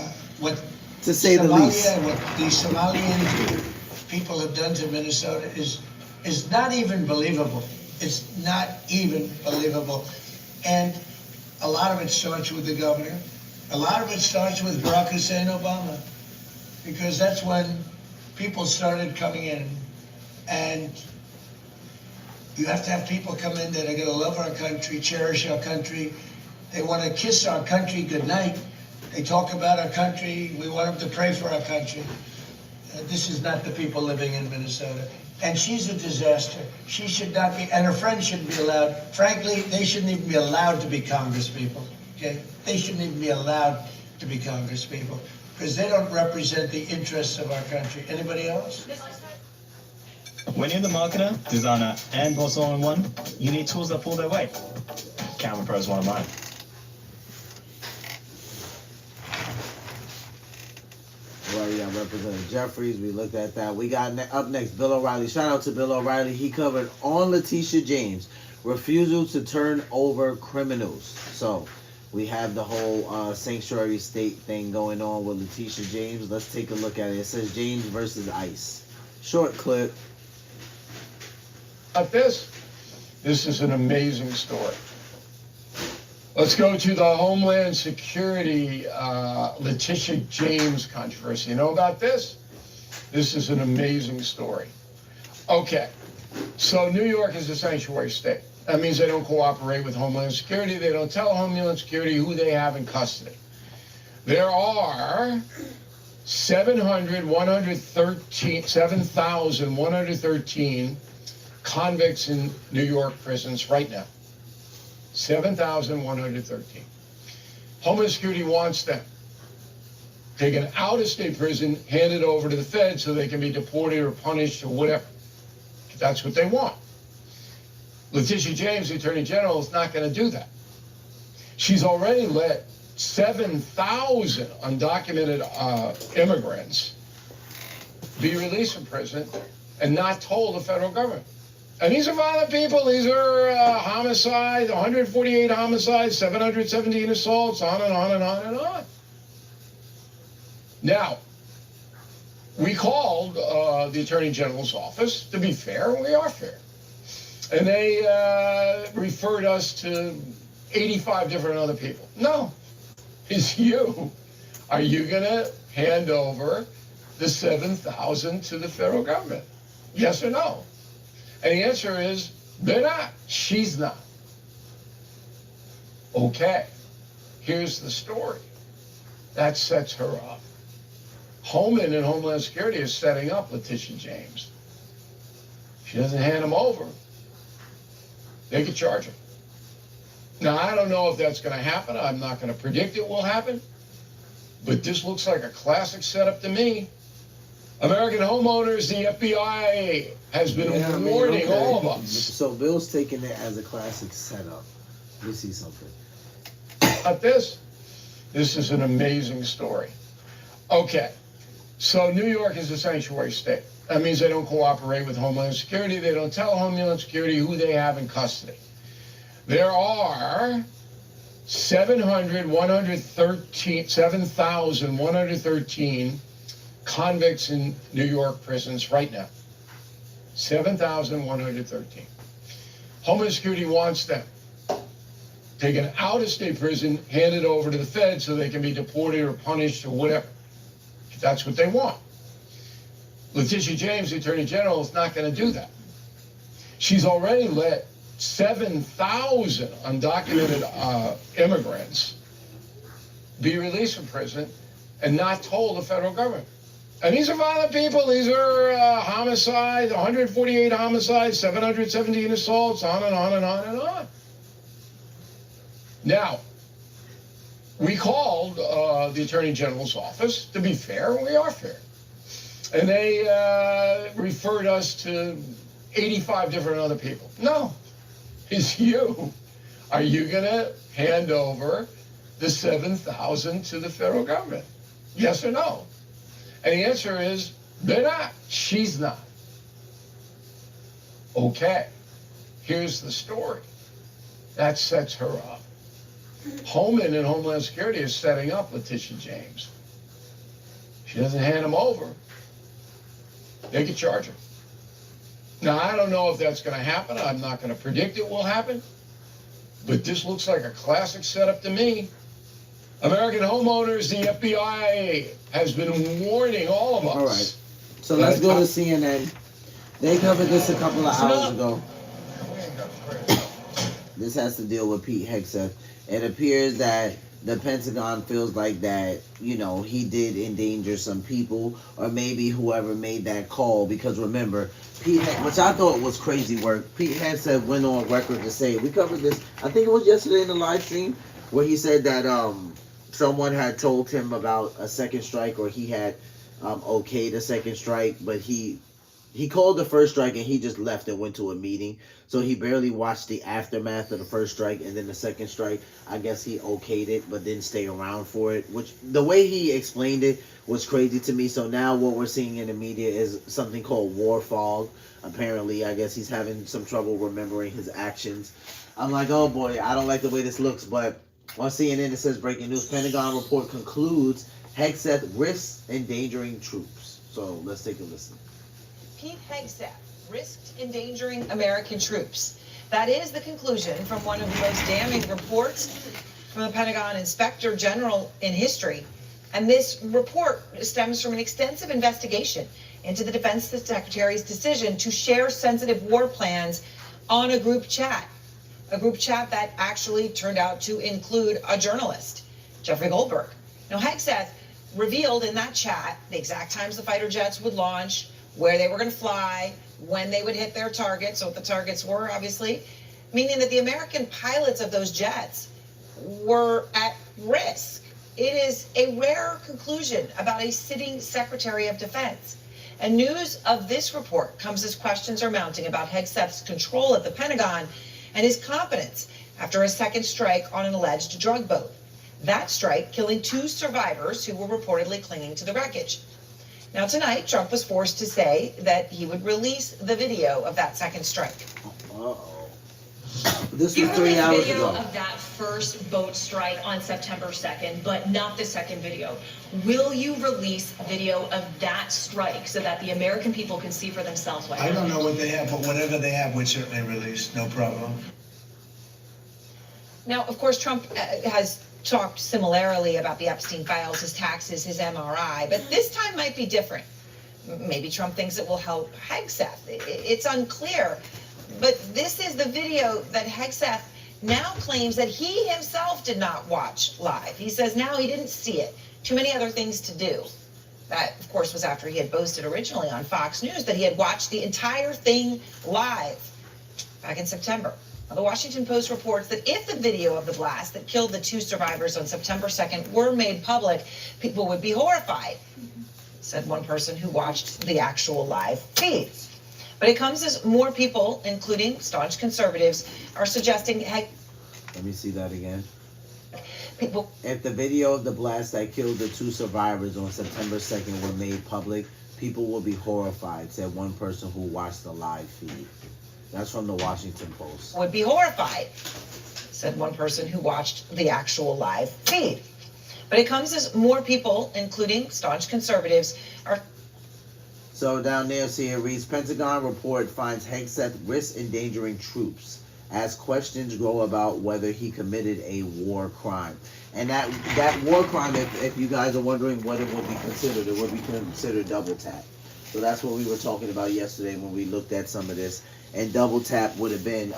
To say the least. What the Somalian people have done to Minnesota is not even believable. It's not even believable. And a lot of it starts with the governor. A lot of it starts with Barack Hussein Obama. Because that's when people started coming in. And you have to have people come in that are going to love our country, cherish our country. They want to kiss our country goodnight. They talk about our country. We want them to pray for our country. This is not the people living in Minnesota. And she's a disaster. She should not be, and her friends shouldn't be allowed. Frankly, they shouldn't even be allowed to be congresspeople. Okay? They shouldn't even be allowed to be congresspeople because they don't represent the interests of our country. Anybody else? When you're the marketer, designer, and boss all in one, you need tools that pull their weight. Camera Pro is one of mine. Well, we got Representative Jeffries. We looked at that. We got up next, Bill O'Reilly. Shout out to Bill O'Reilly. He covered on Letitia James, refusal to turn over criminals. So we have the whole sanctuary state thing going on with Letitia James. Let's take a look at it. It says James versus ICE. Short clip. This is an amazing story. Let's go to the Homeland Security Letitia James controversy. You know about this? This is an amazing story. Okay, so New York is a sanctuary state. That means they don't cooperate with Homeland Security. They don't tell Homeland Security who they have in custody. There are 7,113 convicts in New York prisons right now. 7,113. Homeland Security wants them taken out of state prison, handed over to the feds so they can be deported or punished or whatever. That's what they want. Letitia James, the Attorney General, is not going to do that. She's already let 7,000 undocumented immigrants be released from prison and not told the federal government. And these are violent people. These are homicides, 148 homicides, 717 assaults, on and on and on and on. Now, we called the Attorney General's office. To be fair, we are fair. And they referred us to 85 different other people. No, it's you. Are you going to hand over the 7,000 to the federal government? Yes or no? And the answer is, they're not. She's not. Okay, here's the story. That sets her up. Coleman and Homeland Security is setting up Letitia James. She doesn't hand them over. They could charge her. Now, I don't know if that's going to happen. I'm not going to predict it will happen. But this looks like a classic setup to me. American homeowners, the FBI has been warning all of us. So Bill's taking it as a classic setup. Let me see something. This is an amazing story. Okay, so New York is a sanctuary state. That means they don't cooperate with Homeland Security. They don't tell Homeland Security who they have in custody. There are 7,113 convicts in New York prisons right now. 7,113. Homeland Security wants them taken out of state prison, handed over to the feds so they can be deported or punished or whatever. That's what they want. Letitia James, the Attorney General, is not going to do that. She's already let 7,000 undocumented immigrants be released from prison and not told the federal government. And these are violent people. These are homicides, 148 homicides, 717 assaults, on and on and on and on. Now, we called the Attorney General's office. To be fair, we are fair. And they referred us to 85 different other people. No, it's you. Are you going to hand over the 7,000 to the federal government? Yes or no? And the answer is, they're not. She's not. Okay, here's the story. That sets her up. Coleman and Homeland Security is setting up Letitia James. She doesn't hand them over. They could charge her. Now, I don't know if that's going to happen. I'm not going to predict it will happen. But this looks like a classic setup to me. American homeowners, the FBI has been warning all of us. All right. So let's go to CNN. They covered this a couple of hours ago. This has to deal with Pete Hegseth. It appears that the Pentagon feels like that, you know, he did endanger some people, or maybe whoever made that call, because remember, which I thought was crazy work, Pete Hegseth went on record to say, we covered this, I think it was yesterday in the live stream, where he said that someone had told him about a second strike, or he had okayed a second strike, but he called the first strike and he just left and went to a meeting. So he barely watched the aftermath of the first strike, and then the second strike, I guess he okayed it, but didn't stay around for it, which the way he explained it was crazy to me. So now what we're seeing in the media is something called war fog. Apparently, I guess he's having some trouble remembering his actions. I'm like, oh boy, I don't like the way this looks, but on CNN it says breaking news, Pentagon report concludes Hegseth risks endangering troops. So let's take a listen. Pete Hegseth risked endangering American troops. That is the conclusion from one of the most damning reports from the Pentagon Inspector General in history. And this report stems from an extensive investigation into the Defense Secretary's decision to share sensitive war plans on a group chat that actually turned out to include a journalist, Jeffrey Goldberg. Now, Hegseth revealed in that chat the exact times the fighter jets would launch, where they were going to fly, when they would hit their targets, what the targets were, obviously, meaning that the American pilots of those jets were at risk. It is a rare conclusion about a sitting Secretary of Defense. And news of this report comes as questions are mounting about Hegseth's control at the Pentagon and his competence after a second strike on an alleged drug boat. That strike killing 2 survivors who were reportedly clinging to the wreckage. Now tonight, Trump was forced to say that he would release the video of that second strike. This was 3 hours video ago. Of that first boat strike on September 2nd, but not the second video. Will you release video of that strike so that the American people can see for themselves what I don't happened? know what they have, but whatever they have, we'd certainly release. No problem. Now, of course, Trump has talked similarly about the Epstein files, his taxes, his MRI, but this time might be different. Maybe Trump thinks it will help Hegseth. It's unclear. But this is the video that Hegseth now claims that he himself did not watch live. He says now he didn't see it. Too many other things to do. That, of course, was after he had boasted originally on Fox News that he had watched the entire thing live back in September. Now, the Washington Post reports that if the video of the blast that killed the 2 survivors on September 2nd were made public, people would be horrified, said one person who watched the actual live feed. But it comes as more people, including staunch conservatives, are suggesting, hey, Let me see that again. people. If the video of the blast that killed the 2 survivors on September 2nd were made public, people will be horrified, said one person who watched the live feed. That's from the Washington Post. Would be horrified, said one person who watched the actual live feed. But it comes as more people, including staunch conservatives, are. So down there, see it reads, Pentagon report finds Hegseth risks endangering troops as questions grow about whether he committed a war crime. And that war crime, if you guys are wondering what it would be considered, it would be considered double tap. So that's what we were talking about yesterday when we looked at some of this. And double tap would have been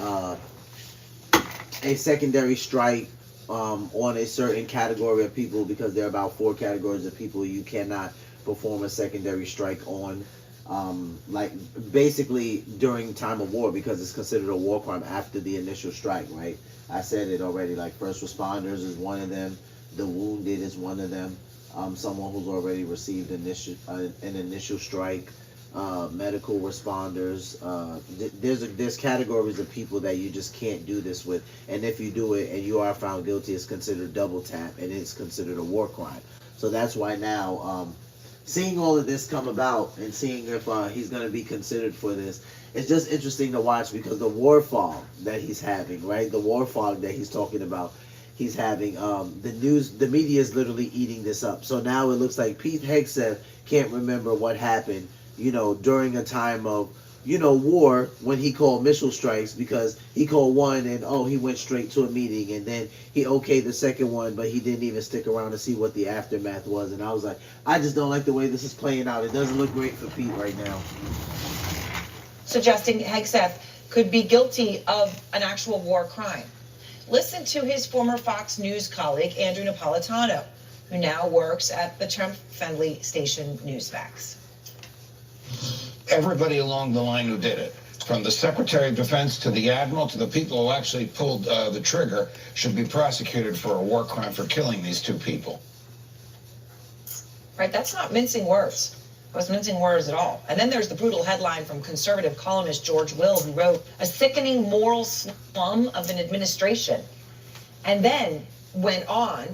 a secondary strike on a certain category of people, because there are about 4 categories of people you cannot perform a secondary strike on. Like basically during time of war, because it's considered a war crime after the initial strike, right? I said it already, like first responders is one of them, the wounded is one of them, someone who's already received an initial strike, medical responders. There's categories of people that you just can't do this with, and if you do it and you are found guilty, it's considered double tap and it's considered a war crime. So that's why now, seeing all of this come about and seeing if he's going to be considered for this, it's just interesting to watch, because the war fog that he's having, right? The war fog that he's talking about, he's having, the media is literally eating this up. So now it looks like Pete Hegseth can't remember what happened, during a time of, war, when he called missile strikes, because he called one and, he went straight to a meeting, and then he okayed the second one, but he didn't even stick around to see what the aftermath was. And I was like, I just don't like the way this is playing out. It doesn't look great for Pete right now. Suggesting Hegseth could be guilty of an actual war crime. Listen to his former Fox News colleague, Andrew Napolitano, who now works at the Trump-friendly station Newsmax. Everybody along the line who did it, from the Secretary of Defense to the Admiral to the people who actually pulled the trigger, should be prosecuted for a war crime for killing these 2 people. Right, that's not mincing words. It was mincing words at all. And then there's the brutal headline from conservative columnist George Will, who wrote, "A sickening moral slum of an administration." And then went on.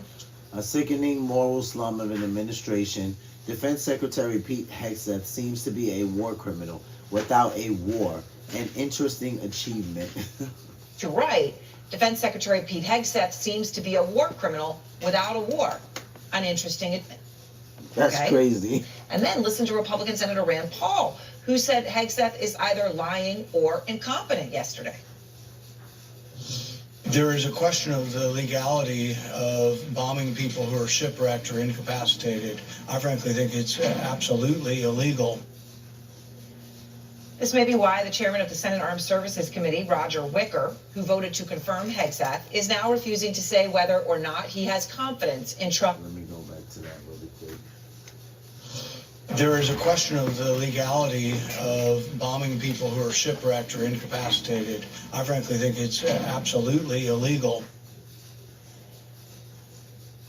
A sickening moral slum of an administration. Defense Secretary Pete Hegseth seems to be a war criminal without a war. An interesting achievement. You're right. Defense Secretary Pete Hegseth seems to be a war criminal without a war. An interesting. That's crazy. And then listen to Republican Senator Rand Paul, who said Hegseth is either lying or incompetent yesterday. There is a question of the legality of bombing people who are shipwrecked or incapacitated. I frankly think it's absolutely illegal. This may be why the chairman of the Senate Armed Services Committee, Roger Wicker, who voted to confirm Hegseth, is now refusing to say whether or not he has confidence in Trump. Let me go back to that really quick. There is a question of the legality of bombing people who are shipwrecked or incapacitated. I frankly think it's absolutely illegal.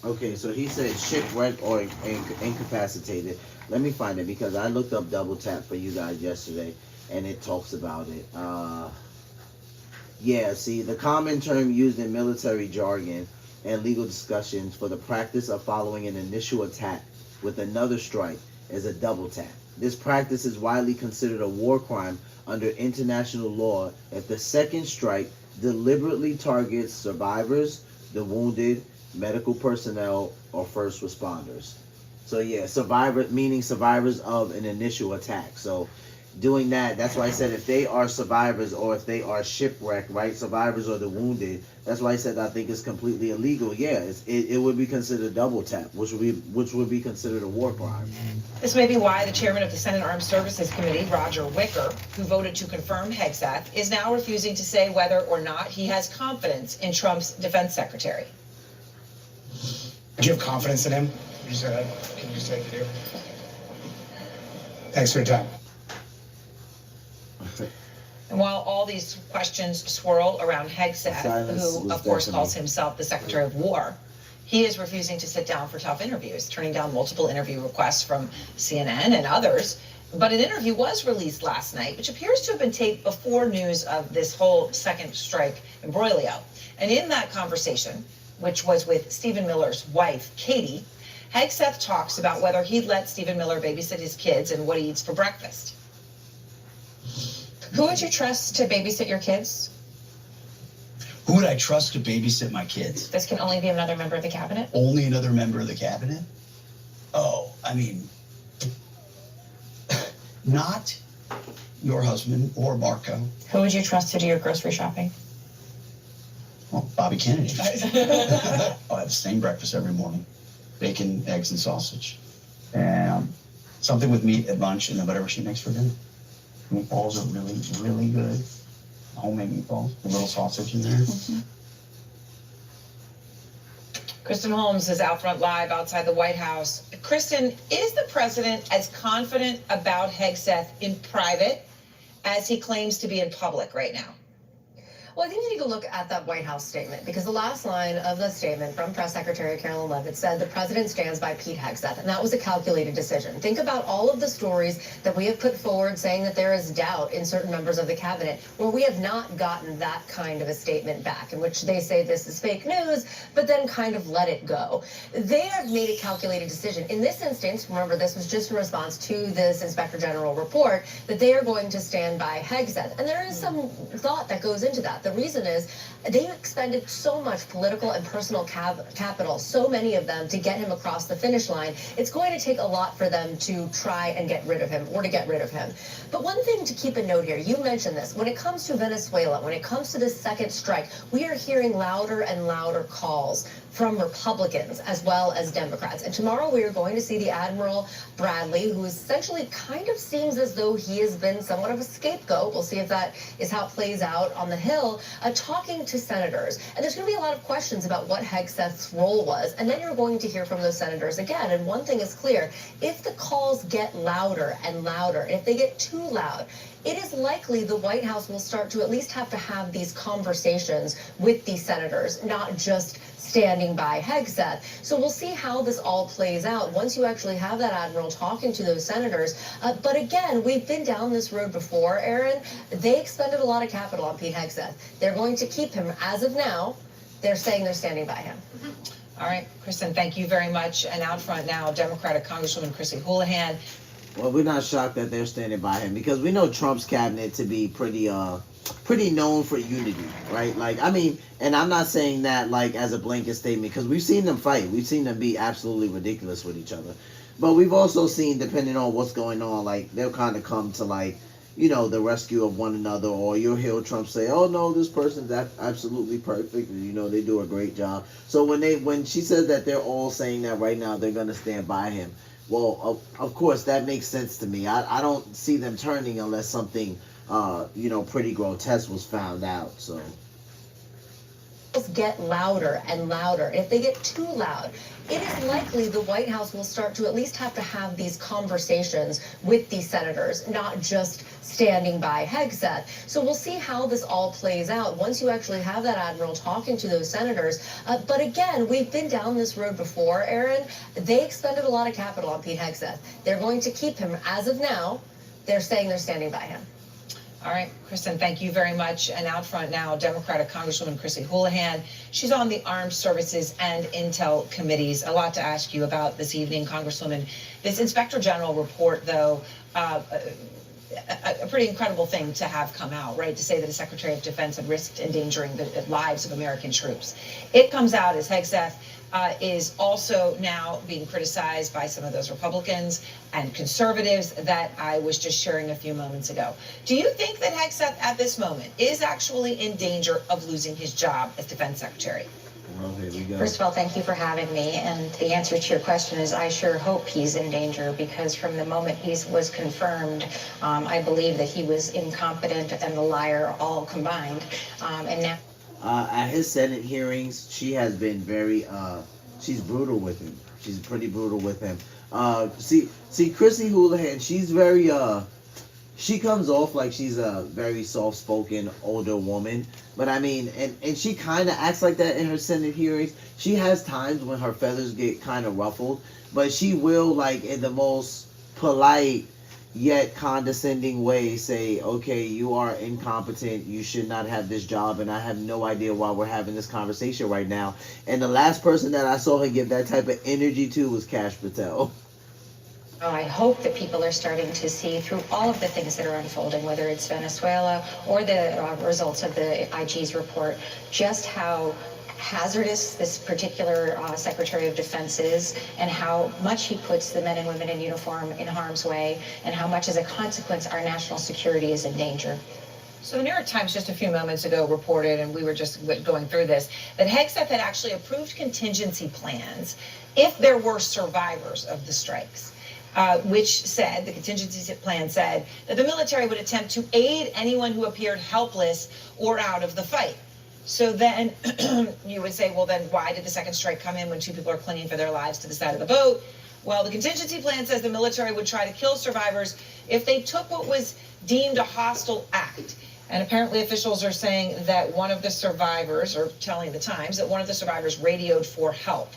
Okay, so he said shipwrecked or incapacitated. Let me find it, because I looked up double tap for you guys yesterday, and it talks about it. Yeah, see, the common term used in military jargon and legal discussions for the practice of following an initial attack with another strike is a double tap. This practice is widely considered a war crime under international law if the second strike deliberately targets survivors, the wounded, medical personnel, or first responders. So yeah, meaning survivors of an initial attack. So doing that, that's why I said if they are survivors or if they are shipwrecked, right, survivors or the wounded, that's why I said I think it's completely illegal. Yeah, it would be considered double tap, which would be considered a war crime. This may be why the chairman of the Senate Armed Services Committee, Roger Wicker, who voted to confirm Hegseth, is now refusing to say whether or not he has confidence in Trump's defense secretary. Do you have confidence in him? You said, can you say it here? Thanks for your time. And while all these questions swirl around Hegseth, who of course calls himself the Secretary of War, he is refusing to sit down for tough interviews, turning down multiple interview requests from CNN and others. But an interview was released last night, which appears to have been taped before news of this whole second strike imbroglio. And in that conversation, which was with Stephen Miller's wife, Katie, Hegseth talks about whether he'd let Stephen Miller babysit his kids and what he eats for breakfast. Who would you trust to babysit your kids? Who would I trust to babysit my kids? This can only be another member of the cabinet? Only another member of the cabinet? Oh, I mean, not your husband or Marco. Who would you trust to do your grocery shopping? Well, Bobby Kennedy. I have the same breakfast every morning. Bacon, eggs, and sausage. And something with meat at lunch and then whatever she makes for dinner. Meatballs are really, really good. Homemade meatballs, a little sausage in there. Kristen Holmes is out front live outside the White House. Kristen, is the president as confident about Hegseth in private as he claims to be in public right now? Well, I think you need to look at that White House statement, because the last line of the statement from Press Secretary Carolyn Leavitt said the president stands by Pete Hegseth, and that was a calculated decision. Think about all of the stories that we have put forward saying that there is doubt in certain members of the cabinet, where we have not gotten that kind of a statement back, in which they say this is fake news, but then kind of let it go. They have made a calculated decision. In this instance, remember, this was just in response to this Inspector General report, that they are going to stand by Hegseth. And there is some thought that goes into that. The reason is they expended so much political and personal capital, so many of them, to get him across the finish line. It's going to take a lot for them to try and get rid of him, or to get rid of him. But one thing to keep a note here, you mentioned this, when it comes to Venezuela, when it comes to this second strike, we are hearing louder and louder calls from Republicans as well as Democrats. And tomorrow we are going to see the Admiral Bradley, who essentially kind of seems as though he has been somewhat of a scapegoat. We'll see if that is how it plays out on the Hill, talking to senators. And there's going to be a lot of questions about what Hegseth's role was. And then you're going to hear from those senators again. And one thing is clear, if the calls get louder and louder, and if they get too loud, it is likely the White House will start to at least have to have these conversations with these senators, not just standing by Hegseth. So we'll see how this all plays out once you actually have that admiral talking to those senators. But again, we've been down this road before, Aaron. They expended a lot of capital on Pete Hegseth. They're going to keep him. As of now, they're saying they're standing by him. All right, Kristen, thank you very much. And out front now, Democratic Congresswoman Chrissy Houlihan. Well, we're not shocked that they're standing by him, because we know Trump's cabinet to be pretty known for unity, right? Like, I mean, and I'm not saying that like as a blanket statement, because we've seen them fight. We've seen them be absolutely ridiculous with each other. But we've also seen, depending on what's going on, like they'll kind of come to like, you know, the rescue of one another, or you'll hear Trump say, oh no, this person's absolutely perfect, and, you know, they do a great job. So when she says that they're all saying that right now, they're going to stand by him. Well, of course, that makes sense to me. I don't see them turning unless something, you know, pretty grotesque was found out. So get louder and louder. If they get too loud, it is likely the White House will start to at least have to have these conversations with these senators, not just standing by Hegseth. So we'll see how this all plays out once you actually have that admiral talking to those senators. But again, we've been down this road before, Aaron. They expended a lot of capital on Pete Hegseth. They're going to keep him. As of now, they're saying they're standing by him. All right, Kristen, thank you very much. And out front now, Democratic Congresswoman Chrissy Houlihan. She's on the Armed Services and Intel committees. A lot to ask you about this evening, Congresswoman. This Inspector General report, though, a pretty incredible thing to have come out, right? To say that a Secretary of Defense had risked endangering the lives of American troops. It comes out as Hegseth is also now being criticized by some of those Republicans and conservatives that I was just sharing a few moments ago. Do you think that Hegseth at this moment is actually in danger of losing his job as Defense Secretary? Well, here we go. First of all, thank you for having me. And the answer to your question is I sure hope he's in danger, because from the moment he was confirmed, I believe that he was incompetent and a liar all combined. And now. At his Senate hearings, she has been very, she's brutal with him. She's pretty brutal with him. See, Chrissy Houlihan, she's very, she comes off like she's a very soft-spoken older woman. But I mean, and she kind of acts like that in her Senate hearings. She has times when her feathers get kind of ruffled, but she will, like, in the most polite yet condescending way, say, okay, you are incompetent, you should not have this job, and I have no idea why we're having this conversation right now. And the last person that I saw her give that type of energy to was Kash Patel. Oh, I hope that people are starting to see through all of the things that are unfolding, whether it's Venezuela or the results of the IG's report, just how hazardous this particular Secretary of Defense is, and how much he puts the men and women in uniform in harm's way, and how much as a consequence our national security is in danger. So the New York Times just a few moments ago reported, and we were just going through this, that Hegseth had actually approved contingency plans if there were survivors of the strikes. which said, the contingency plan said, that the military would attempt to aid anyone who appeared helpless or out of the fight. So then you would say, well, then why did the second strike come in when two people are clinging for their lives to the side of the boat? Well, the contingency plan says the military would try to kill survivors if they took what was deemed a hostile act. And apparently officials are saying that one of the survivors, or telling the Times, that one of the survivors radioed for help.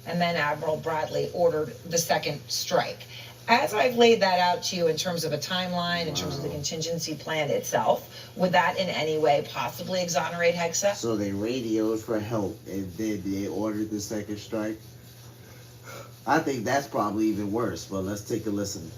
And then Admiral Bradley ordered the second strike. As I've laid that out to you in terms of a timeline, in terms of the contingency plan itself, would that in any way possibly exonerate Hegseth? So they radioed for help, and then they ordered the second strike? I think that's probably even worse, but let's take a listen.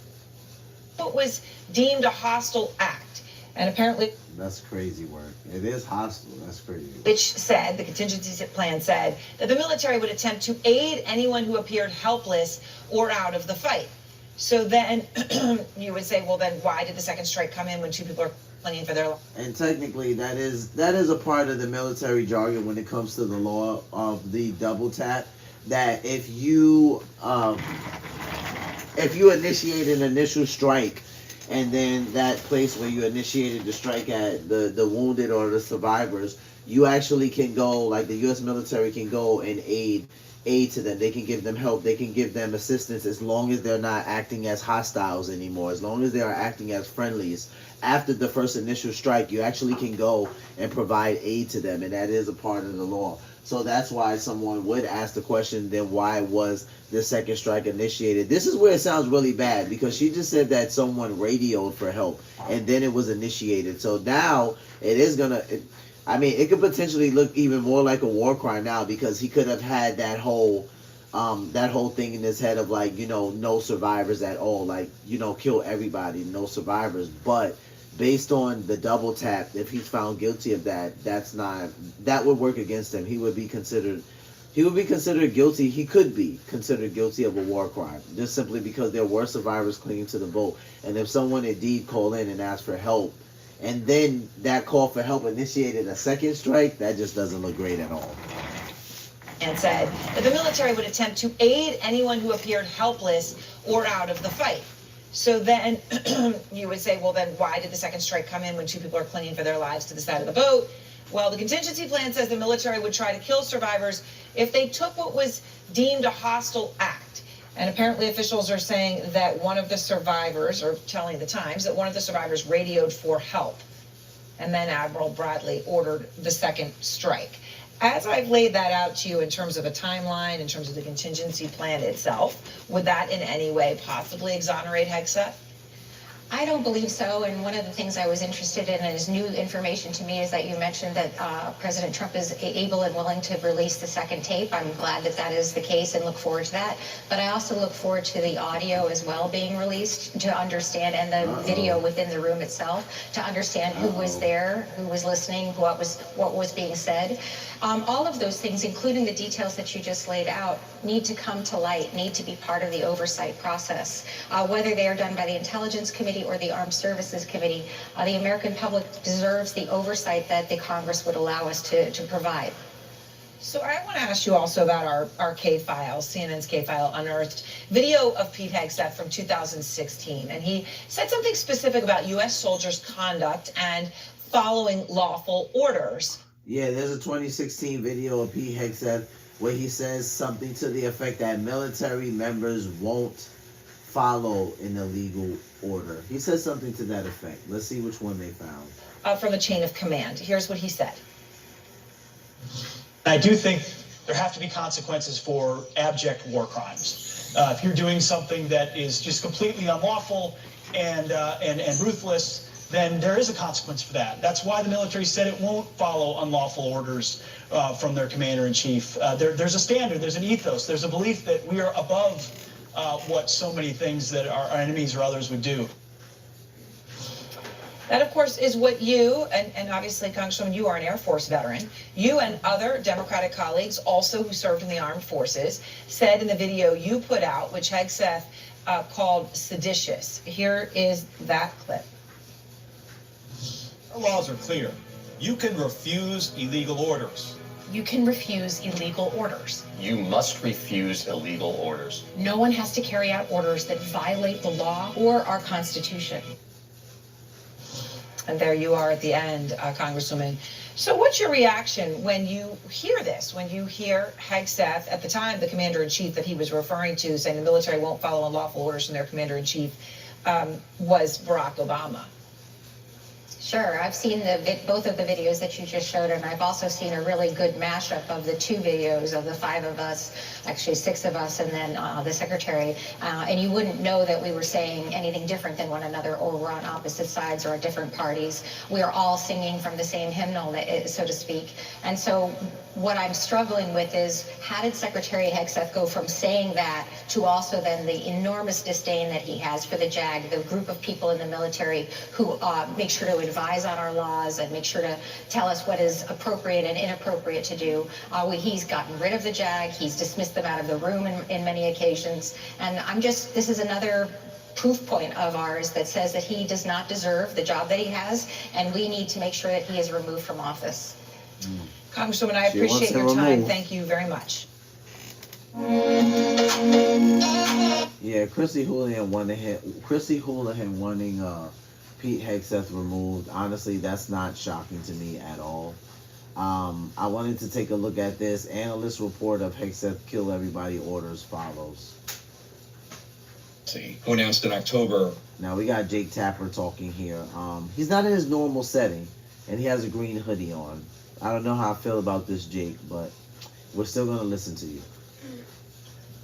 What was deemed a hostile act, and apparently... That's crazy work. It is hostile. That's crazy. Which said, the contingency plan said, that the military would attempt to aid anyone who appeared helpless or out of the fight. So then you would say, well, then why did the second strike come in when two people are clinging for their life? And technically, that is a part of the military jargon when it comes to the law of the double tap. That if you initiate an initial strike, and then that place where you initiated the strike at, the wounded or the survivors, you actually can go, like the U.S. military can go and aid to them. They can give them help. They can give them assistance as long as they're not acting as hostiles anymore, as long as they are acting as friendlies. After the first initial strike, you actually can go and provide aid to them, and that is a part of the law. So that's why someone would ask the question, then why was the second strike initiated? This is where it sounds really bad, because she just said that someone radioed for help, and then it was initiated. So now it is going to... it could potentially look even more like a war crime now, because he could have had that whole thing in his head of no survivors at all, kill everybody, no survivors. But based on the double tap, if he's found guilty of that, that would work against him. He would be considered guilty. He could be considered guilty of a war crime, just simply because there were survivors clinging to the boat. And if someone indeed called in and asked for help, and then that call for help initiated a second strike, that just doesn't look great at all. And said that the military would attempt to aid anyone who appeared helpless or out of the fight. So then you would say, well, then why did the second strike come in when two people are clinging for their lives to the side of the boat? Well, the contingency plan says the military would try to kill survivors if they took what was deemed a hostile act. And apparently officials are saying that one of the survivors, or telling the Times, that one of the survivors radioed for help. And then Admiral Bradley ordered the second strike. As I've laid that out to you in terms of a timeline, in terms of the contingency plan itself, would that in any way possibly exonerate Hegseth? I don't believe so, and one of the things I was interested in as new information to me is that you mentioned that President Trump is able and willing to release the second tape. I'm glad that that is the case and look forward to that. But I also look forward to the audio as well being released to understand, and the video within the room itself, to understand who was there, who was listening, what was being said. All of those things, including the details that you just laid out, need to come to light, need to be part of the oversight process. Whether they are done by the Intelligence Committee or the Armed Services Committee, the American public deserves the oversight that the Congress would allow us to provide. So I want to ask you also about our K-Files, CNN's K-File unearthed video of Pete Hegseth from 2016. And he said something specific about U.S. soldiers' conduct and following lawful orders. Yeah, there's a 2016 video of Pete Hegseth where he says something to the effect that military members won't follow an illegal order. He says something to that effect. Let's see which one they found. From the chain of command. Here's what he said. I do think there have to be consequences for abject war crimes. If you're doing something that is just completely unlawful and ruthless, then there is a consequence for that. That's why the military said it won't follow unlawful orders from their commander-in-chief. There's a standard, there's an ethos, there's a belief that we are above what so many things that our enemies or others would do. That, of course, is what you, and obviously, Congresswoman, you are an Air Force veteran, you and other Democratic colleagues also who served in the armed forces said in the video you put out, which Hegseth called seditious. Here is that clip. Our laws are clear. You can refuse illegal orders. You can refuse illegal orders. You must refuse illegal orders. No one has to carry out orders that violate the law or our Constitution. And there you are at the end, Congresswoman. So what's your reaction when you hear this, when you hear Hegseth, at the time the commander-in-chief that he was referring to, saying the military won't follow unlawful orders from their commander-in-chief, was Barack Obama? Sure, I've seen both of the videos that you just showed, and I've also seen a really good mashup of the two videos of the five of us, actually six of us, and then the secretary. And you wouldn't know that we were saying anything different than one another, or we're on opposite sides or at different parties. We are all singing from the same hymnal, so to speak. And so what I'm struggling with is, how did Secretary Hegseth go from saying that to also then the enormous disdain that he has for the JAG, the group of people in the military who make sure to advise on our laws and make sure to tell us what is appropriate and inappropriate to do. He's gotten rid of the JAG. He's dismissed them out of the room in many occasions. And this is another proof point of ours that says that he does not deserve the job that he has, and we need to make sure that he is removed from office. Congresswoman, I appreciate your time. Thank you very much. Yeah, Chrissy Houlihan wanting Pete Hegseth removed. Honestly, that's not shocking to me at all. I wanted to take a look at this. Analyst report of Hegseth kill everybody orders follows. Who announced in October. Now we got Jake Tapper talking here. He's not in his normal setting, and he has a green hoodie on. I don't know how I feel about this, Jake, but we're still going to listen to you.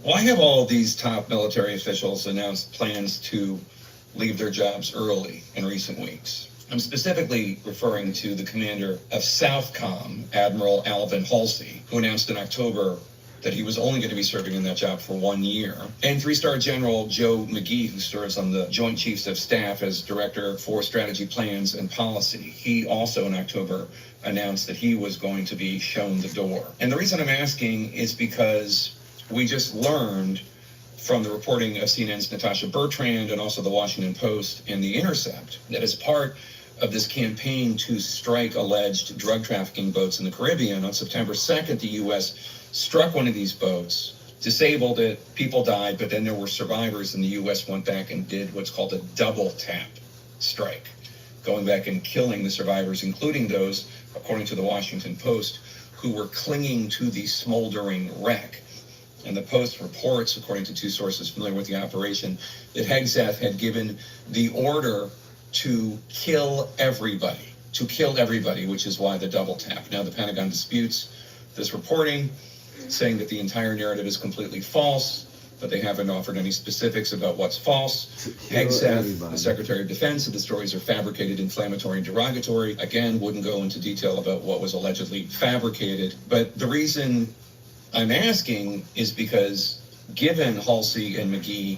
Why have all these top military officials announced plans to leave their jobs early in recent weeks? I'm specifically referring to the commander of Southcom, Admiral Alvin Halsey, who announced in October that he was only going to be serving in that job for 1 year. And 3-star General Joe McGee, who serves on the Joint Chiefs of Staff as Director for Strategy Plans and Policy. He also in October announced that he was going to be shown the door. And the reason I'm asking is because we just learned from the reporting of CNN's Natasha Bertrand and also the Washington Post and The Intercept that as part of this campaign to strike alleged drug trafficking boats in the Caribbean, on September 2nd, the U.S. struck one of these boats, disabled it, people died, but then there were survivors, and the U.S. went back and did what's called a double tap strike, going back and killing the survivors, including those, according to the Washington Post, who were clinging to the smoldering wreck. And the Post reports, according to two sources familiar with the operation, that Hegseth had given the order to kill everybody, which is why the double tap. Now, the Pentagon disputes this reporting, saying that the entire narrative is completely false, but they haven't offered any specifics about what's false. Hegseth, the Secretary of Defense, said the stories are fabricated, inflammatory, and derogatory. Again, wouldn't go into detail about what was allegedly fabricated. But the reason I'm asking is because given Halsey and McGee,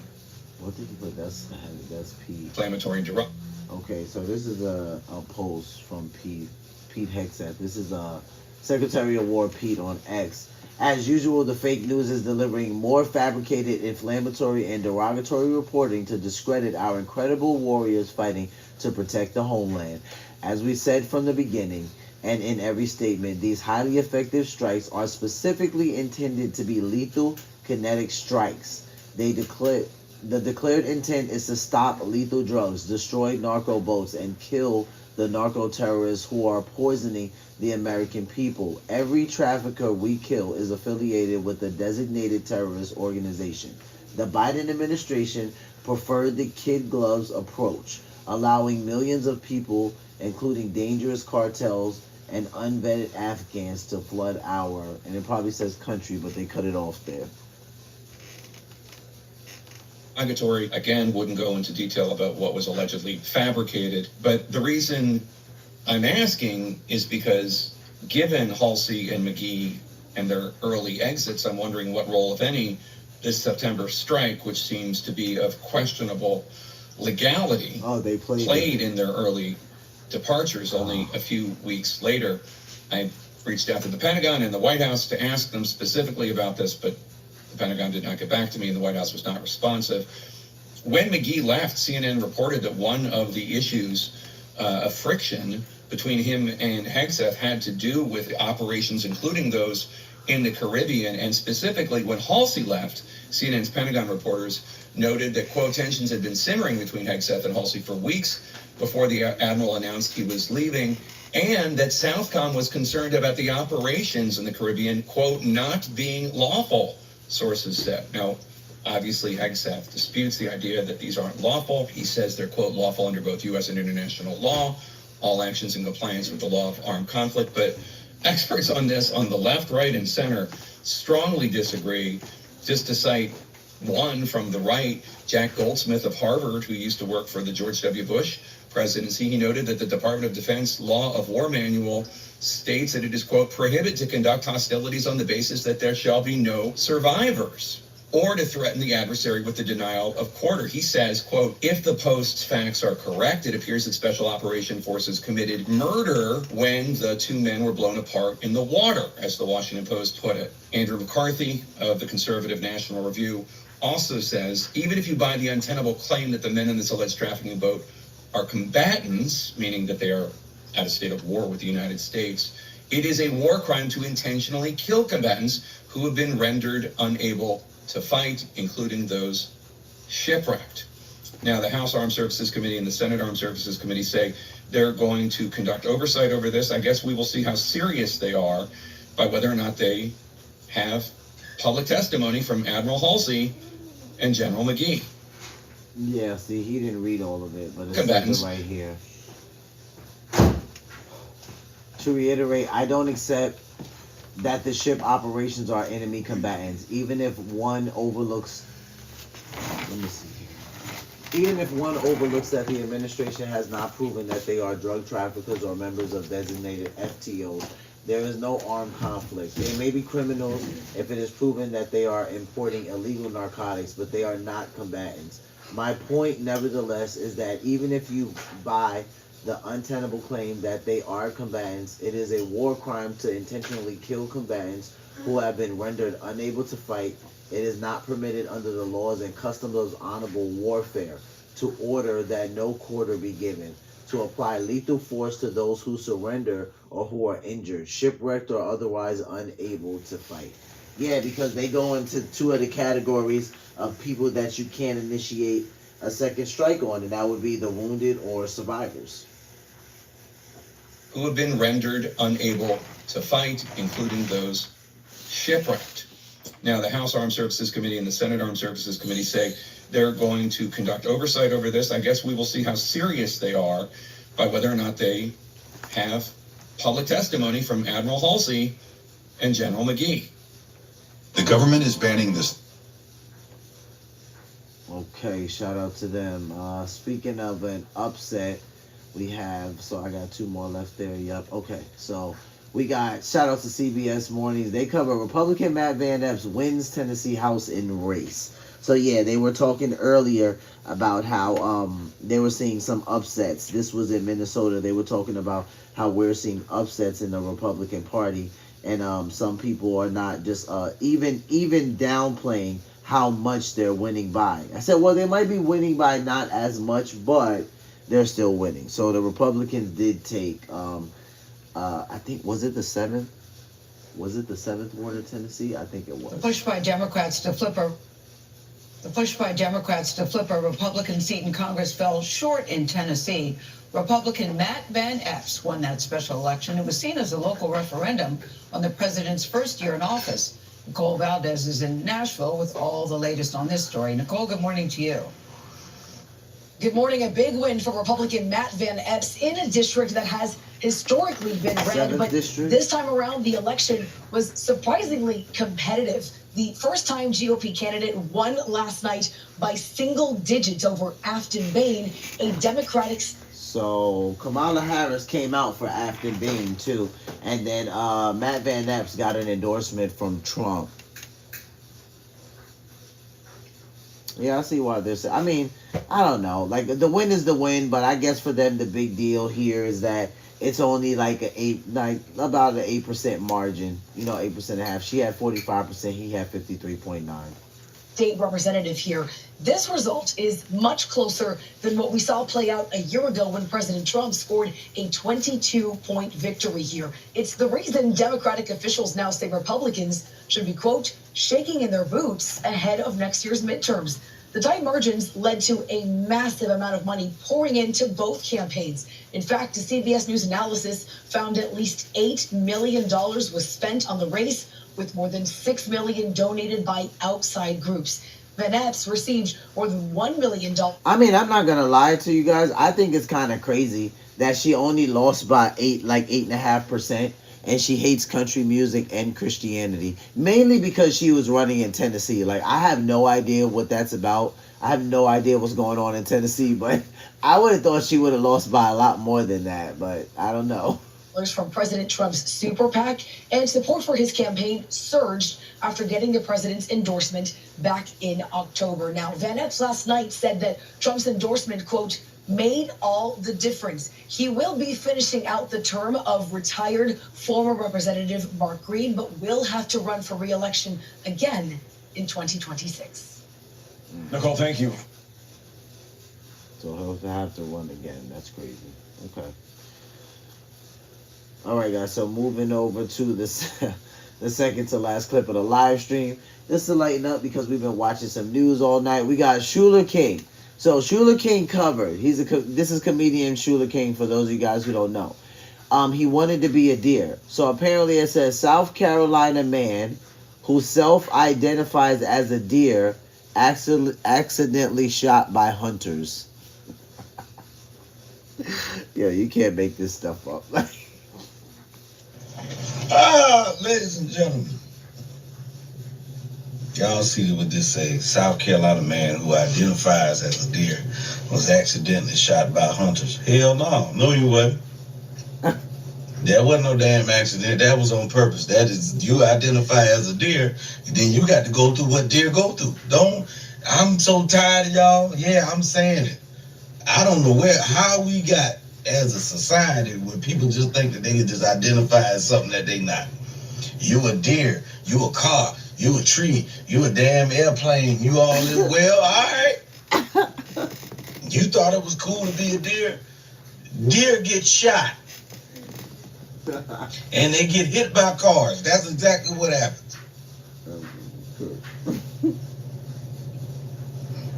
what did you put? That's Pete. Inflammatory and derogatory. Okay, so this is a post from Pete Hegseth. This is Secretary of War Pete on X. As usual, the fake news is delivering more fabricated, inflammatory, and derogatory reporting to discredit our incredible warriors fighting to protect the homeland. As we said from the beginning, and in every statement, these highly effective strikes are specifically intended to be lethal, kinetic strikes. The declared intent is to stop lethal drugs, destroy narco boats, and kill the narco terrorists who are poisoning the American people. Every trafficker we kill is affiliated with a designated terrorist organization. The Biden administration preferred the kid gloves approach, allowing millions of people, including dangerous cartels and unvetted Afghans, to flood our, and it probably says country, but they cut it off there. Derogatory, again, wouldn't go into detail about what was allegedly fabricated. But the reason I'm asking is because given Halsey and McGee and their early exits, I'm wondering what role, if any, this September strike, which seems to be of questionable legality, played in their early departures. Only a few weeks later, I reached out to the Pentagon and the White House to ask them specifically about this, but the Pentagon did not get back to me and the White House was not responsive. When McGee left, CNN reported that one of the issues of friction between him and Hegseth had to do with operations, including those in the Caribbean. And specifically, when Halsey left, CNN's Pentagon reporters noted that, quote, tensions had been simmering between Hegseth and Halsey for weeks before the admiral announced he was leaving, and that Southcom was concerned about the operations in the Caribbean, quote, not being lawful, sources said. Now, obviously, Hegseth disputes the idea that these aren't lawful. He says they're, quote, lawful under both U.S. and international law, all actions in compliance with the law of armed conflict. But experts on this, on the left, right, and center, strongly disagree. Just to cite one from the right, Jack Goldsmith of Harvard, who used to work for the George W. Bush presidency, he noted that the Department of Defense Law of War Manual states that it is, quote, prohibited to conduct hostilities on the basis that there shall be no survivors, or to threaten the adversary with the denial of quarter. He says, quote, if the Post's facts are correct, it appears that Special Operation Forces committed murder when the two men were blown apart in the water, as the Washington Post put it. Andrew McCarthy of the Conservative National Review also says, even if you buy the untenable claim that the men in this alleged trafficking boat are combatants, meaning that they are at a state of war with the United States, it is a war crime to intentionally kill combatants who have been rendered unable to fight, including those shipwrecked. Now, the House Armed Services Committee and the Senate Armed Services Committee say they're going to conduct oversight over this. I guess we will see how serious they are by whether or not they have public testimony from Admiral Halsey and General McGee. Yeah, see, he didn't read all of it, but it's Combatants. right here. To reiterate, I don't accept that the ship operations are enemy combatants, even if one overlooks. Let me see here. Even if one overlooks that the administration has not proven that they are drug traffickers or members of designated FTOs, there is no armed conflict. They may be criminals if it is proven that they are importing illegal narcotics, but they are not combatants. My point, nevertheless, is that even if you buy the untenable claim that they are combatants, it is a war crime to intentionally kill combatants who have been rendered unable to fight. It is not permitted under the laws and customs of honorable warfare to order that no quarter be given, to apply lethal force to those who surrender or who are injured, shipwrecked, or otherwise unable to fight. Yeah, because they go into two of the categories of people that you can't initiate a second strike on, and that would be the wounded or survivors. Who have been rendered unable to fight, including those shipwrecked. Now, the House Armed Services Committee and the Senate Armed Services Committee say they're going to conduct oversight over this. I guess we will see how serious they are by whether or not they have public testimony from Admiral Halsey and General McGee. The government is banning this. Okay, shout out to them. Speaking of an upset, we have, so I got two more left there. Yep. Okay, so we got shout out to CBS Mornings. They cover Republican Matt Van Epps wins Tennessee House in race. So yeah, they were talking earlier about how they were seeing some upsets. This was in Minnesota. They were talking about how we're seeing upsets in the Republican Party, and some people are not just even downplaying how much they're winning by. I said, well, they might be winning by not as much, but they're still winning. So the Republicans did take, I think, was it the 7th? Was it the 7th ward of Tennessee? I think it was. The push by Democrats to flip a Republican seat in Congress fell short in Tennessee. Republican Matt Van Epps won that special election. It was seen as a local referendum on the president's first year in office. Nicole Valdez is in Nashville with all the latest on this story. Nicole, good morning to you. Good morning. A big win for Republican Matt Van Epps in a district that has historically been red, but this time around the election was surprisingly competitive. The first-time GOP candidate won last night by single digits over Afton Bain, a Democratic. So Kamala Harris came out for Afton Bain too, and then Matt Van Epps got an endorsement from Trump. Yeah, I see why they're saying. I mean, I don't know. Like, the win is the win, but I guess for them the big deal here is that it's only like about an 8% margin. 8.5. She had 45%. He had 53.9. state representative here. This result is much closer than what we saw play out a year ago when President Trump scored a 22-point victory here. It's the reason Democratic officials now say Republicans should be, quote, shaking in their boots ahead of next year's midterms. The tight margins led to a massive amount of money pouring into both campaigns. In fact, a CBS News analysis found at least $8 million was spent on the race, with more than $6 million donated by outside groups. Van Epps received more than $1 million. I mean, I'm not gonna lie to you guys. I think it's kind of crazy that she only lost by 8.5%, and she hates country music and Christianity, mainly because she was running in Tennessee. Like, I have no idea what that's about. I have no idea what's going on in Tennessee, but I would have thought she would have lost by a lot more than that, but I don't know. From President Trump's super PAC, and support for his campaign surged after getting the president's endorsement back in October. Now, Van Epps last night said that Trump's endorsement, quote, made all the difference. He will be finishing out the term of retired former Representative Mark Green, but will have to run for re-election again in 2026. Nicole, thank you. So he'll have to run again. That's crazy. Okay. All right, guys. So moving over to this, the second to last clip of the live stream. This to lighten up because we've been watching some news all night. We got Shula King. So Shula King covered. This is comedian Shula King. For those of you guys who don't know, he wanted to be a deer. So apparently it says South Carolina man who self-identifies as a deer accidentally shot by hunters. Yo, you can't make this stuff up. Ladies and gentlemen, y'all see what this says. South Carolina man who identifies as a deer was accidentally shot by hunters. Hell no. No, you wasn't. That wasn't no damn accident. That was on purpose. That is, you identify as a deer, then you got to go through what deer go through. I'm so tired of y'all. Yeah, I'm saying it. I don't know how we got as a society where people just think that they can just identify as something that they not. You a deer, you a car, you a tree, you a damn airplane, you all this. Well, all right. You thought it was cool to be a deer? Deer get shot. And they get hit by cars. That's exactly what happens.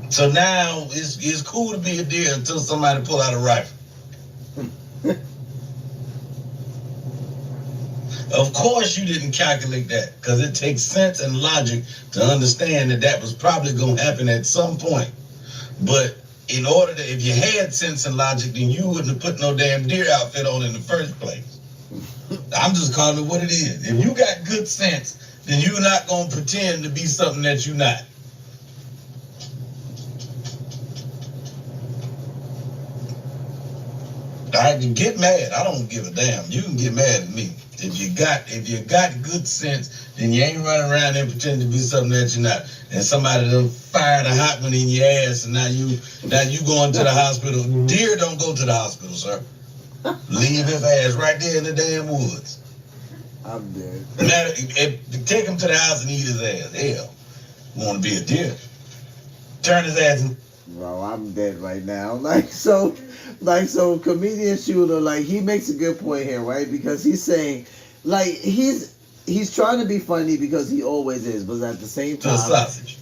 So now it's cool to be a deer until somebody pull out a rifle. Of course you didn't calculate that, because it takes sense and logic to understand that was probably going to happen at some point. But in order to, if you had sense and logic, then you wouldn't have put no damn deer outfit on in the first place. I'm just calling it what it is. If you got good sense, then you're not going to pretend to be something that you're not. I can get mad. I don't give a damn. You can get mad at me. If you got good sense, then you ain't running around there pretending to be something that you're not. And somebody done fired a hot one in your ass, and now you going to the hospital. Deer don't go to the hospital, sir. Leave his ass right there in the damn woods. I'm dead. Take him to the house and eat his ass. Hell, want to be a deer? Turn his ass in. Bro, I'm dead right now. So comedian Shula, he makes a good point here, right? Because he's saying, he's trying to be funny because he always is, but at the same time,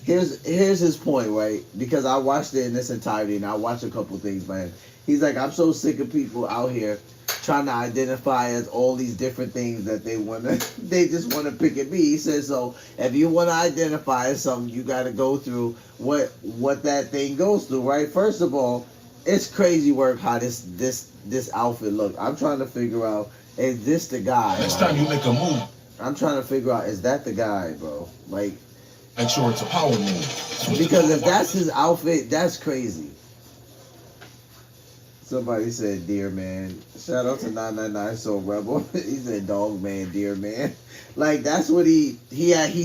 here's his point, right? Because I watched it in its entirety, and I watched a couple things, man. He's like, I'm so sick of people out here trying to identify as all these different things that they just want to pick at me. He says, so if you want to identify as something, you got to go through what that thing goes through, right? First of all, it's crazy work how this outfit look. I'm trying to figure out, is this the guy? Next time you make a move, I'm trying to figure out, is that the guy, bro? Make sure it's a power move. Because if that's his outfit, that's crazy. Somebody said deer man. Shout out to 999 Soul Rebel. He said dog man, deer man. That's what he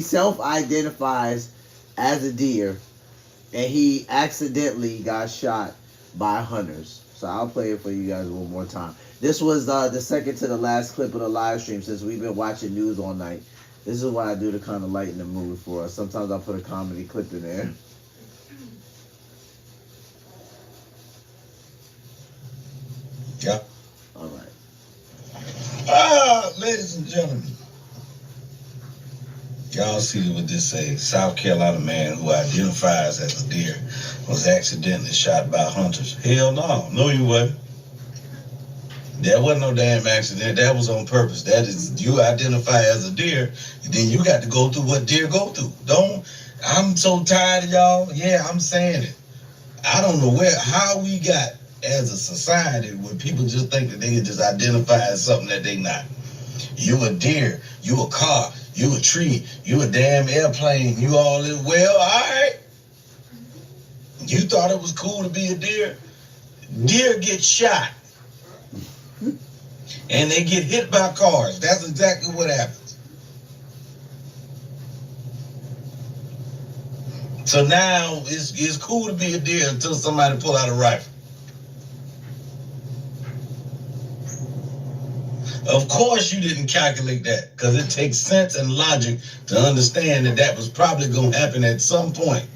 self-identifies as a deer, and he accidentally got shot by hunters. So I'll play it for you guys one more time. This was the second to the last clip of the live stream, since we've been watching news all night. This is what I do to kind of lighten the mood for us. Sometimes I'll put a comedy clip in there. Yeah. All right. Ladies and gentlemen. Y'all see what this says. South Carolina man who identifies as a deer was accidentally shot by hunters. Hell no. No, you wasn't. That wasn't no damn accident. That was on purpose. That is, you identify as a deer, then you got to go through what deer go through. I'm so tired of y'all. Yeah, I'm saying it. I don't know how we got as a society where people just think that they can just identify as something that they not. You a deer, you a car, you a tree, you a damn airplane, you all this. Well, all right. You thought it was cool to be a deer? Deer get shot. And they get hit by cars. That's exactly what happens. So now it's cool to be a deer until somebody pull out a rifle. Of course you didn't calculate that, because it takes sense and logic to understand that that was probably going to happen at some point.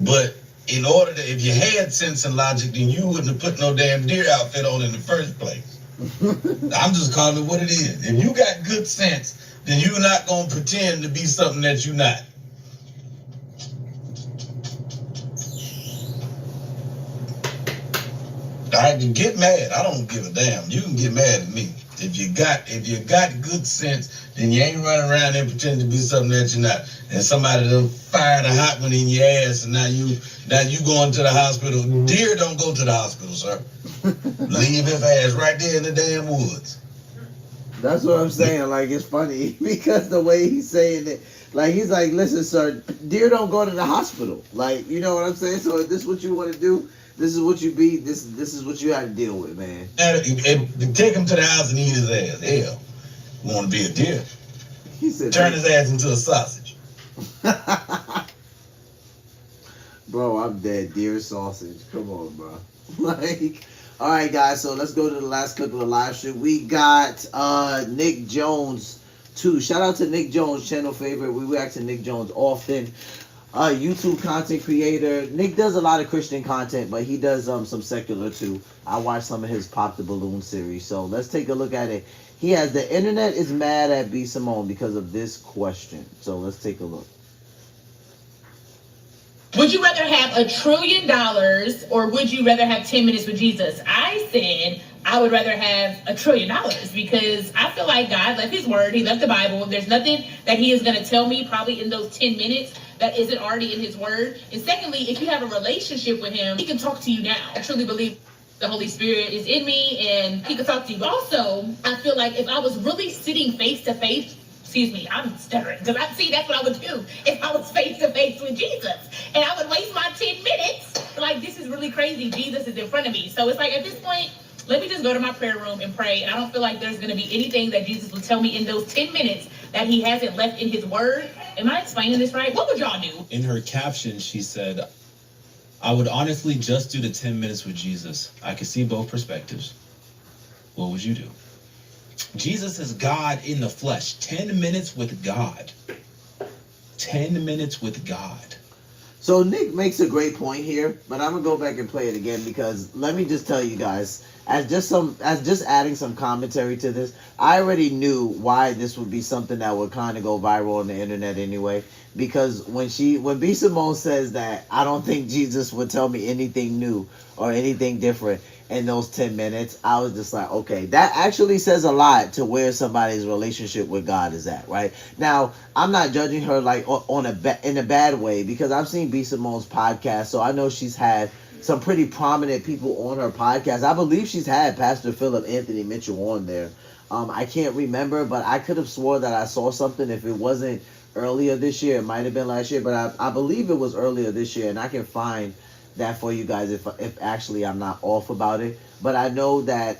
But in order to, if you had sense and logic, then you wouldn't have put no damn deer outfit on in the first place. I'm just calling it what it is. If you got good sense, then you're not going to pretend to be something that you're not. I can get mad. I don't give a damn. You can get mad at me. If you got good sense, then you ain't running around there pretending to be something that you're not. And somebody done fired a hot one in your ass, and now you going to the hospital. Deer don't go to the hospital, sir. Leave his ass right there in the damn woods. That's what I'm saying. Like, it's funny because the way he's saying it, like, he's like, listen, sir, deer don't go to the hospital. Like, you know what I'm saying? So if this is what you want to do, this is what you be. This is what you have to deal with, man. And take him to the house and eat his ass. Hell, want to be a deer? He said, turn his ass into a sausage. Bro, I'm dead. Deer sausage. Come on, bro. Like, all right, guys. So let's go to the last clip of the live stream. We got Nick Jones too. Shout out to Nick Jones, channel favorite. We react to Nick Jones often. YouTube content creator. Nick does a lot of Christian content, but he does some secular too. I watched some of his Pop the Balloon series. So let's take a look at it. He has the internet is mad at B. Simone because of this question. So let's take a look. Would you rather have $1 trillion or would you rather have 10 minutes with Jesus? I said I would rather have $1 trillion because I feel like God left his word. He left the Bible. There's nothing that he is going to tell me probably in those 10 minutes that isn't already in his word. And secondly, if you have a relationship with him, he can talk to you now. I truly believe the Holy Spirit is in me and he can talk to you. Also, I feel like if I was really sitting face to face, excuse me, I'm stuttering. Because that's what I would do if I was face to face with Jesus. And I would waste my 10 minutes. Like, this is really crazy. Jesus is in front of me. So it's like, at this point, let me just go to my prayer room and pray. And I don't feel like there's going to be anything that Jesus will tell me in those 10 minutes that he hasn't left in his word. Am I explaining this right? What would y'all do? In her caption, she said, I would honestly just do the 10 minutes with Jesus. I could see both perspectives. What would you do? Jesus is God in the flesh. 10 minutes with God. 10 minutes with God. So Nick makes a great point here, but I'm gonna go back and play it again because let me just tell you guys, as just adding some commentary to this, I already knew why this would be something that would kind of go viral on the internet anyway. Because when B. Simone says that I don't think Jesus would tell me anything new or anything different in those 10 minutes, I was just like, okay, that actually says a lot to where somebody's relationship with God is at, right? Now, I'm not judging her like in a bad way because I've seen B. Simone's podcast, so I know she's had some pretty prominent people on her podcast. I believe she's had Pastor Philip Anthony Mitchell on there. I can't remember, but I could have swore that I saw something. If it wasn't earlier this year, it might have been last year, but I believe it was earlier this year, and I can find that for you guys if actually I'm not off about it. But I know that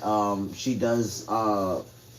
she does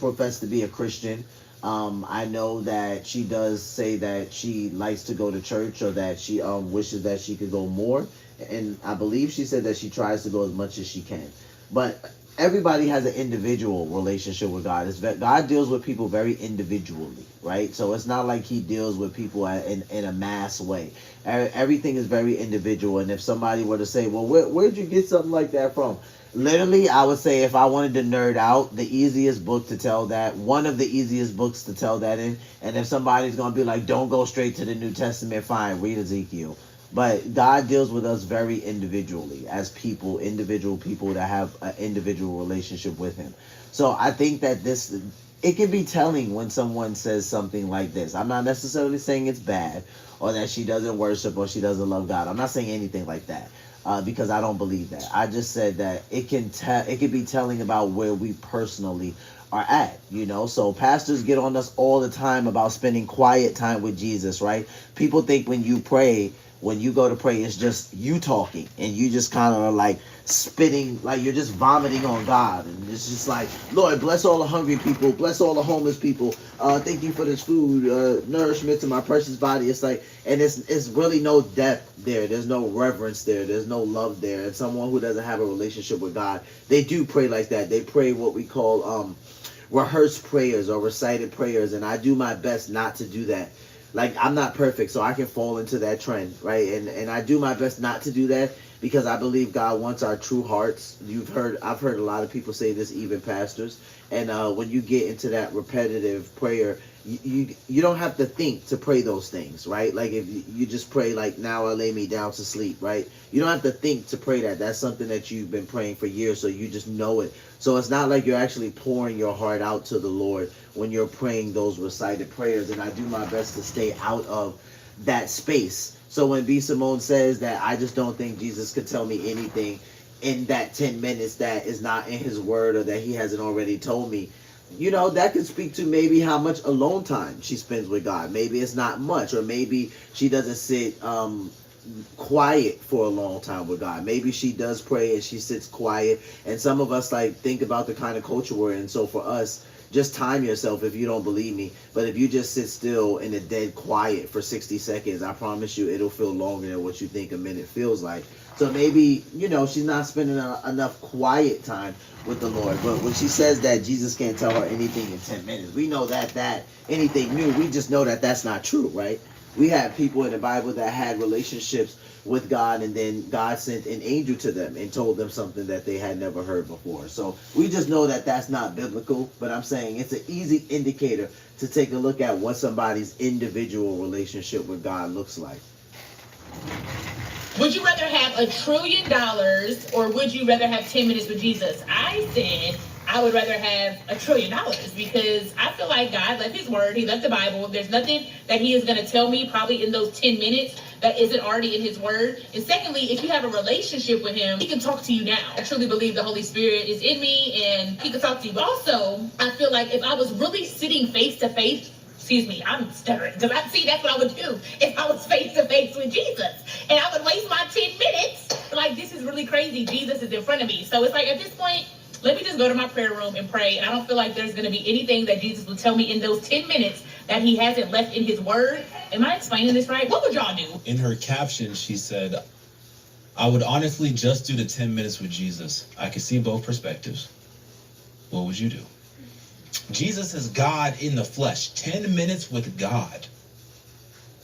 profess to be a Christian. I know that she does say that she likes to go to church or that she wishes that she could go more. And I believe she said that she tries to go as much as she can. But everybody has an individual relationship with God. God deals with people very individually, right? So it's not like he deals with people in a mass way. Everything is very individual. And if somebody were to say, well, where'd you get something like that from? Literally, I would say if I wanted to nerd out, the easiest book to tell that, one of the easiest books to tell that in, and if somebody's going to be like, don't go straight to the New Testament, fine, read Ezekiel. But God deals with us very individually as people, individual people that have an individual relationship with him. So I think that it can be telling when someone says something like this. I'm not necessarily saying it's bad or that she doesn't worship or she doesn't love God. I'm not saying anything like that. Because I don't believe that. I just said that it can be telling about where we personally are at, you know. So pastors get on us all the time about spending quiet time with Jesus, right? People think when you go to pray, it's just you talking and you just kind of like spitting, like you're just vomiting on God, and it's just like, Lord, bless all the hungry people, bless all the homeless people, thank you for this food, nourishment to my precious body. It's like, and it's really no depth there, there's no reverence there's no love there. And someone who doesn't have a relationship with God, they do pray like that. They pray what we call rehearsed prayers or recited prayers, and I do my best not to do that. Like, I'm not perfect, so I can fall into that trend, right? And I do my best not to do that because I believe God wants our true hearts. I've heard a lot of people say this, even pastors. And when you get into that repetitive prayer, you don't have to think to pray those things, right? Like if you just pray like, now I lay me down to sleep, right? You don't have to think to pray that. That's something that you've been praying for years, so you just know it. So it's not like you're actually pouring your heart out to the Lord when you're praying those recited prayers. And I do my best to stay out of that space. So when B. Simone says that I just don't think Jesus could tell me anything in that 10 minutes that is not in his word or that he hasn't already told me, you know, that could speak to maybe how much alone time she spends with God. Maybe it's not much, or maybe she doesn't sit quiet for a long time with God. Maybe she does pray and she sits quiet. And some of us like think about the kind of culture we're in. So for us, just time yourself if you don't believe me. But if you just sit still in a dead quiet for 60 seconds, I promise you it'll feel longer than what you think a minute feels like. So maybe, you know, she's not spending enough quiet time with the Lord. But when she says that Jesus can't tell her anything in 10 minutes, we know that anything new, we just know that that's not true, right? We have people in the Bible that had relationships with God, and then God sent an angel to them and told them something that they had never heard before. So we just know that that's not biblical, but I'm saying it's an easy indicator to take a look at what somebody's individual relationship with God looks like. Would you rather have $1 trillion or would you rather have 10 minutes with Jesus? I said I would rather have $1 trillion because I feel like God left his word. He left the Bible. There's nothing that he is going to tell me probably in those 10 minutes that isn't already in his word. And secondly, if you have a relationship with him, he can talk to you now. I truly believe the Holy Spirit is in me and he can talk to you. But also, I feel like if I was really sitting face to face, excuse me, I'm stuttering. Because that's what I would do if I was face to face with Jesus. And I would waste my 10 minutes. Like, this is really crazy. Jesus is in front of me. So it's like, at this point, let me just go to my prayer room and pray. And I don't feel like there's going to be anything that Jesus will tell me in those 10 minutes that he hasn't left in his word. Am I explaining this right? What would y'all do? In her caption, she said, I would honestly just do the 10 minutes with Jesus. I could see both perspectives. What would you do? Jesus is God in the flesh. 10 minutes with God.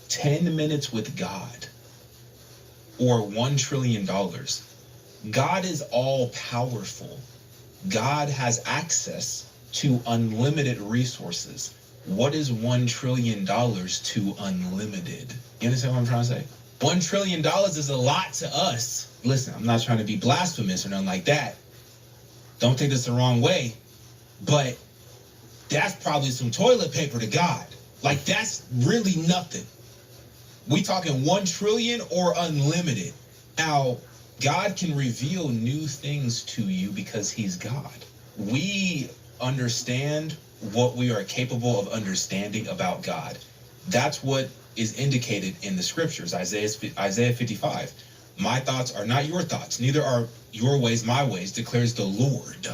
10 minutes with God. Or $1 trillion. God is all powerful. God has access to unlimited resources. What is $1 trillion to unlimited? You understand what I'm trying to say? $1 trillion is a lot to us. Listen, I'm not trying to be blasphemous or nothing like that. Don't take this the wrong way, but that's probably some toilet paper to God. Like, that's really nothing. We talking 1 trillion or unlimited. Now, God can reveal new things to you because he's God. We understand what we are capable of understanding about God. That's what is indicated in the scriptures. Isaiah 55. My thoughts are not your thoughts, neither are your ways my ways, declares the Lord.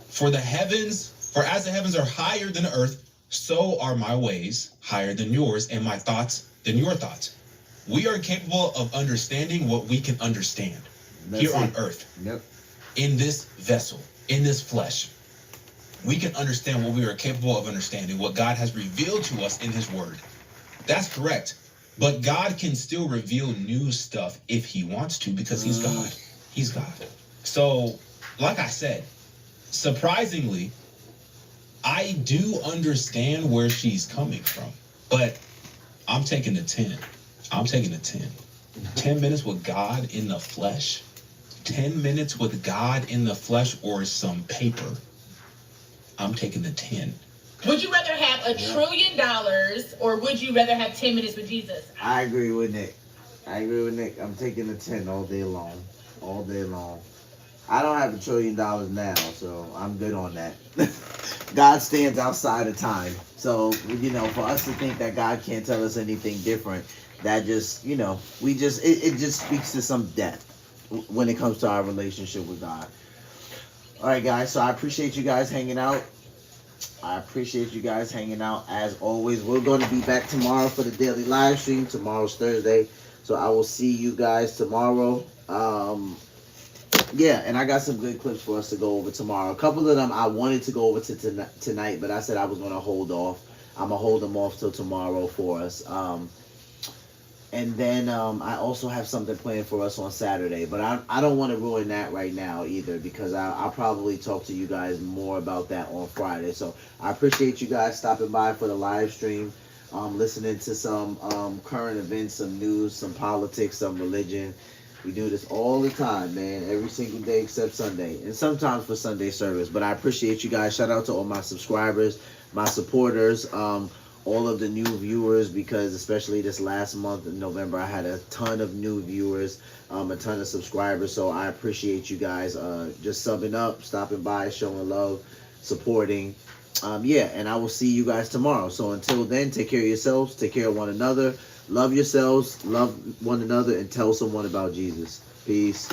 For as the heavens are higher than the earth, so are my ways higher than yours, and my thoughts than your thoughts. We are capable of understanding what we can understand here on earth. Yep. in this vessel, in this flesh, we can understand what we are capable of understanding, what God has revealed to us in his word. That's correct. But God can still reveal new stuff if he wants to, because he's God. He's God. So, like I said, surprisingly, I do understand where she's coming from, but I'm taking the 10. I'm taking the 10. 10 minutes with God in the flesh. 10 minutes with God in the flesh or some paper. I'm taking the 10. Would you rather have $1 trillion or would you rather have 10 minutes with Jesus? I agree with Nick. I'm taking the 10 all day long. All day long. I don't have $1 trillion now, so I'm good on that. God stands outside of time. So, for us to think that God can't tell us anything different, that just, it just speaks to some depth when it comes to our relationship with God. All right, guys. So I appreciate you guys hanging out. As always, we're going to be back tomorrow for the daily live stream. Tomorrow's Thursday. So I will see you guys tomorrow. Yeah, and I got some good clips for us to go over tomorrow. A couple of them I wanted to go over to tonight, but I said I was going to hold off. I'm going to hold them off till tomorrow for us. And then I also have something planned for us on Saturday, but I don't want to ruin that right now either, because I'll probably talk to you guys more about that on Friday. So I appreciate you guys stopping by for the live stream, listening to some current events, some news, some politics, some religion. We do this all the time, man, every single day except Sunday, and sometimes for Sunday service. But I appreciate you guys. Shout out to all my subscribers, my supporters, all of the new viewers, because especially this last month in November, I had a ton of new viewers, a ton of subscribers. So I appreciate you guys just subbing up, stopping by, showing love, supporting. Yeah, and I will see you guys tomorrow. So until then, take care of yourselves, take care of one another. Love yourselves, love one another, and tell someone about Jesus. Peace.